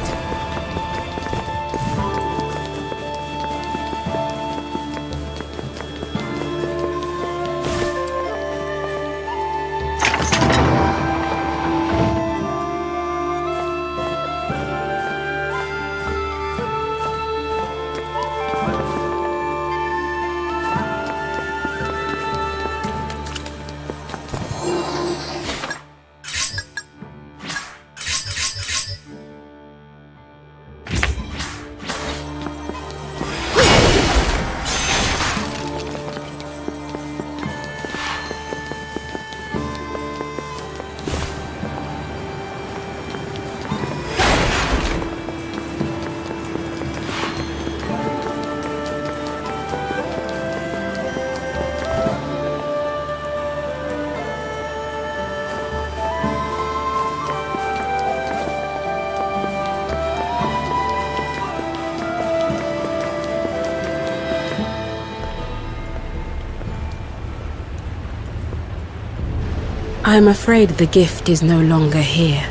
I am afraid the gift is no longer here.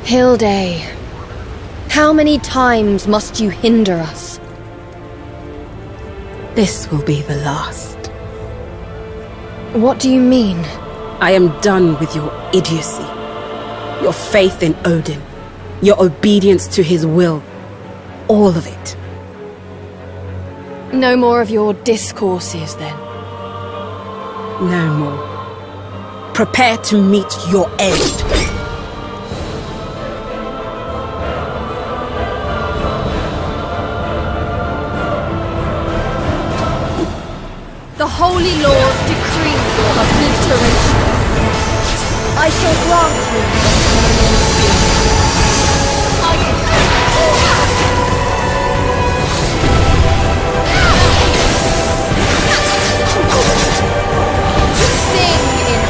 Hilde, how many times must you hinder us? This will be the last. What do you mean? I am done with your idiocy, your faith in Odin, your obedience to his will, all of it. No more of your discourses, then. No more. Prepare to meet your end. The holy laws decree your obliteration. I shall grant Sing in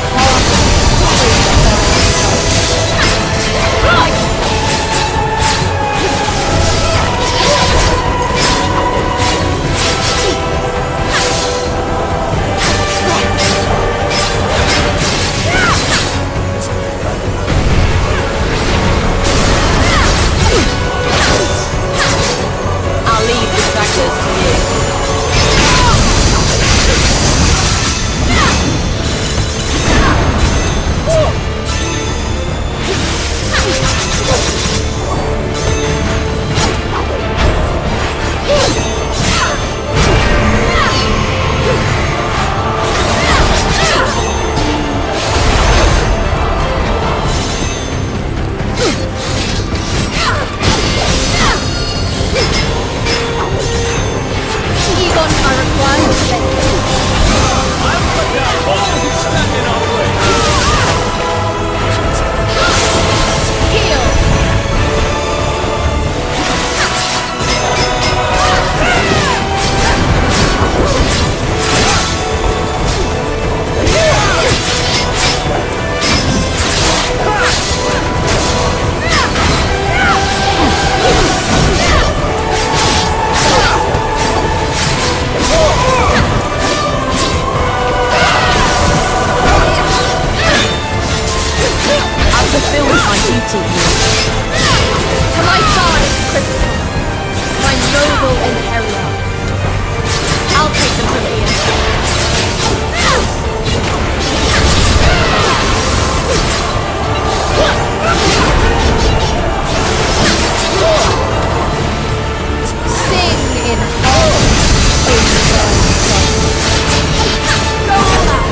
I'll leave the trackers to you. suit you. To my side, Crystal. My noble inheritor. I'll take them from here. Sing in home, Go all out.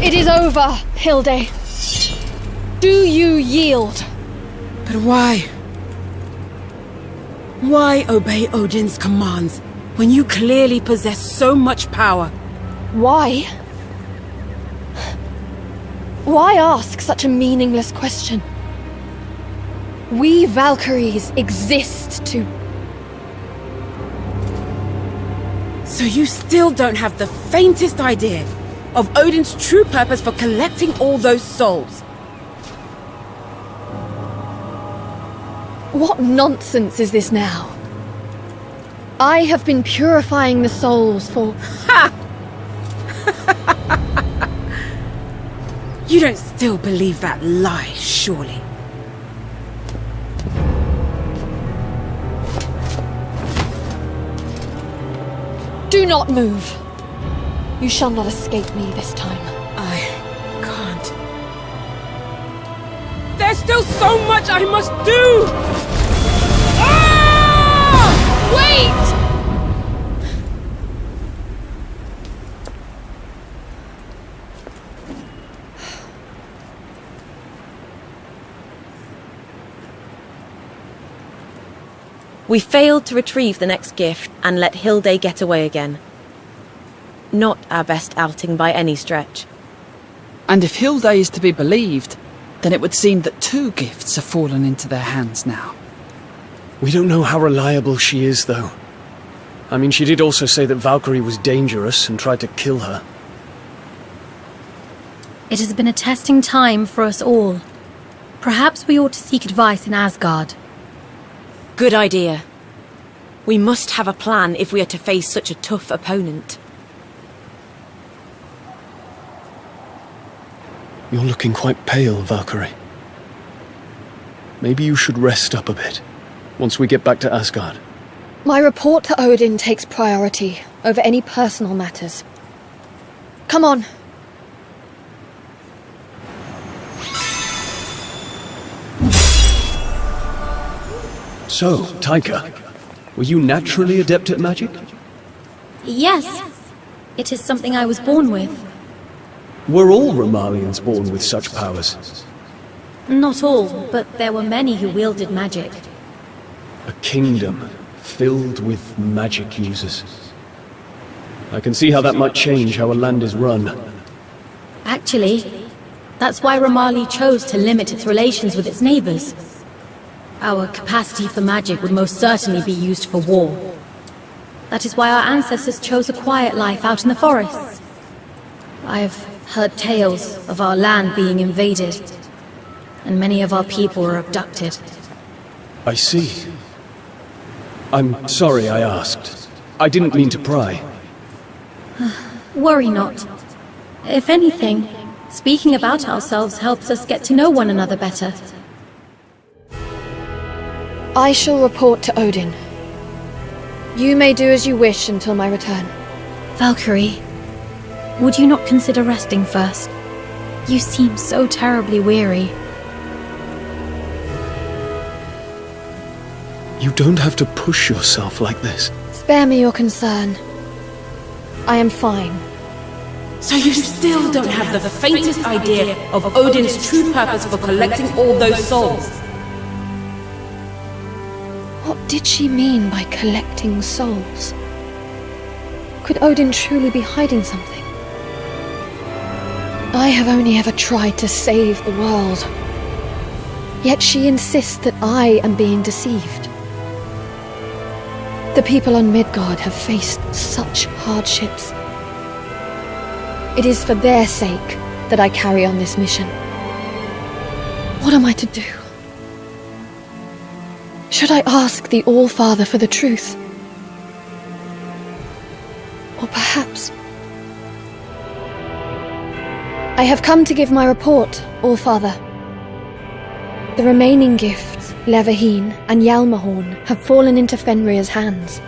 It is over, Hilde. Do you yield? But why? Why obey Odin's commands when you clearly possess so much power? Why? Why ask such a meaningless question? We Valkyries exist to... So you still don't have the faintest idea of Odin's true purpose for collecting all those souls? What nonsense is this now? I have been purifying the souls for... Ha! You don't still believe that lie, surely? Do not move. You shall not escape me this time. I can't. There's still so much I must do! Ah! Wait! We failed to retrieve the next gift and let Hilde get away again. Not our best outing by any stretch. And if Hilde is to be believed, then it would seem that 2 gifts have fallen into their hands now. We don't know how reliable she is, though. I mean, she did also say that Valkyrie was dangerous and tried to kill her. It has been a testing time for us all. Perhaps we ought to seek advice in Asgard. Good idea. We must have a plan if we are to face such a tough opponent. You're looking quite pale, Valkyrie. Maybe you should rest up a bit, once we get back to Asgard. My report to Odin takes priority over any personal matters. Come on. So, Taika, were you naturally adept at magic? Yes, it is something I was born with. Were all Romalians born with such powers? Not all, but there were many who wielded magic. A kingdom filled with magic users. I can see how that might change how a land is run. Actually, that's why Romali chose to limit its relations with its neighbors. Our capacity for magic would most certainly be used for war. That is why our ancestors chose a quiet life out in the forests. I've heard tales of our land being invaded, and many of our people were abducted. I see. I'm sorry I asked. I didn't mean to pry. Worry not. If anything, speaking about ourselves helps us get to know one another better. I shall report to Odin. You may do as you wish until my return. Valkyrie, Would you not consider resting first? You seem so terribly weary. You don't have to push yourself like this. Spare me your concern. I am fine. So you still don't have the faintest idea of Odin's true purpose for collecting all those souls? What did she mean by collecting souls? Could Odin truly be hiding something? I have only ever tried to save the world. Yet she insists that I am being deceived. The people on Midgard have faced such hardships. It is for their sake that I carry on this mission. What am I to do? Should I ask the All-Father for the truth? Or perhaps... I have come to give my report, All-Father. The remaining gifts, Leverheen and Hjalmarhorn, have fallen into Fenrir's hands.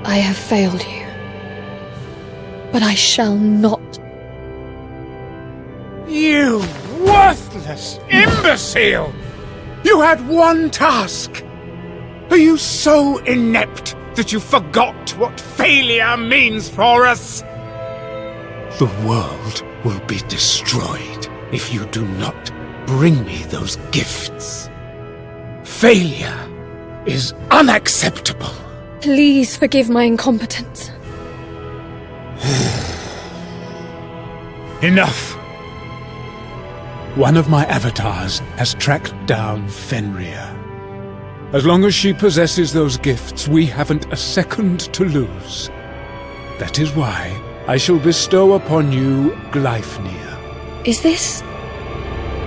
I have failed you. But I shall not. You worthless imbecile! You had one task! Are you so inept that you forgot what failure means for us? The world will be destroyed if you do not bring me those gifts. Failure is unacceptable. Please forgive my incompetence. Enough! One of my avatars has tracked down Fenrir. As long as she possesses those gifts, we haven't a second to lose. That is why I shall bestow upon you Gleipnir. Is this...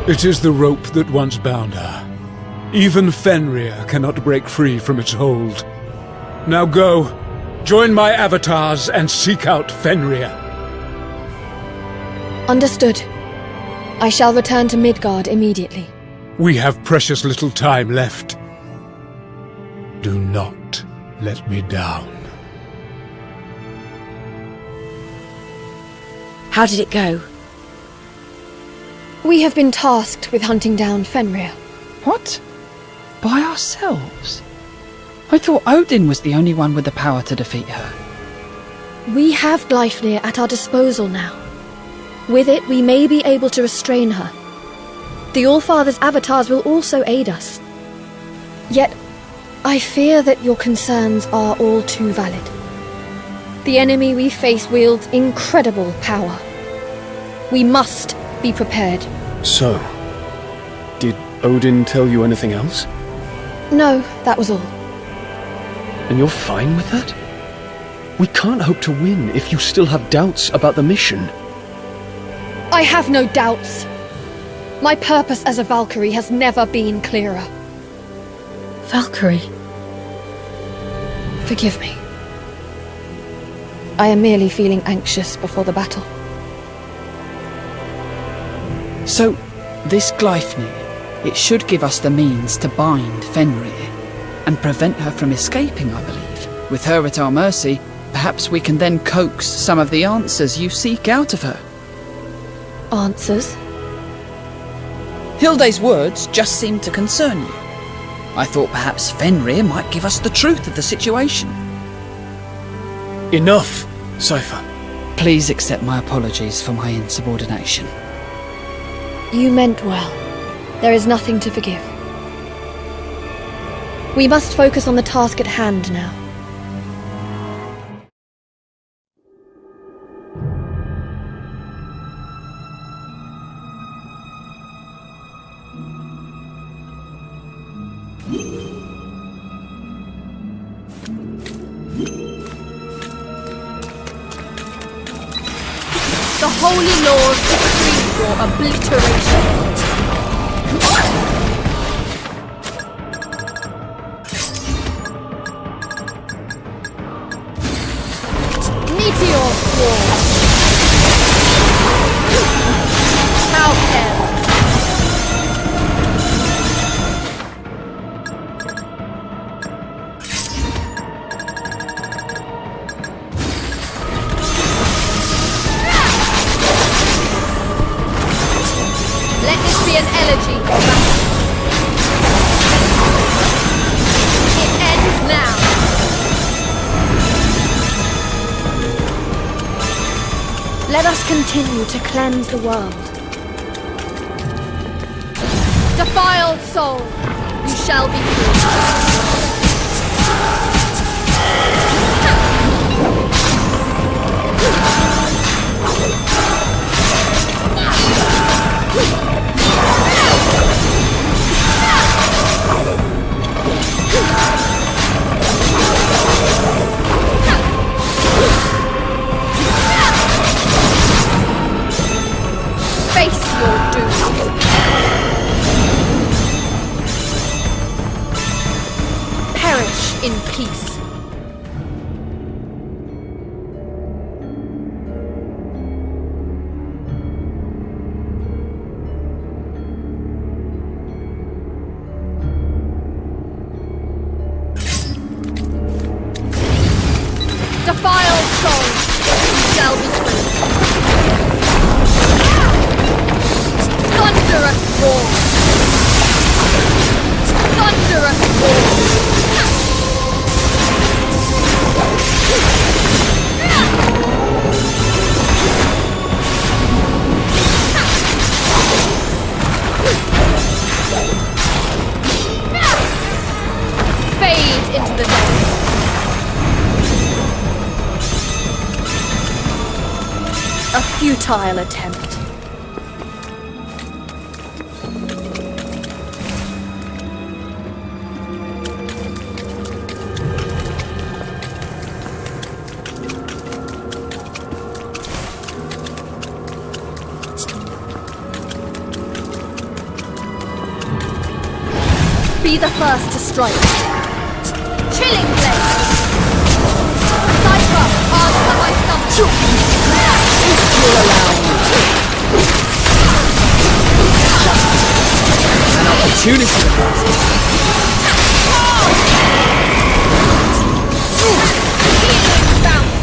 It is the rope that once bound her. Even Fenrir cannot break free from its hold. Now go, join my avatars and seek out Fenrir. Understood. I shall return to Midgard immediately. We have precious little time left. Do not let me down. How did it go? We have been tasked with hunting down Fenrir. What? By ourselves? I thought Odin was the only one with the power to defeat her. We have Gleipnir at our disposal now. With it, we may be able to restrain her. The All-Father's avatars will also aid us. Yet, I fear that your concerns are all too valid. The enemy we face wields incredible power. We must be prepared. So, did Odin tell you anything else? No, that was all. And you're fine with that? We can't hope to win if you still have doubts about the mission. I have no doubts. My purpose as a Valkyrie has never been clearer. Valkyrie. Forgive me. I am merely feeling anxious before the battle. So, this Gleipnir, it should give us the means to bind Fenrir and prevent her from escaping, I believe. With her at our mercy, perhaps we can then coax some of the answers you seek out of her. Answers? Hilde's words just seemed to concern you. I thought perhaps Fenrir might give us the truth of the situation. Enough, Cypher. Please accept my apologies for my insubordination. You meant well. There is nothing to forgive. We must focus on the task at hand now. The holy laws decree your obliteration. Meteor swarm. Falcon. must continue to cleanse the world. Defiled soul, you shall be free. Face your doom. Perish in peace. Defiled soul, you shall be free. Thunderous roar. Thunderous roar. Fade into the depths. A futile attempt. Be the first to strike. Chilling blade. Cypher, answer my summons. An opportunity arises. Healing bounce.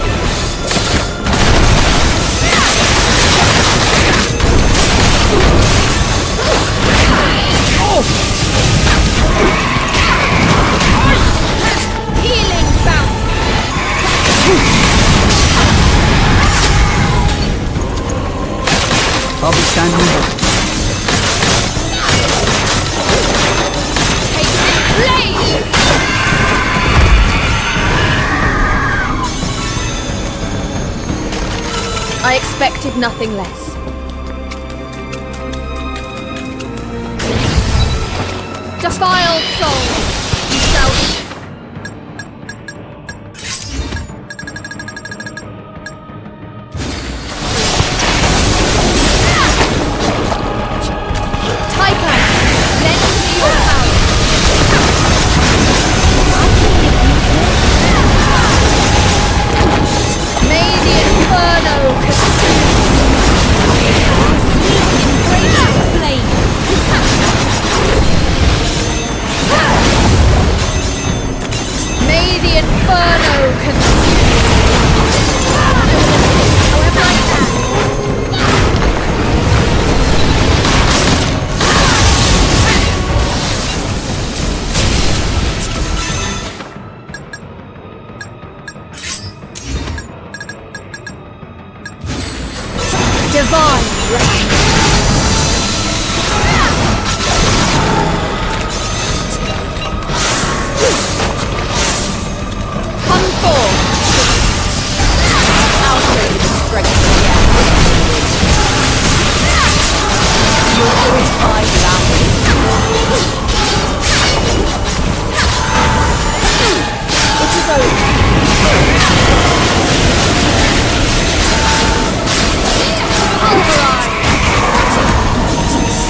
Healing bounce. I'll be standing by. Blade. I expected nothing less. Defiled soul, you shall be. Taipan, lend me your power. May the inferno consume. Flame. May the inferno consume. However I can. Divine blessing. Come forth. I'll show you the strength of the air. You'll purify without me. It is over. Pulverize.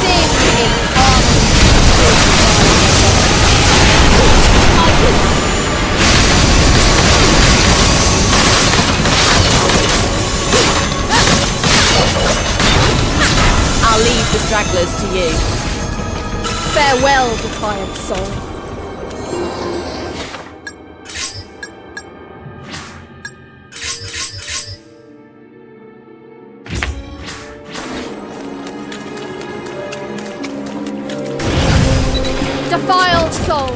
Sing in harmony. I'll leave the stragglers to you. Farewell, defiant soul. Defiled soul.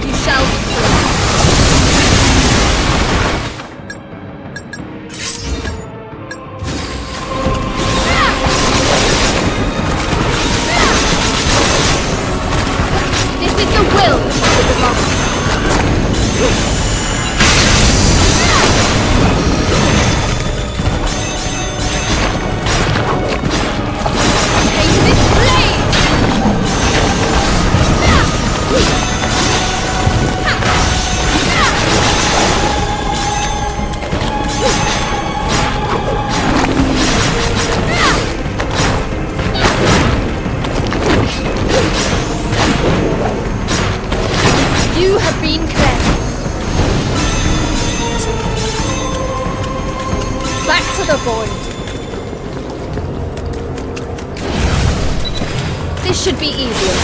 You shall be free. void. This should be easier.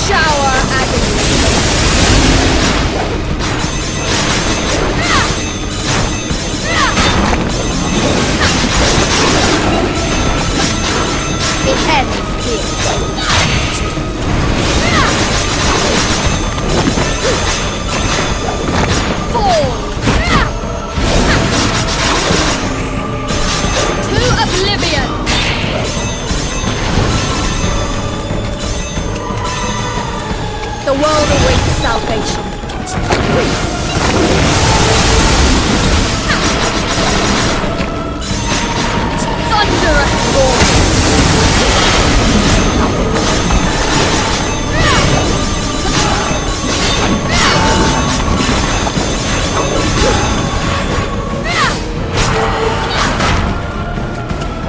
Shower agony. It ends here. Fall. To oblivion. The world awaits salvation. Thunderous roar.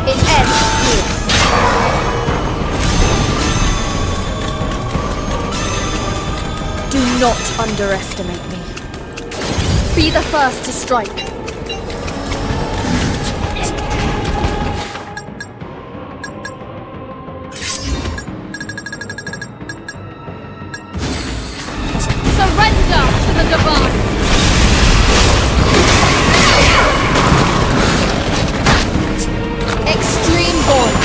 It ends here. Do not underestimate me. Be the first to strike. Surrender to the divine. Extreme void.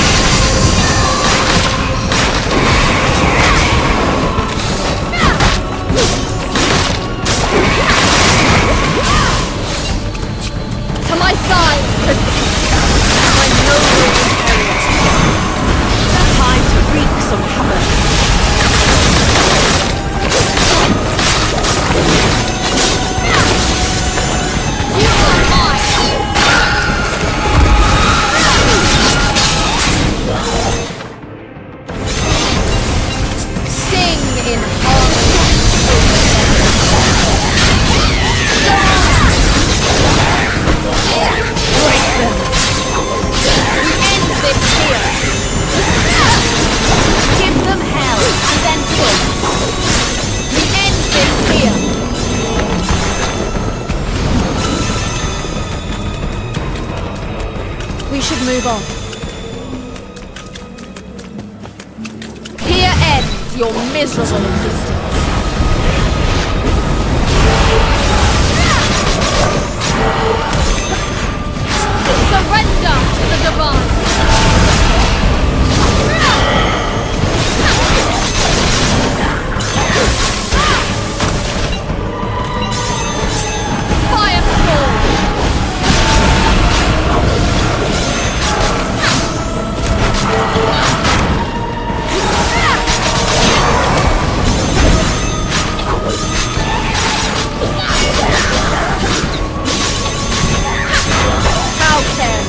To my side, my noble inherit. Time to wreak some havoc. You are mine. Sing in harmony. Break them. End this here. Give them hell and then some. We end this here. We should move on. Here ends your miserable existence. Surrender to the divine. Firestorm. How can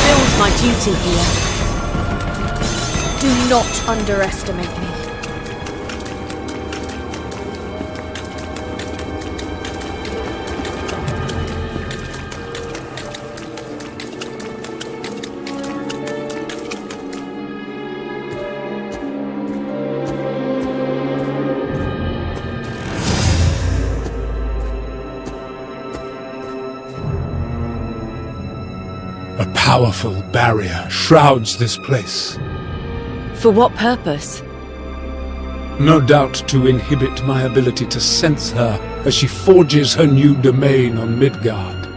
fulfilled my duty here. Do not underestimate me. A powerful barrier shrouds this place. For what purpose? No doubt to inhibit my ability to sense her as she forges her new domain on Midgard.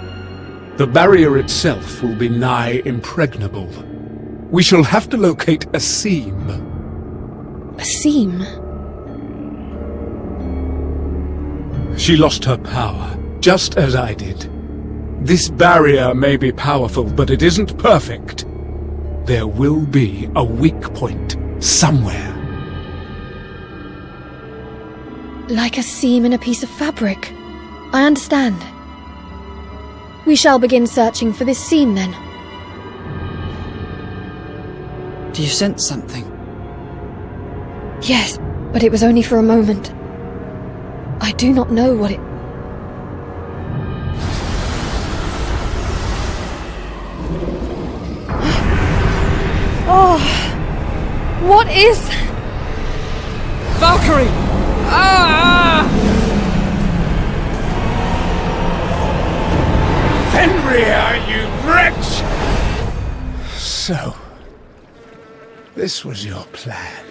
The barrier itself will be nigh impregnable. We shall have to locate a seam. A seam? She lost her power, just as I did. This barrier may be powerful, but it isn't perfect. There will be a weak point somewhere. Like a seam in a piece of fabric. I understand. We shall begin searching for this seam then. Do you sense something? Yes, but it was only for a moment. I do not know what it... Oh, what is... Valkyrie! Ah! Fenrir, you wretch! So, this was your plan.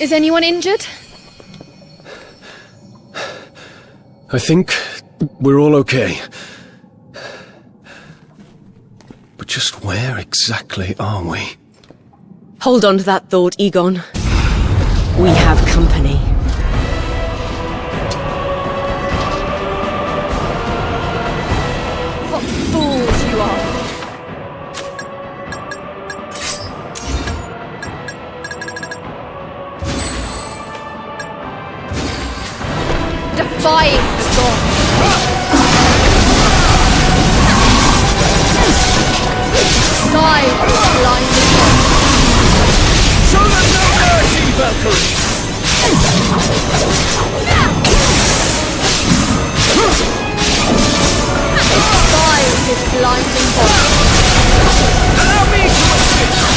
Is anyone injured? I think we're all okay. But just where exactly are we? Hold on to that thought, Egon. We have company. What fools you are! Defying the gods! Die, blinding gods! Show them no mercy, Valkyrie! Die with his blinding body! Allow me to assist!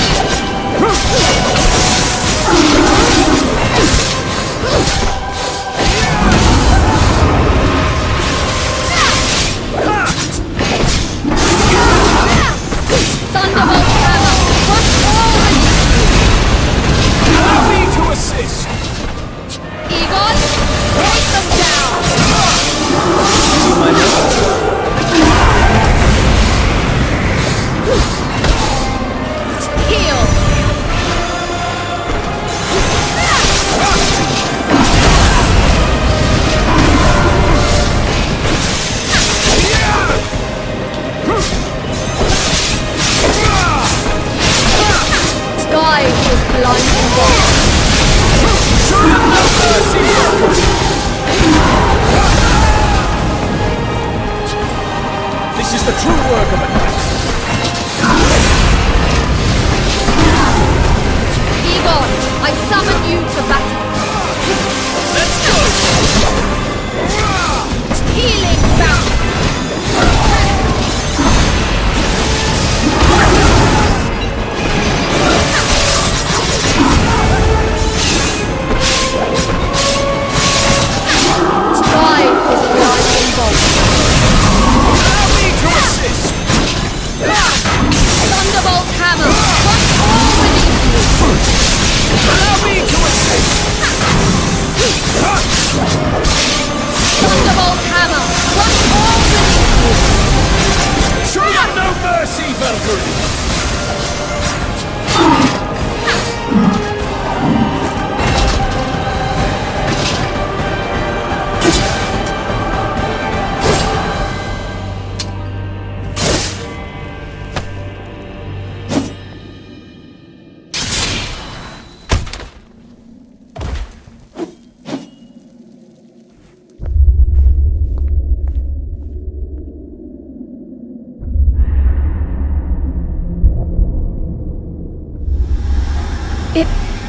It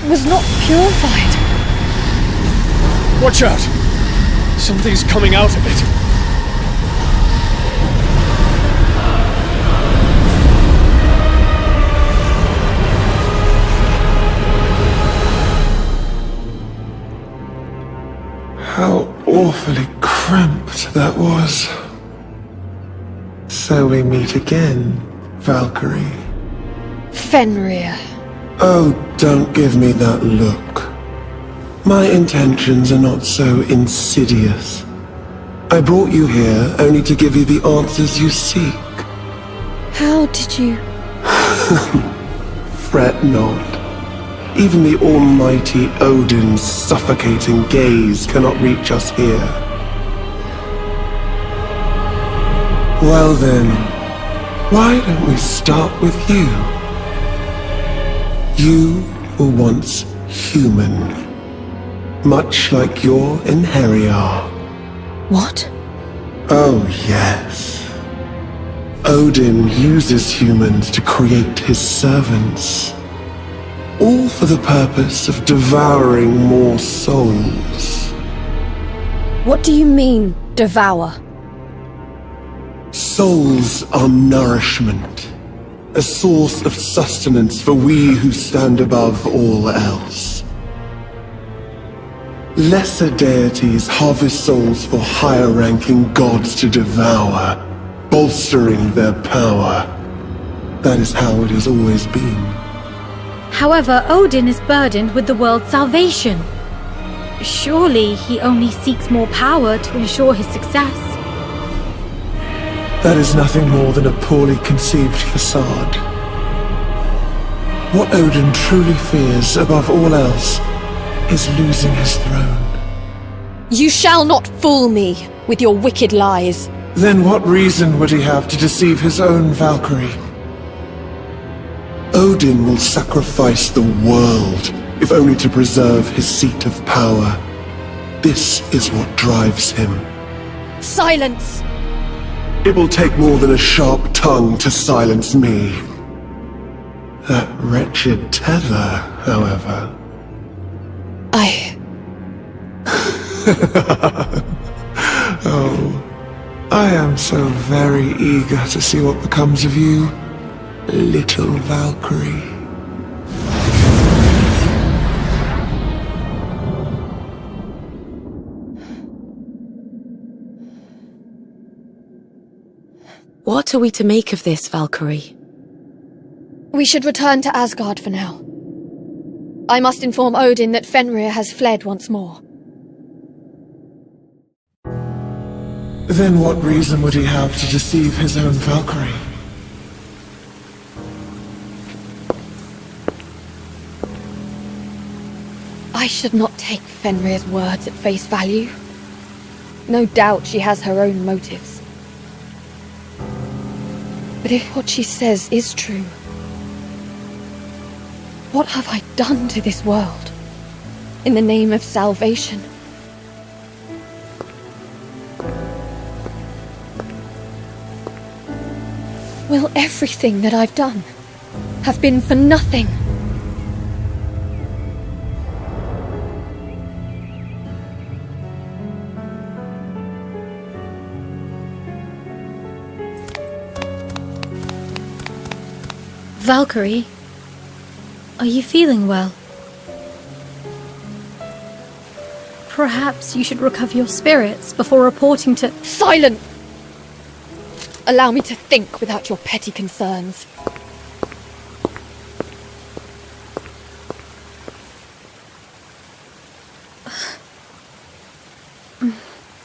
was not purified. Watch out! Something's coming out of it. How awfully cramped that was. So we meet again, Valkyrie. Fenrir. Oh, don't give me that look. My intentions are not so insidious. I brought you here only to give you the answers you seek. How did you... Fret not. Even the almighty Odin's suffocating gaze cannot reach us here. Well then, why don't we start with you? You were once human, much like your Inheriar. What? Oh yes. Odin uses humans to create his servants, all for the purpose of devouring more souls. What do you mean, devour? Souls are nourishment, a source of sustenance for we who stand above all else. Lesser deities harvest souls for higher-ranking gods to devour, bolstering their power. That is how it has always been. However, Odin is burdened with the world's salvation. Surely he only seeks more power to ensure his success. That is nothing more than a poorly conceived facade. What Odin truly fears above all else is losing his throne. You shall not fool me with your wicked lies. Then what reason would he have to deceive his own Valkyrie? Odin will sacrifice the world, if only to preserve his seat of power. This is what drives him. Silence! It will take more than a sharp tongue to silence me. That wretched tether, however. Oh, I am so very eager to see what becomes of you, little Valkyrie. What are we to make of this, Valkyrie? We should return to Asgard for now. I must inform Odin that Fenrir has fled once more. Then what reason would he have to deceive his own Valkyrie? I should not take Fenrir's words at face value. No doubt she has her own motives. But if what she says is true, what have I done to this world in the name of salvation? Will everything that I've done have been for nothing? Valkyrie, are you feeling well? Perhaps you should recover your spirits before reporting to— Silent! Allow me to think without your petty concerns.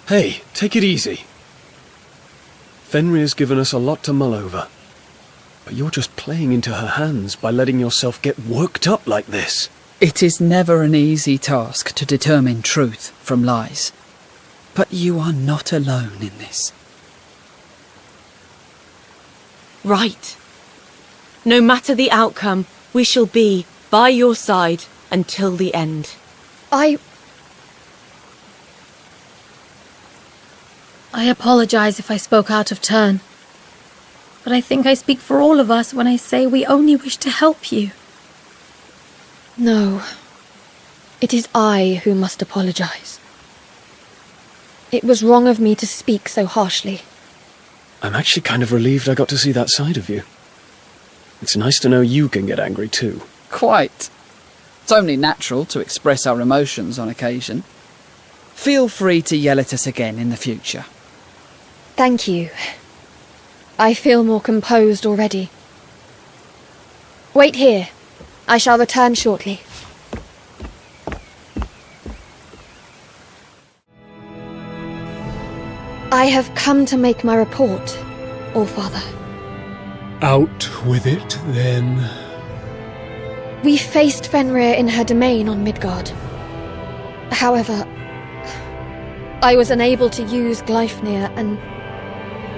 Hey, take it easy. Fenrir's given us a lot to mull over. But you're just playing into her hands by letting yourself get worked up like this. It is never an easy task to determine truth from lies. But you are not alone in this. Right. No matter the outcome, we shall be by your side until the end. I apologize if I spoke out of turn. But I think I speak for all of us when I say we only wish to help you. No. It is I who must apologize. It was wrong of me to speak so harshly. I'm actually kind of relieved I got to see that side of you. It's nice to know you can get angry too. Quite. It's only natural to express our emotions on occasion. Feel free to yell at us again in the future. Thank you. I feel more composed already. Wait here. I shall return shortly. I have come to make my report, Allfather. Out with it, then. We faced Fenrir in her domain on Midgard. However, I was unable to use Gleipnir and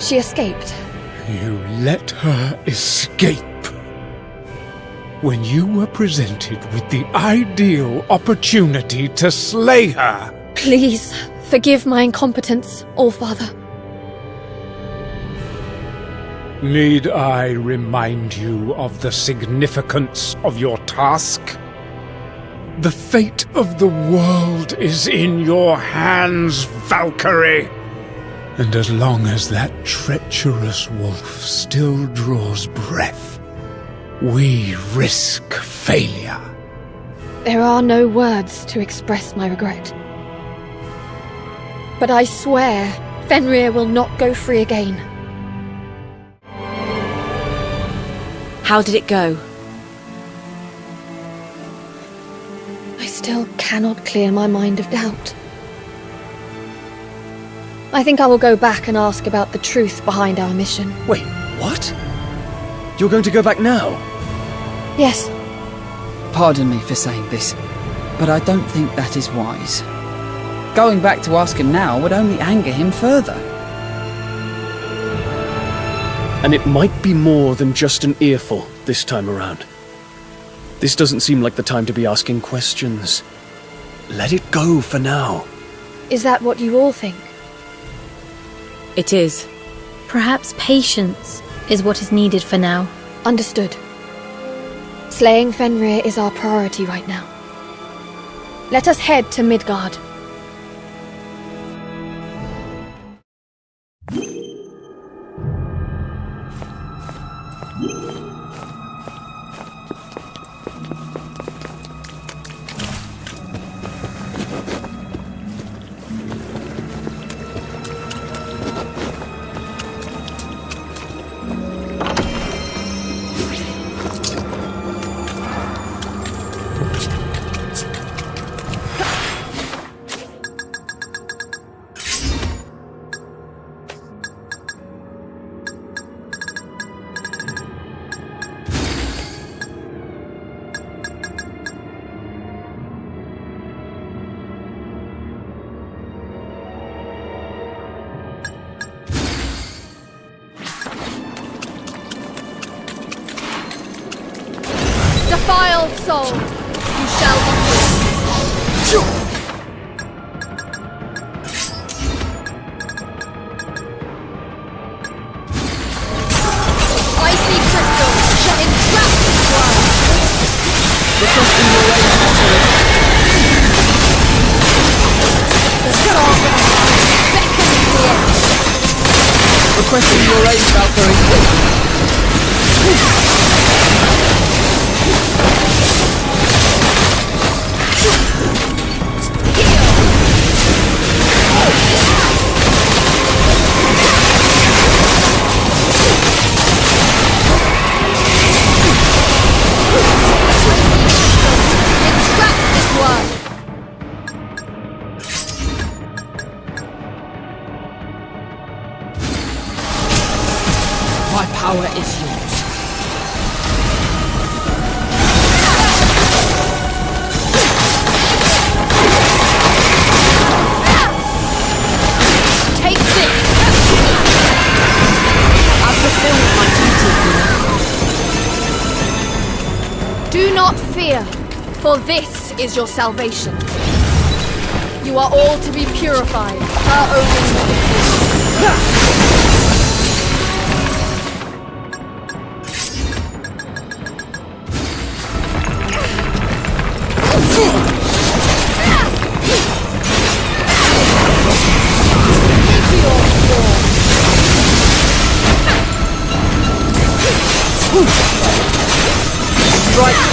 she escaped. You let her escape. When you were presented with the ideal opportunity to slay her. Please, forgive my incompetence, Allfather. Need I remind you of the significance of your task? The fate of the world is in your hands, Valkyrie. And as long as that treacherous wolf still draws breath, we risk failure. There are no words to express my regret. But I swear Fenrir will not go free again. How did it go? I still cannot clear my mind of doubt. I think I will go back and ask about the truth behind our mission. Wait, what? You're going to go back now? Yes. Pardon me for saying this, but I don't think that is wise. Going back to ask him now would only anger him further. And it might be more than just an earful this time around. This doesn't seem like the time to be asking questions. Let it go for now. Is that what you all think? It is. Perhaps patience is what is needed for now. Understood. Slaying Fenrir is our priority right now. Let us head to Midgard. Defiled soul, you shall be free. Icy crystal, entrap this world. Requesting your aid, Valkyrie. The song beckons the end. Requesting your aid, Valkyrie. My power is yours. Take this. I've fulfilled my duty. Do not fear, for this is your salvation. You are all to be purified, her Odin's dedication.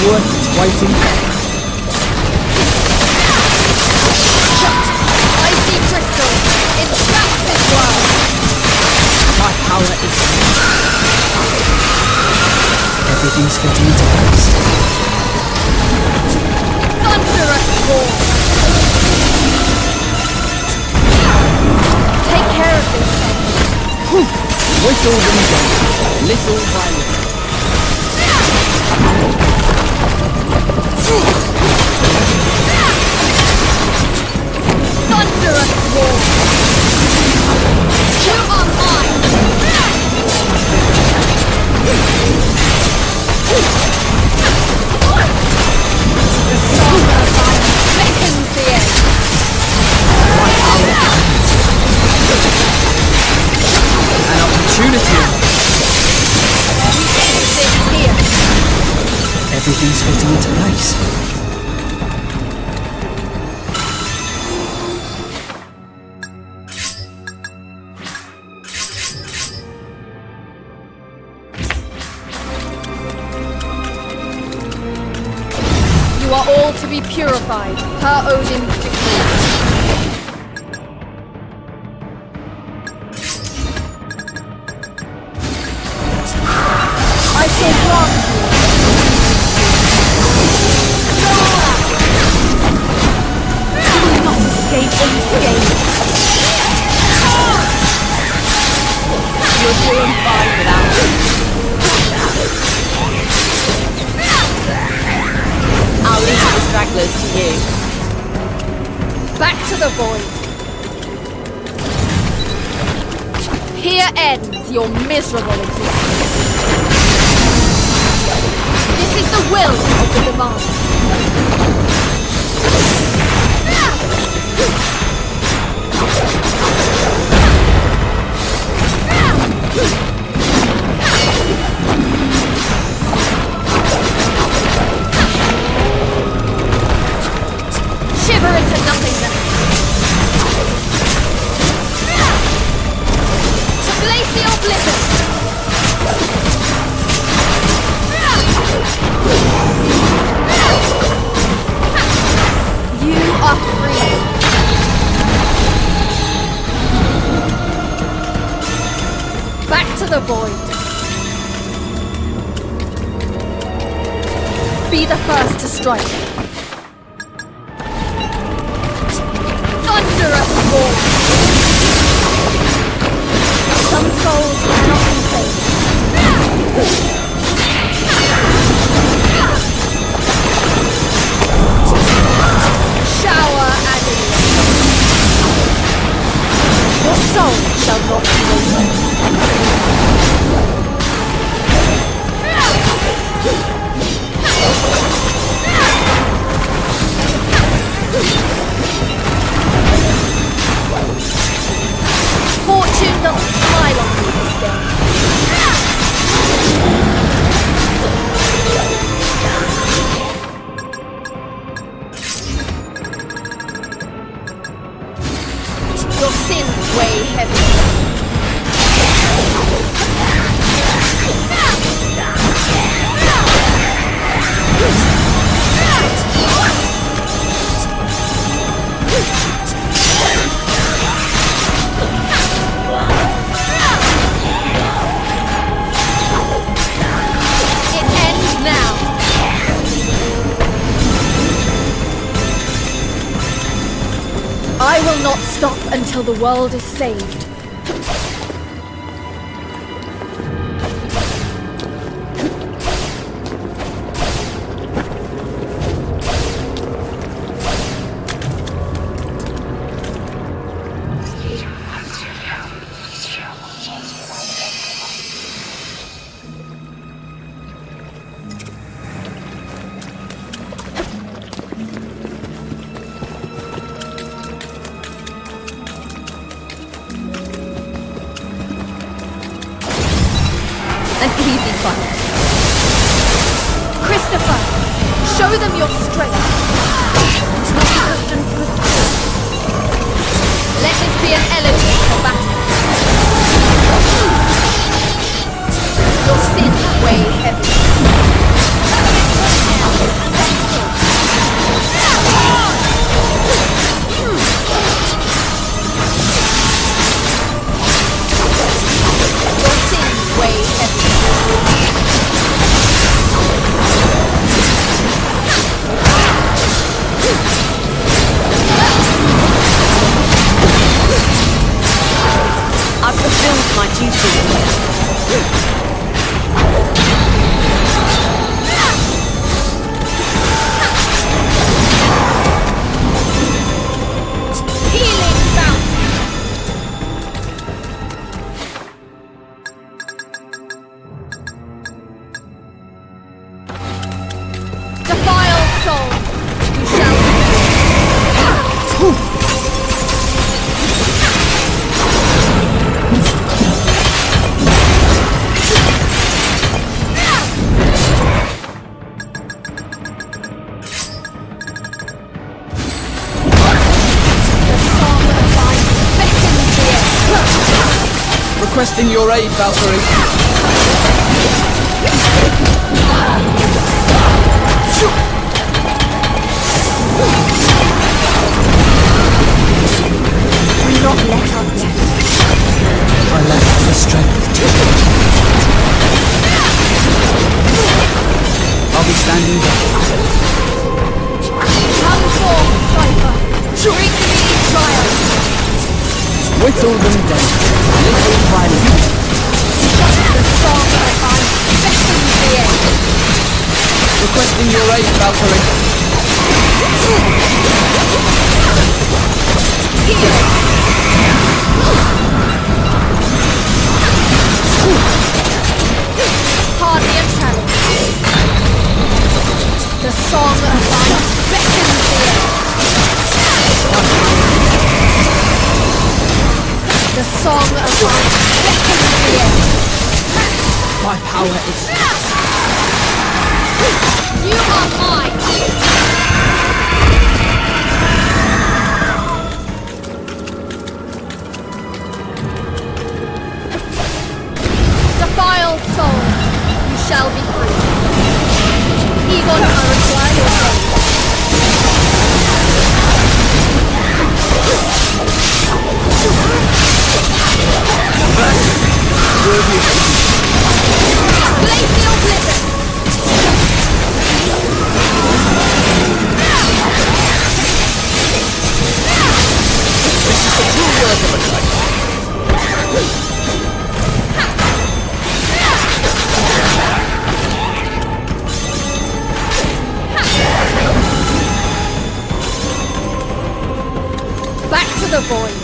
worth its weight in gold. Icy crystal, entrap this world! My power is everything's fitting into place. Thunderous roar! Take care of this thing. Whittle them down, little by little. Thunderous roar! You are mine! The summer fire thickens the air. An opportunity. Exit here. Everything's fitting into place. You are all to be purified, per Odin's decree. I shall grant you. You will not escape unscathed. You're doing fine without me. I'll leave the stragglers to you. Back to the void. Here ends your miserable existence. This is the will of the divine. Shiver into nothingness. To glacial blizzard. You are free. Back to the void. Be the first to strike. Thunderous roar. Some souls cannot be saved. Shower agony. Your soul shall not be wasted. Fortune doesn't smile on you this day. Your sins weigh heavy. It ends now. I will not stop until the world is saved. An easy fight. Christopher, show them your strength. Let this be an elegy for battle. Your sins weigh heavy. Requesting your aid, Valkyrie. Do not let up yet. I lack the strength to. I'll be standing back. Come forth, Cypher. Bring me triumph. Whittle them down. Little by little. The song of ice beckons the end. Requesting your aid, Valkyrie. Hardly a challenge. The song of ice beckons the end. The song of ice beckons the end. My power is. You are mine. Defiled soul, you shall be free. Egon, I require your aid. Glacial blizzard. Back to the void.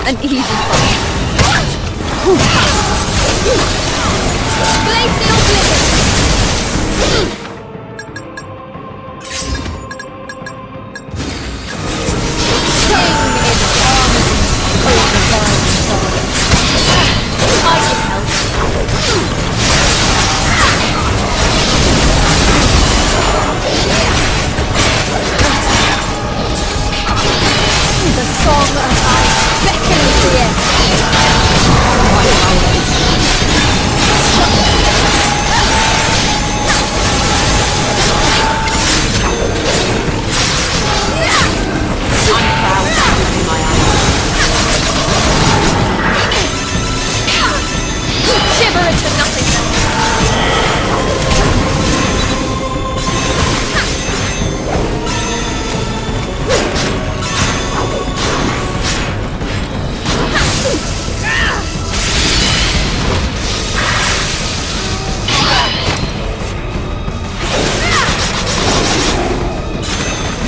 An easy fight. Glacial blizzard. The song of ice beckons the end. Shiver into nothingness.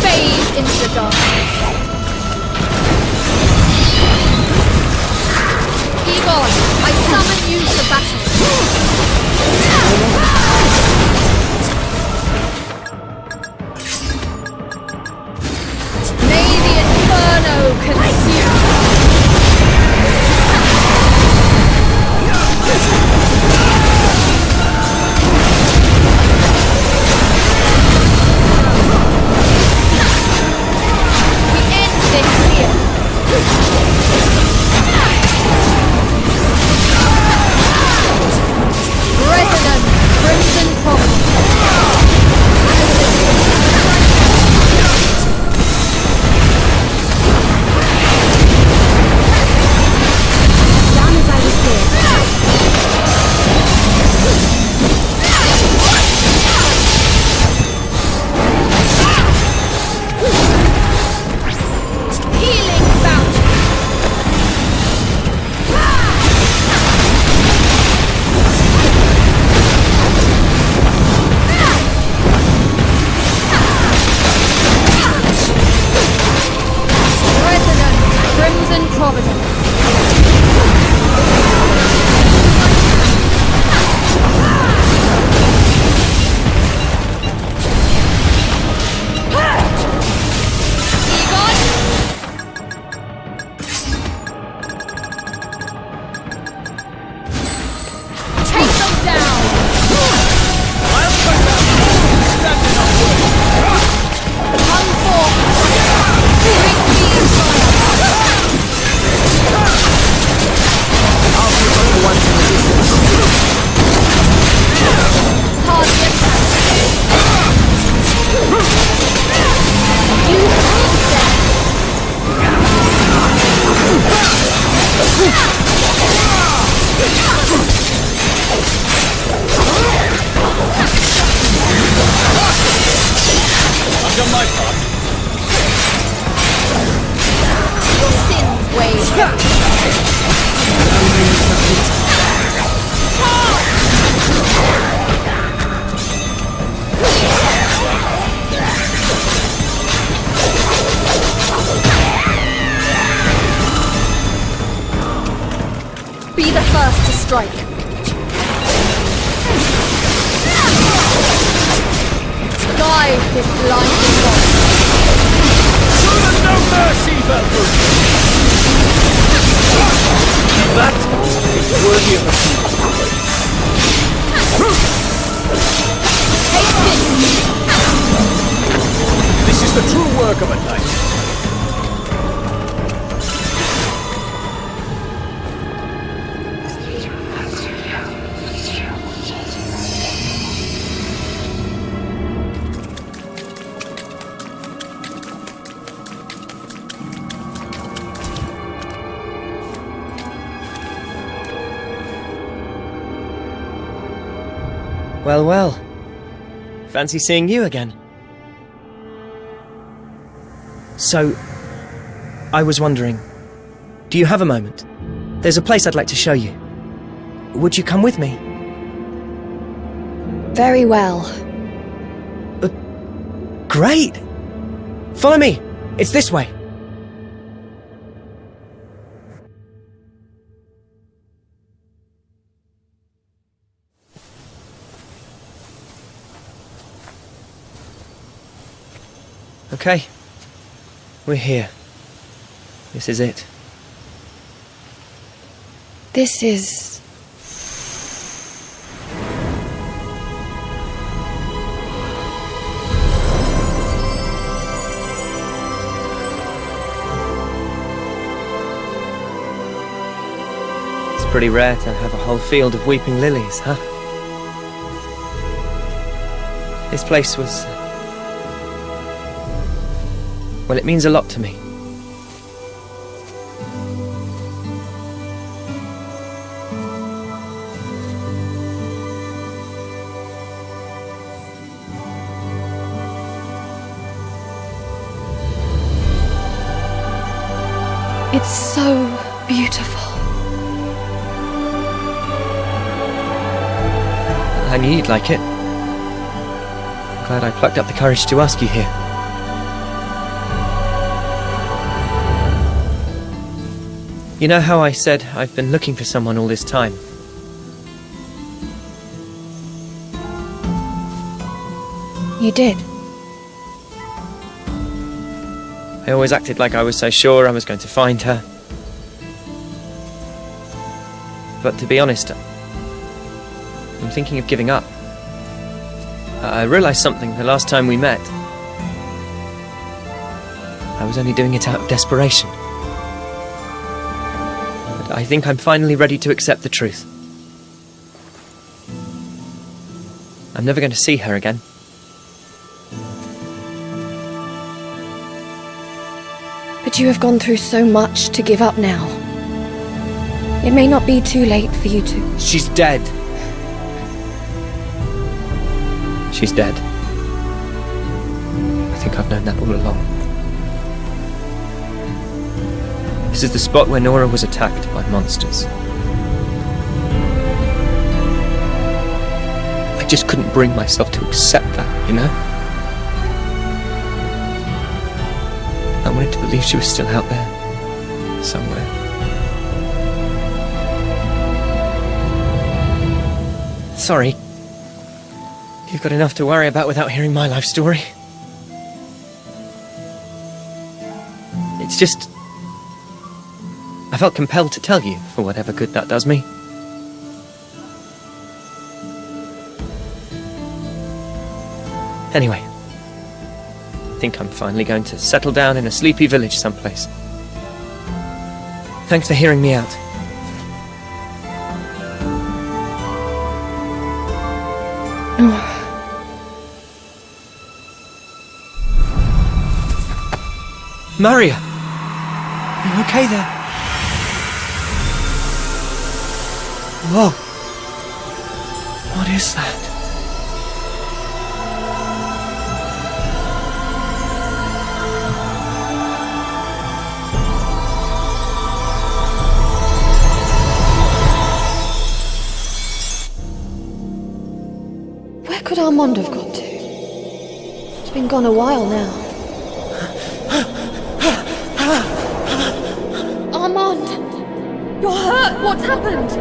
Fade into the darkness. Egon, I summon you to battle. May the inferno consume. We end this here. Resonant Crimson Prophet. Done as I was bid. Be the first to strike. Guide this blinding bolt. Show them no mercy, Valkyrie! That is worthy of a Take this! This is the true work of a knight. Well, well. Fancy seeing you again. So, I was wondering, do you have a moment? There's a place I'd like to show you. Would you come with me? Very well. Great! Follow me! It's this way. Okay, we're here. This is it. This is... It's pretty rare to have a whole field of weeping lilies, huh? This place was... well, it means a lot to me. It's so beautiful. I knew you'd like it. I'm glad I plucked up the courage to ask you here. You know how I said I've been looking for someone all this time? You did. I always acted like I was so sure I was going to find her. But to be honest, I'm thinking of giving up. I realised something the last time we met. I was only doing it out of desperation. But I think I'm finally ready to accept the truth. I'm never going to see her again. But you have gone through so much to give up now. It may not be too late for you to... She's dead. She's dead. I think I've known that all along. This is the spot where Nora was attacked by monsters. I just couldn't bring myself to accept that, you know? I wanted to believe she was still out there, somewhere. Sorry. You've got enough to worry about without hearing my life story. It's just... I felt compelled to tell you, for whatever good that does me. Anyway, I think I'm finally going to settle down in a sleepy village someplace. Thanks for hearing me out. Maria! Are you okay there? Whoa! What is that? could Armand have got to? He's been gone a while now. Armand! You're hurt! What's happened?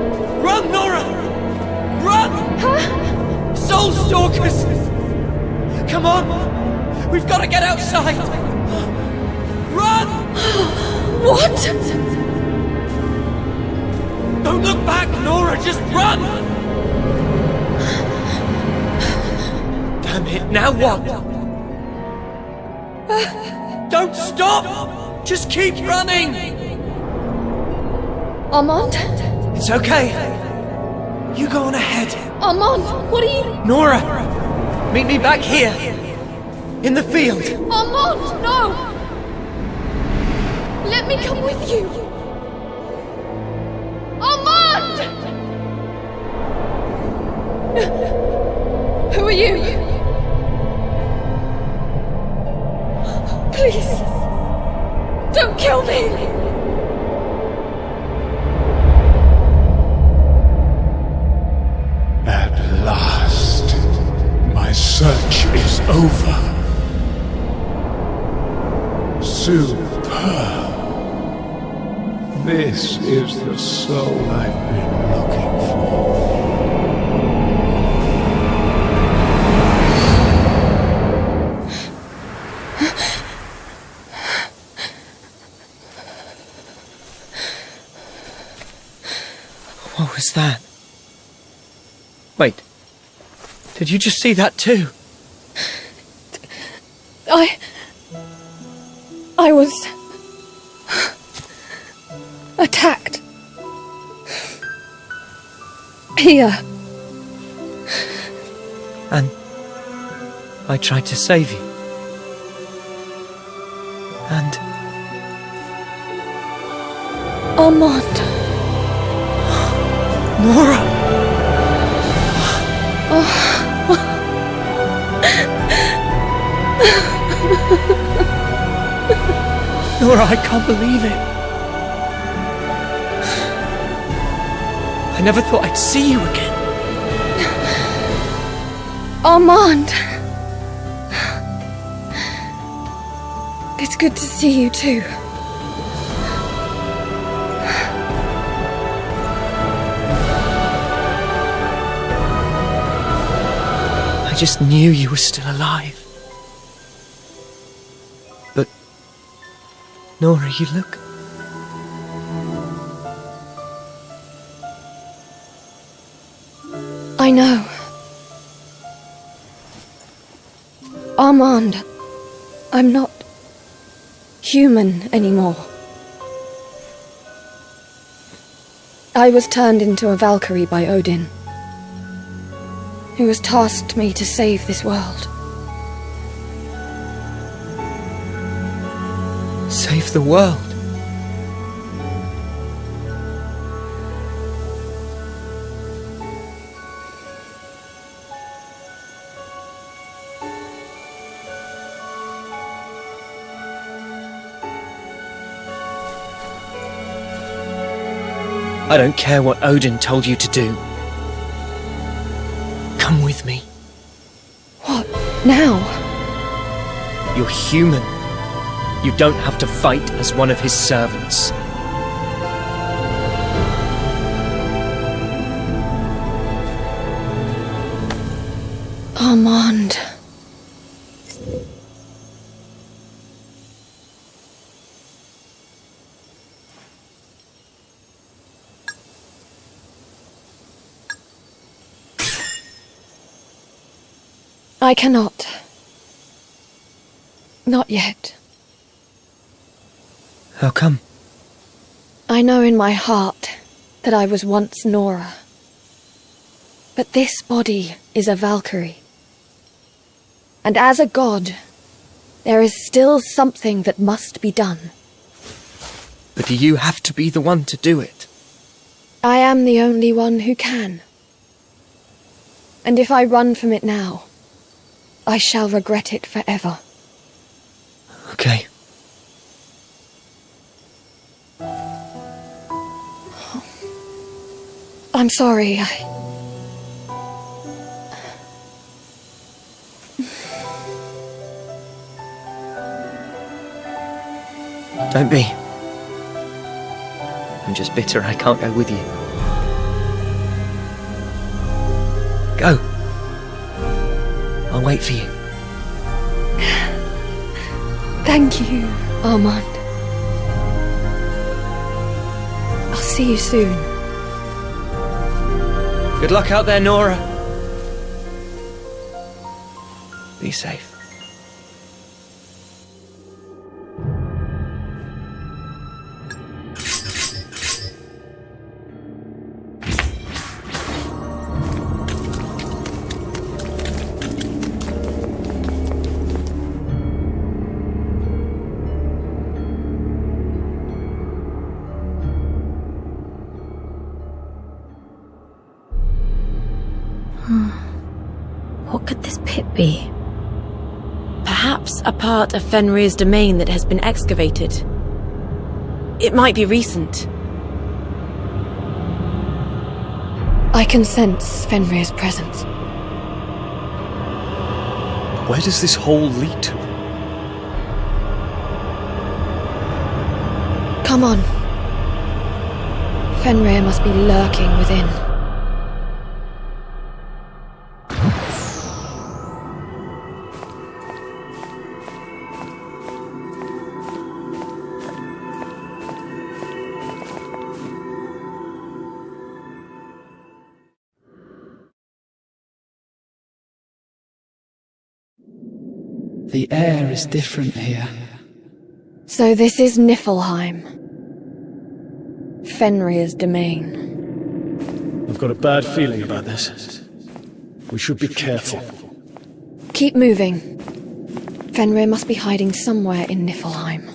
Run, Nora! Run! Huh? Soul Stalkers! Come on! We've got to get outside! Run! What? Don't look back, Nora! Just run! Damn it, now what? Don't stop! Just keep running! Armand? It's okay. You go on ahead. Armand, what are you... Nora! Meet me back here! In the field! Armand, no! Let me come with you! Armand! Who are you? Please, don't kill me! At last, my search is over. Superb. This is the soul I've been looking for. What was that? Wait. Did you just see that too? I was attacked. Here. And I tried to save you. And Armand. Nora! Nora, I can't believe it. I never thought I'd see you again. Armand. It's good to see you too. I just knew you were still alive. But, Nora, you look... I know. Armand, I'm not human anymore. I was turned into a Valkyrie by Odin, who has tasked me to save this world. Save the world? I don't care what Odin told you to do. Come with me. What? Now? You're human. You don't have to fight as one of his servants. Armand. I cannot. Not yet. How come? I know in my heart that I was once Nora. But this body is a Valkyrie. And as a god, there is still something that must be done. But do you have to be the one to do it? I am the only one who can. And if I run from it now, I shall regret it forever. Okay. I'm sorry. Don't be. I'm just bitter I can't go with you. Go. I'll wait for you. Thank you, Armand. I'll see you soon. Good luck out there, Nora. Be safe. What could this pit be? Perhaps a part of Fenrir's domain that has been excavated. It might be recent. I can sense Fenrir's presence. Where does this hole lead to? Come on. Fenrir must be lurking within. The air is different here. So this is Niflheim. Fenrir's domain. I've got a bad feeling about this. We should be careful. Keep moving. Fenrir must be hiding somewhere in Niflheim.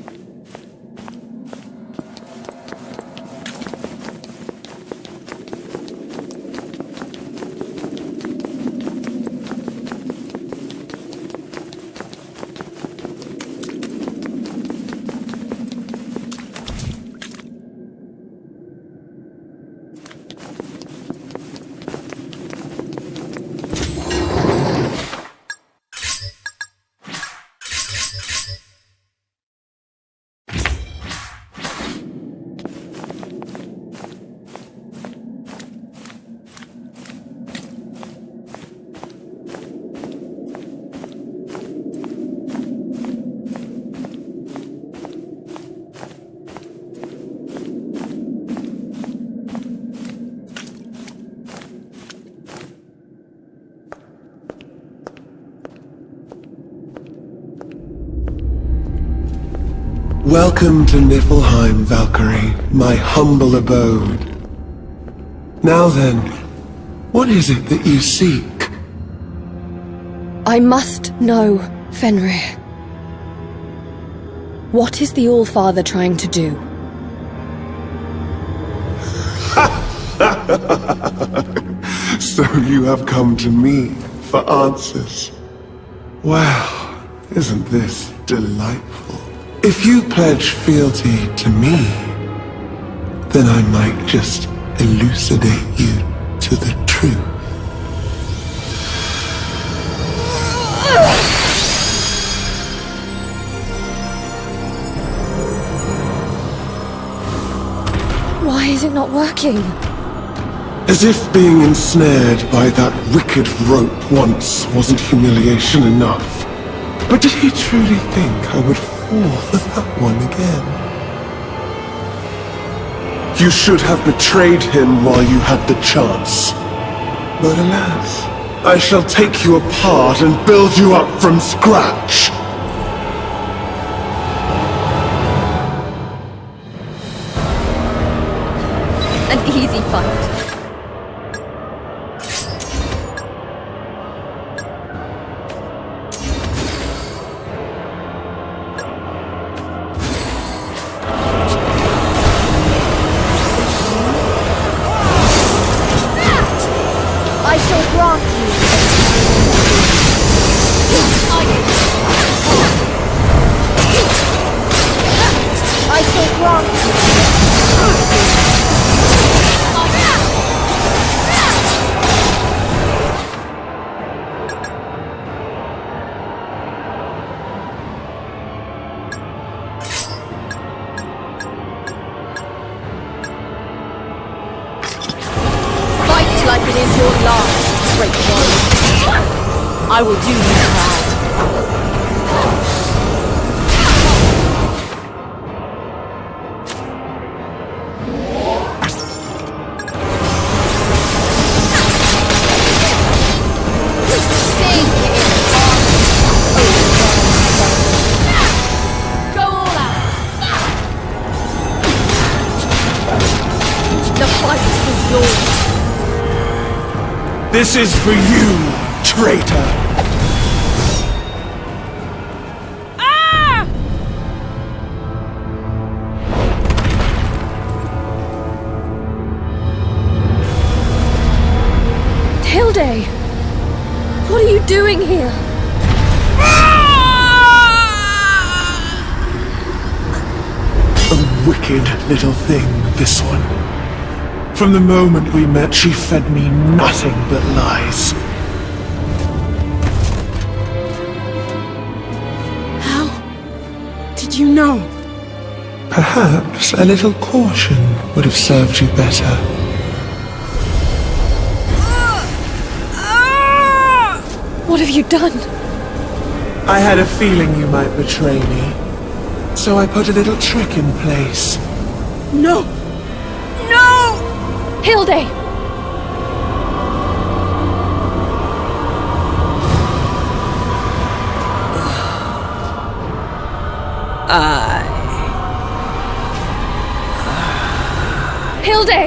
Welcome to Niflheim, Valkyrie, my humble abode. Now then, what is it that you seek? I must know, Fenrir. What is the All-Father trying to do? So you have come to me for answers. Wow, isn't this delightful? If you pledge fealty to me, then I might just elucidate you to the truth. Why is it not working? As if being ensnared by that wicked rope once wasn't humiliation enough. But did he truly think I would fall for that one again? You should have betrayed him while you had the chance. But alas, I shall take you apart and build you up from scratch. An easy fight. I shall grant you. It is your last, great one. I will do you proud. Go all out. The fight is yours. This is for you, traitor! Hilde! What are you doing here? A wicked little thing, this one. From the moment we met, she fed me nothing but lies. How did you know? Perhaps a little caution would have served you better. What have you done? I had a feeling you might betray me, so I put a little trick in place. No! No! Hilde! Hilde!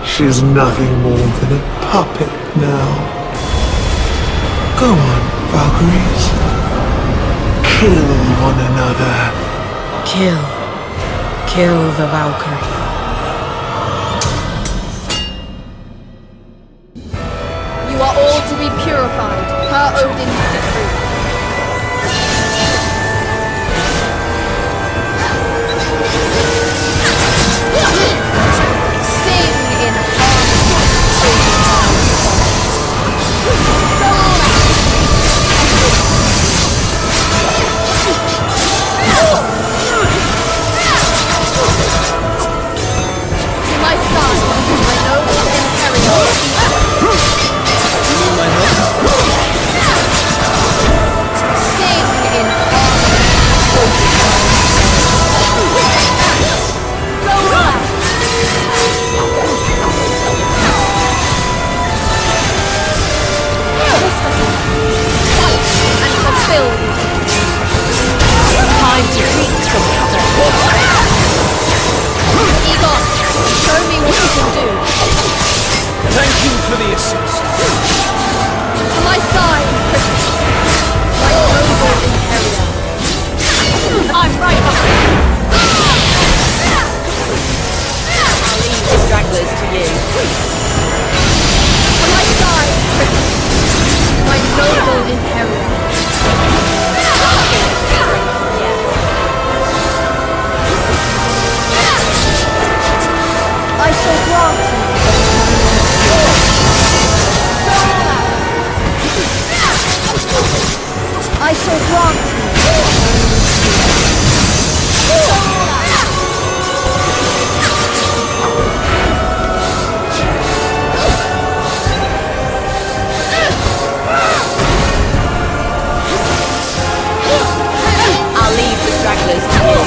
She's nothing more than a puppet now. Go on, Valkyries. Kill one another. Kill the Valkyrie. You are all to be purified, per Odin's decree. Sing in To my side, my noble imperial. Sing in Time to treat some other. Egon, show me what you can do. Thank you for the assist. To my side, my noble imperial. I'm right behind you. I'll leave the stragglers to you. To my side, my noble imperial. I shall grant you. I shall grant I'll leave the stragglers to you.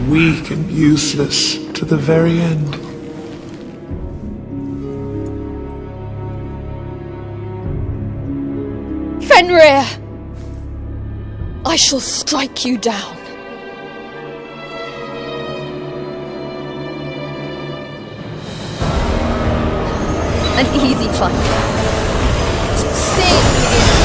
weak and useless to the very end. Fenrir! I shall strike you down. An easy fight. Sing in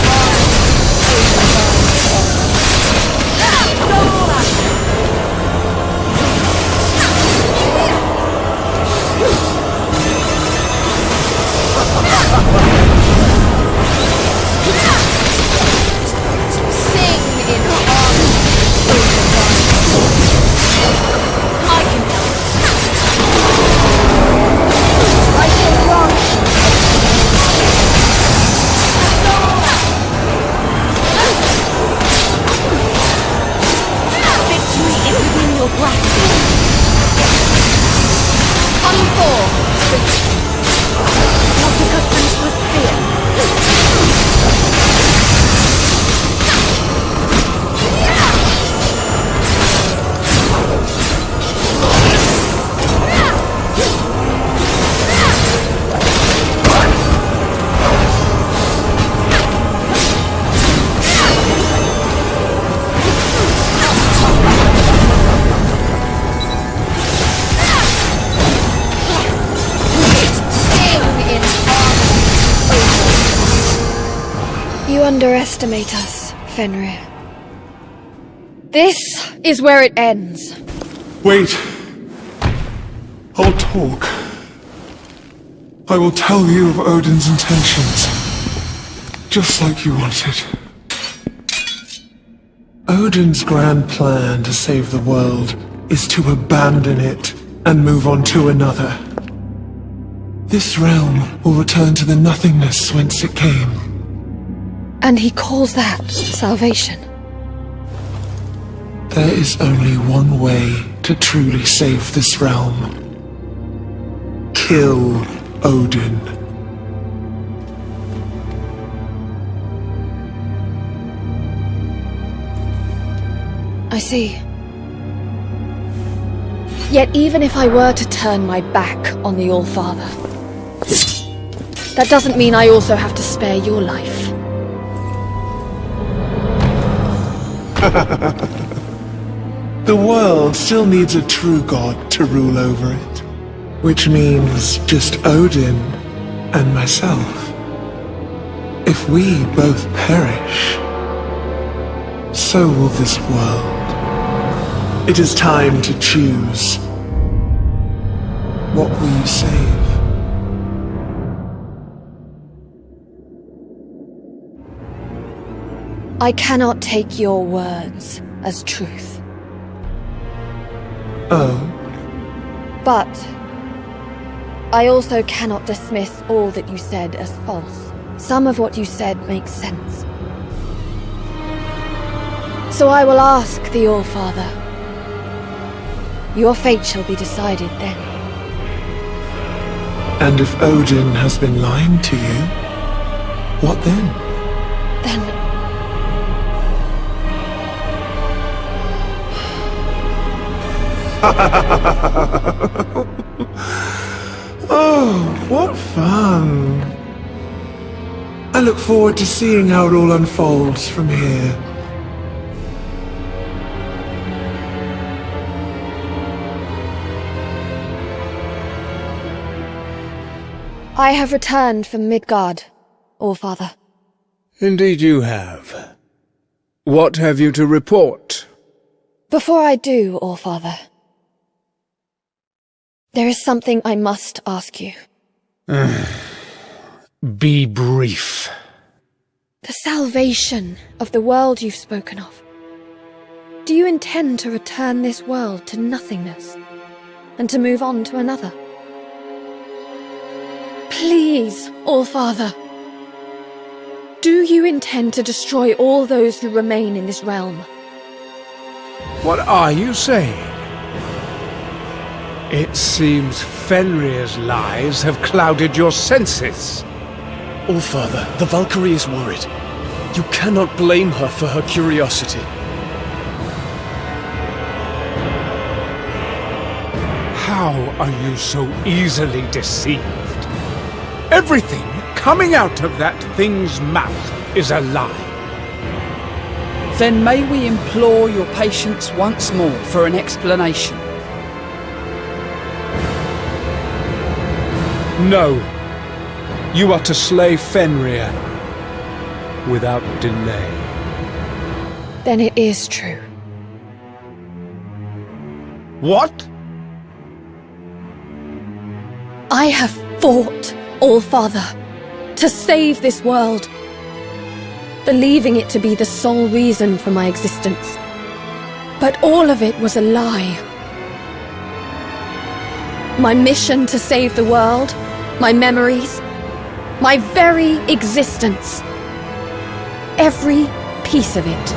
You underestimate us, Fenrir. This is where it ends. Wait. I'll talk. I will tell you of Odin's intentions, just like you wanted. Odin's grand plan to save the world is to abandon it and move on to another. This realm will return to the nothingness whence it came. And he calls that salvation. There is only one way to truly save this realm. Kill Odin. I see. Yet even if I were to turn my back on the All-Father, that doesn't mean I also have to spare your life. The world still needs a true god to rule over it, which means just Odin and myself. If we both perish, so will this world. It is time to choose. What will you save? I cannot take your words as truth. Oh. But I also cannot dismiss all that you said as false. Some of what you said makes sense. So I will ask the All-Father. Your fate shall be decided then. And if Odin has been lying to you, what then? Then... Oh, what fun! I look forward to seeing how it all unfolds from here. I have returned from Midgard, All-Father. Indeed you have. What have you to report? Before I do, All-Father, there is something I must ask you. Be brief. The salvation of the world you've spoken of. Do you intend to return this world to nothingness and to move on to another? Please, All-Father. Do you intend to destroy all those who remain in this realm? What are you saying? It seems Fenrir's lies have clouded your senses. All-Father, the Valkyrie is worried. You cannot blame her for her curiosity. How are you so easily deceived? Everything coming out of that thing's mouth is a lie. Then may we implore your patience once more for an explanation? No. You are to slay Fenrir without delay. Then it is true. What? I have fought, All-Father, to save this world, believing it to be the sole reason for my existence. But all of it was a lie. My mission to save the world, my memories, my very existence, every piece of it.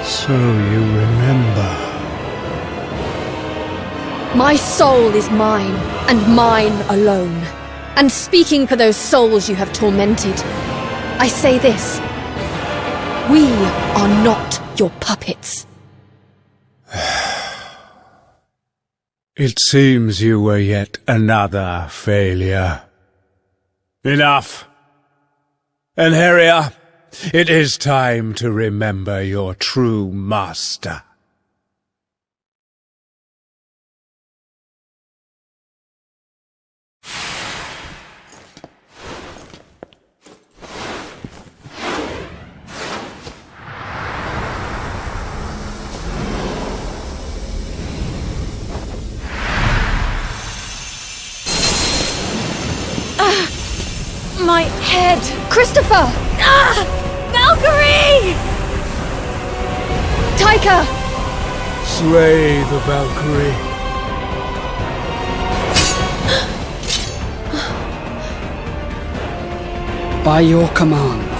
So you remember. My soul is mine, and mine alone. And speaking for those souls you have tormented, I say this: we are not your puppets. It seems you were yet another failure. Enough! Enheria, it is time to remember your true master. My head! Christopher! Ah! Valkyrie! Taika! Slay the Valkyrie. By your command,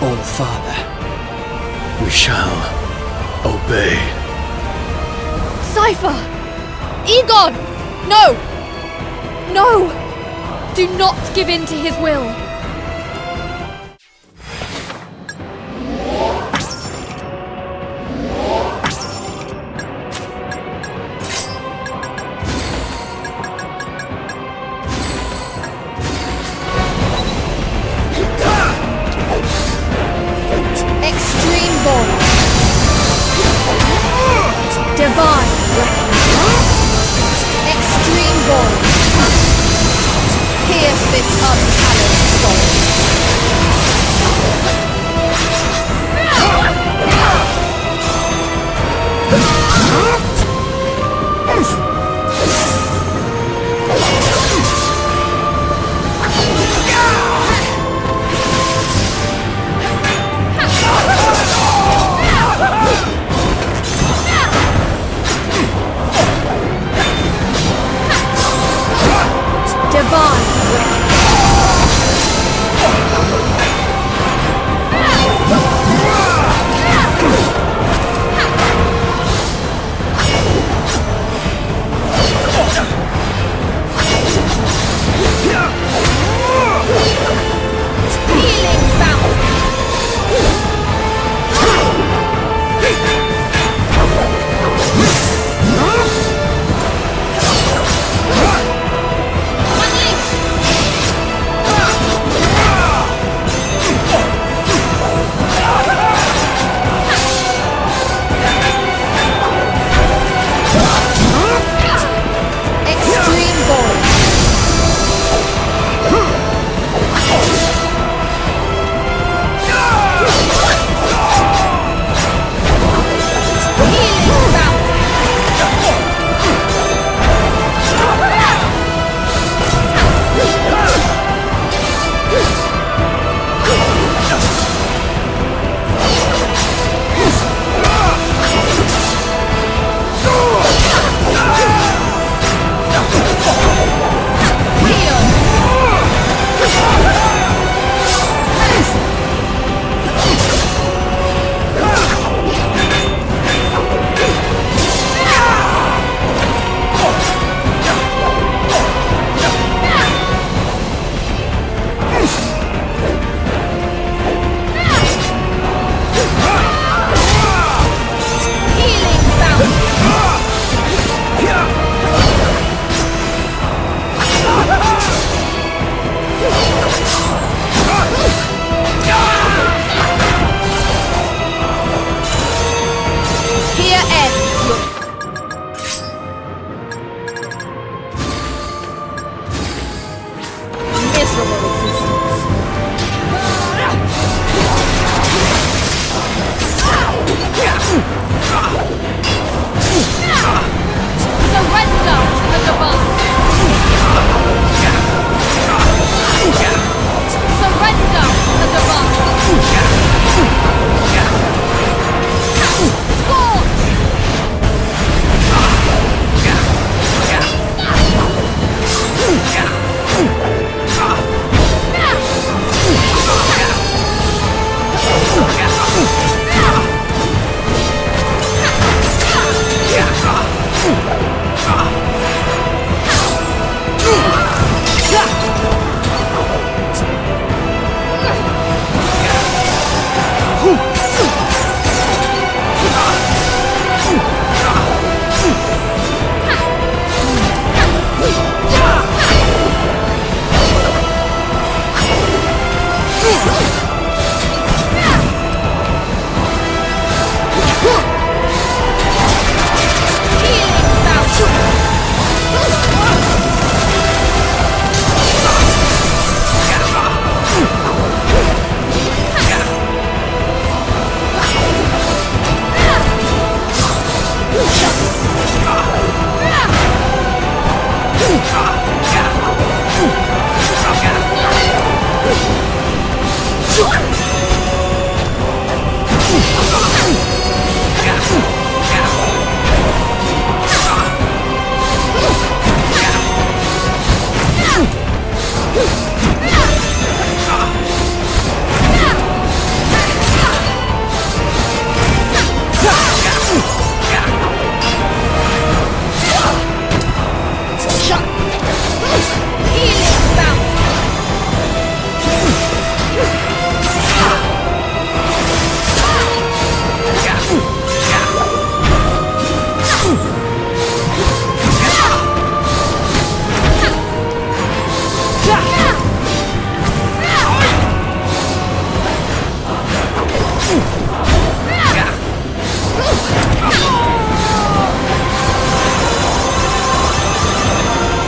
All-Father. We shall obey. Cypher! Egon! No! No! Do not give in to his will. Extreme bond. Divine weapon. Extreme bond. Pierce this unhallowed soul.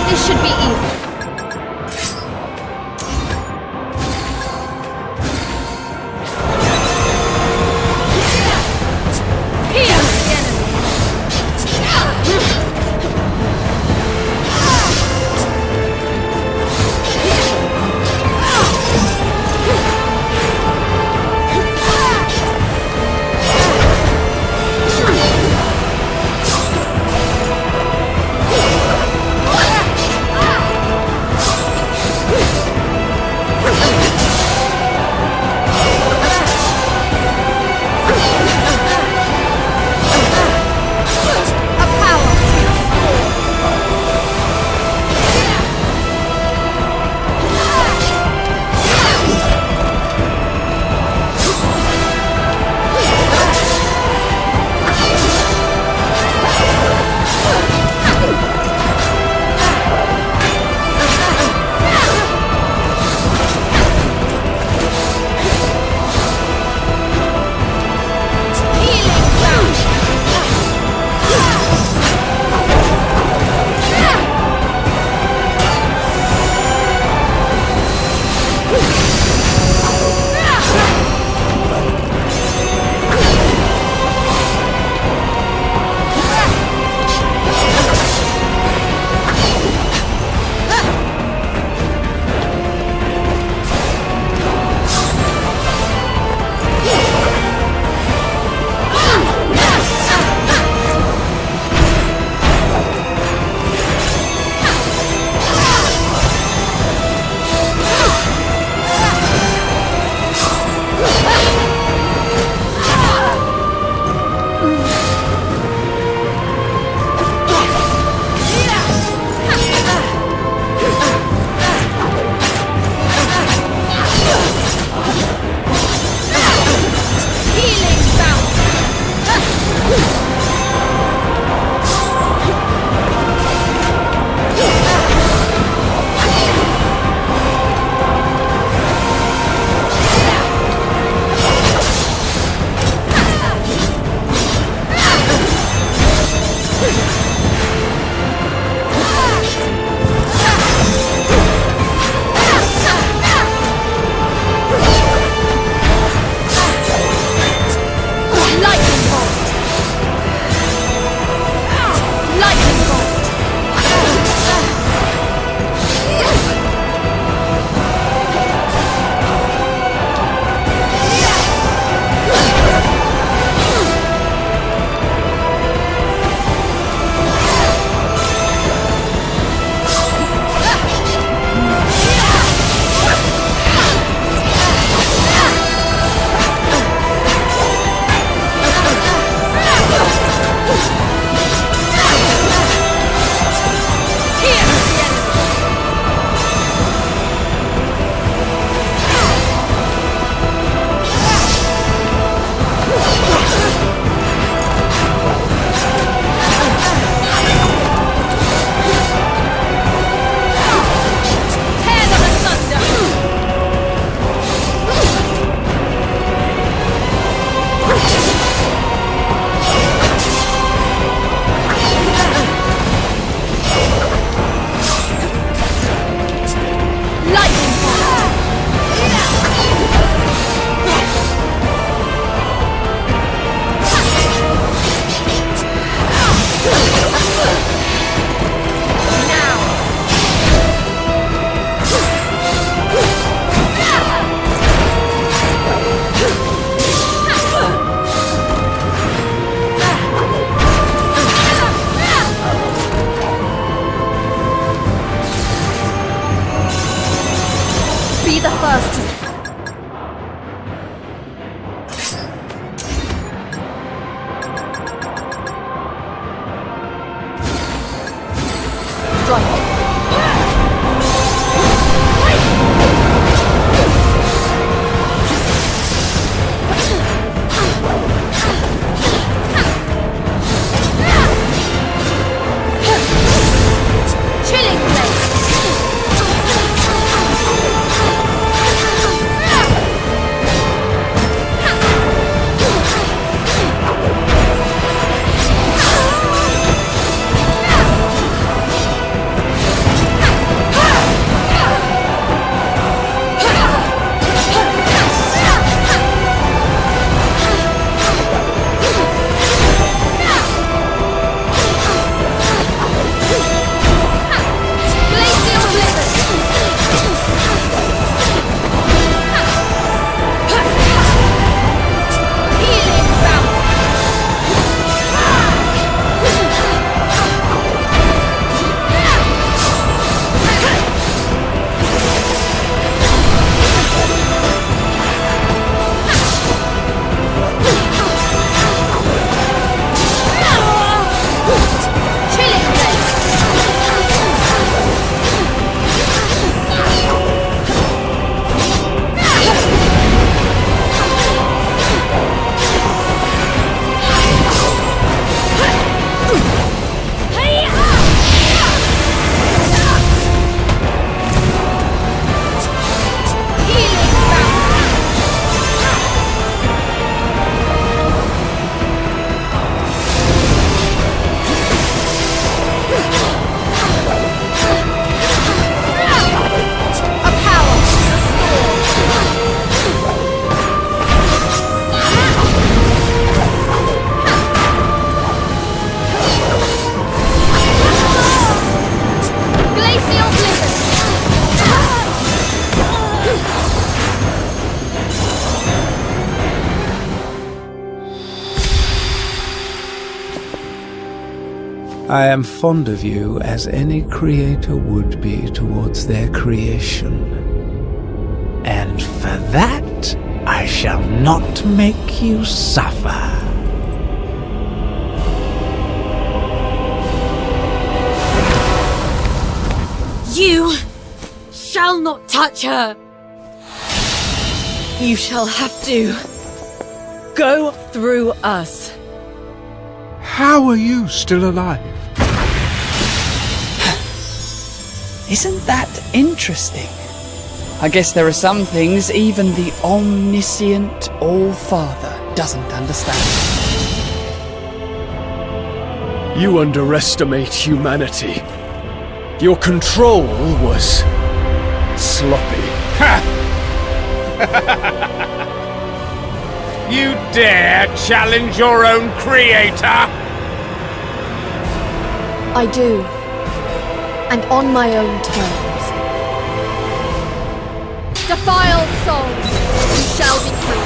This should be easy. I am fond of you as any creator would be towards their creation. And for that, I shall not make you suffer. You shall not touch her. You shall have to go through us. How are you still alive? Isn't that interesting? I guess there are some things even the omniscient All-Father doesn't understand. You underestimate humanity. Your control was sloppy. You dare challenge your own creator? I do. And on my own terms. Defiled souls, you shall be free.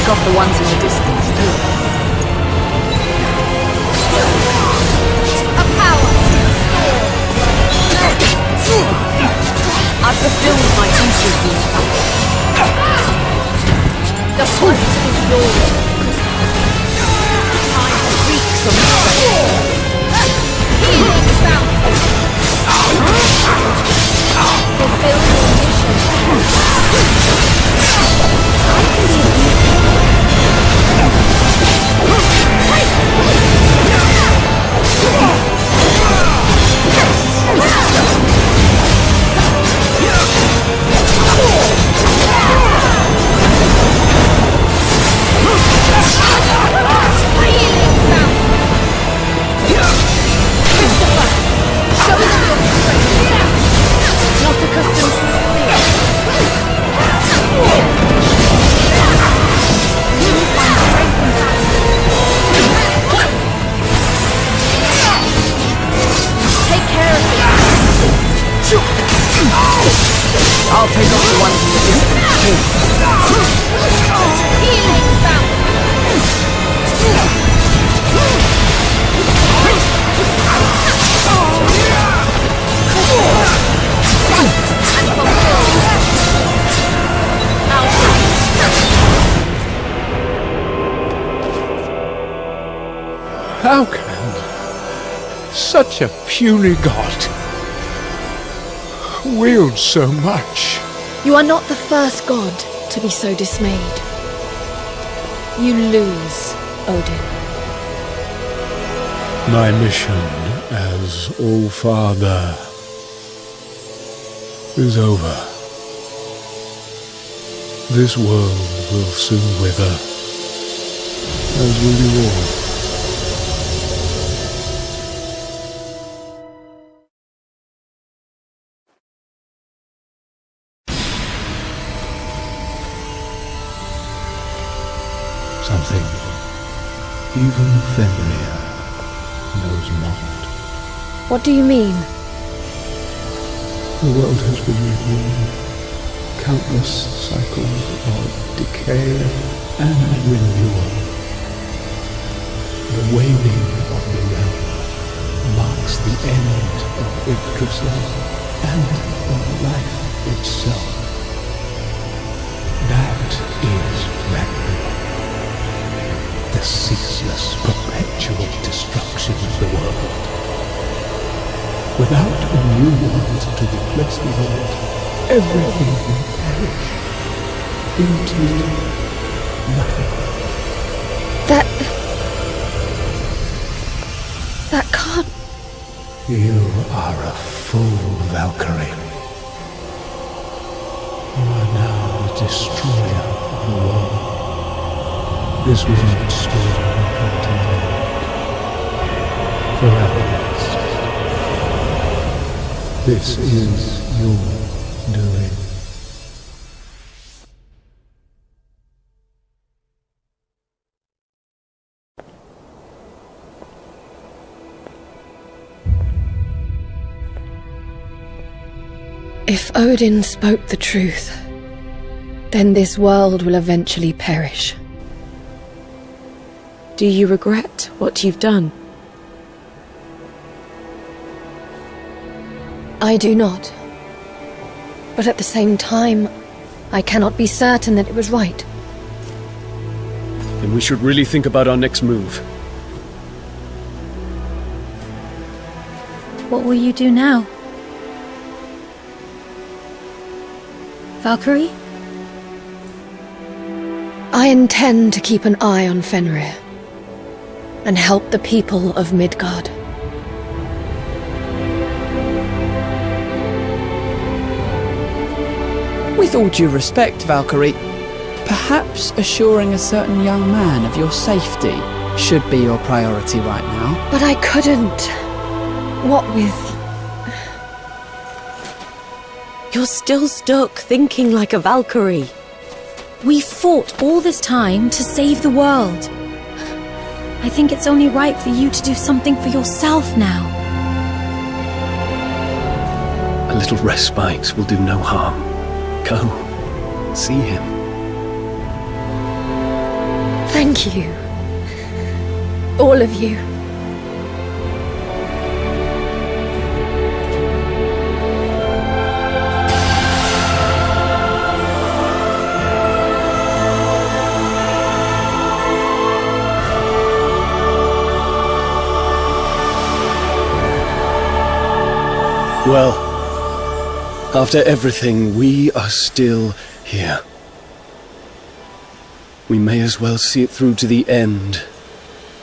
off the ones in the distance, too. A power! I've fulfilled my duty here. The hunt is yours. Time to wreak some Healing fountain. Fulfill your mission. I'll take off the ones in the distance, too. Healing fountain. How can such a puny god wield so much? You are not the first god to be so dismayed. You lose, Odin. My mission as All-Father is over. This world will soon wither, as will you all. Something even Fenrir knows not. What do you mean? The world has been renewed. Countless cycles of decay and renewal. The waning of the realm marks the end of Yggdrasil and of life itself. That is Ragnarok. The ceaseless, perpetual destruction of the world. Without a new world to replace the old, everything will perish into nothing. That can't... You are a fool, Valkyrie. You are now the destroyer of the world. This world stood uncontained. Forever lost. This is your doing. If Odin spoke the truth, then this world will eventually perish. Do you regret what you've done? I do not. But at the same time, I cannot be certain that it was right. Then we should really think about our next move. What will you do now? Valkyrie? I intend to keep an eye on Fenrir and help the people of Midgard. With all due respect, Valkyrie, perhaps assuring a certain young man of your safety should be your priority right now. But I couldn't. What with... You're still stuck thinking like a Valkyrie. We fought all this time to save the world. I think it's only right for you to do something for yourself now. A little respite will do no harm. Go. See him. Thank you. All of you. Well, after everything, we are still here. We may as well see it through to the end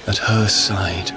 at her side.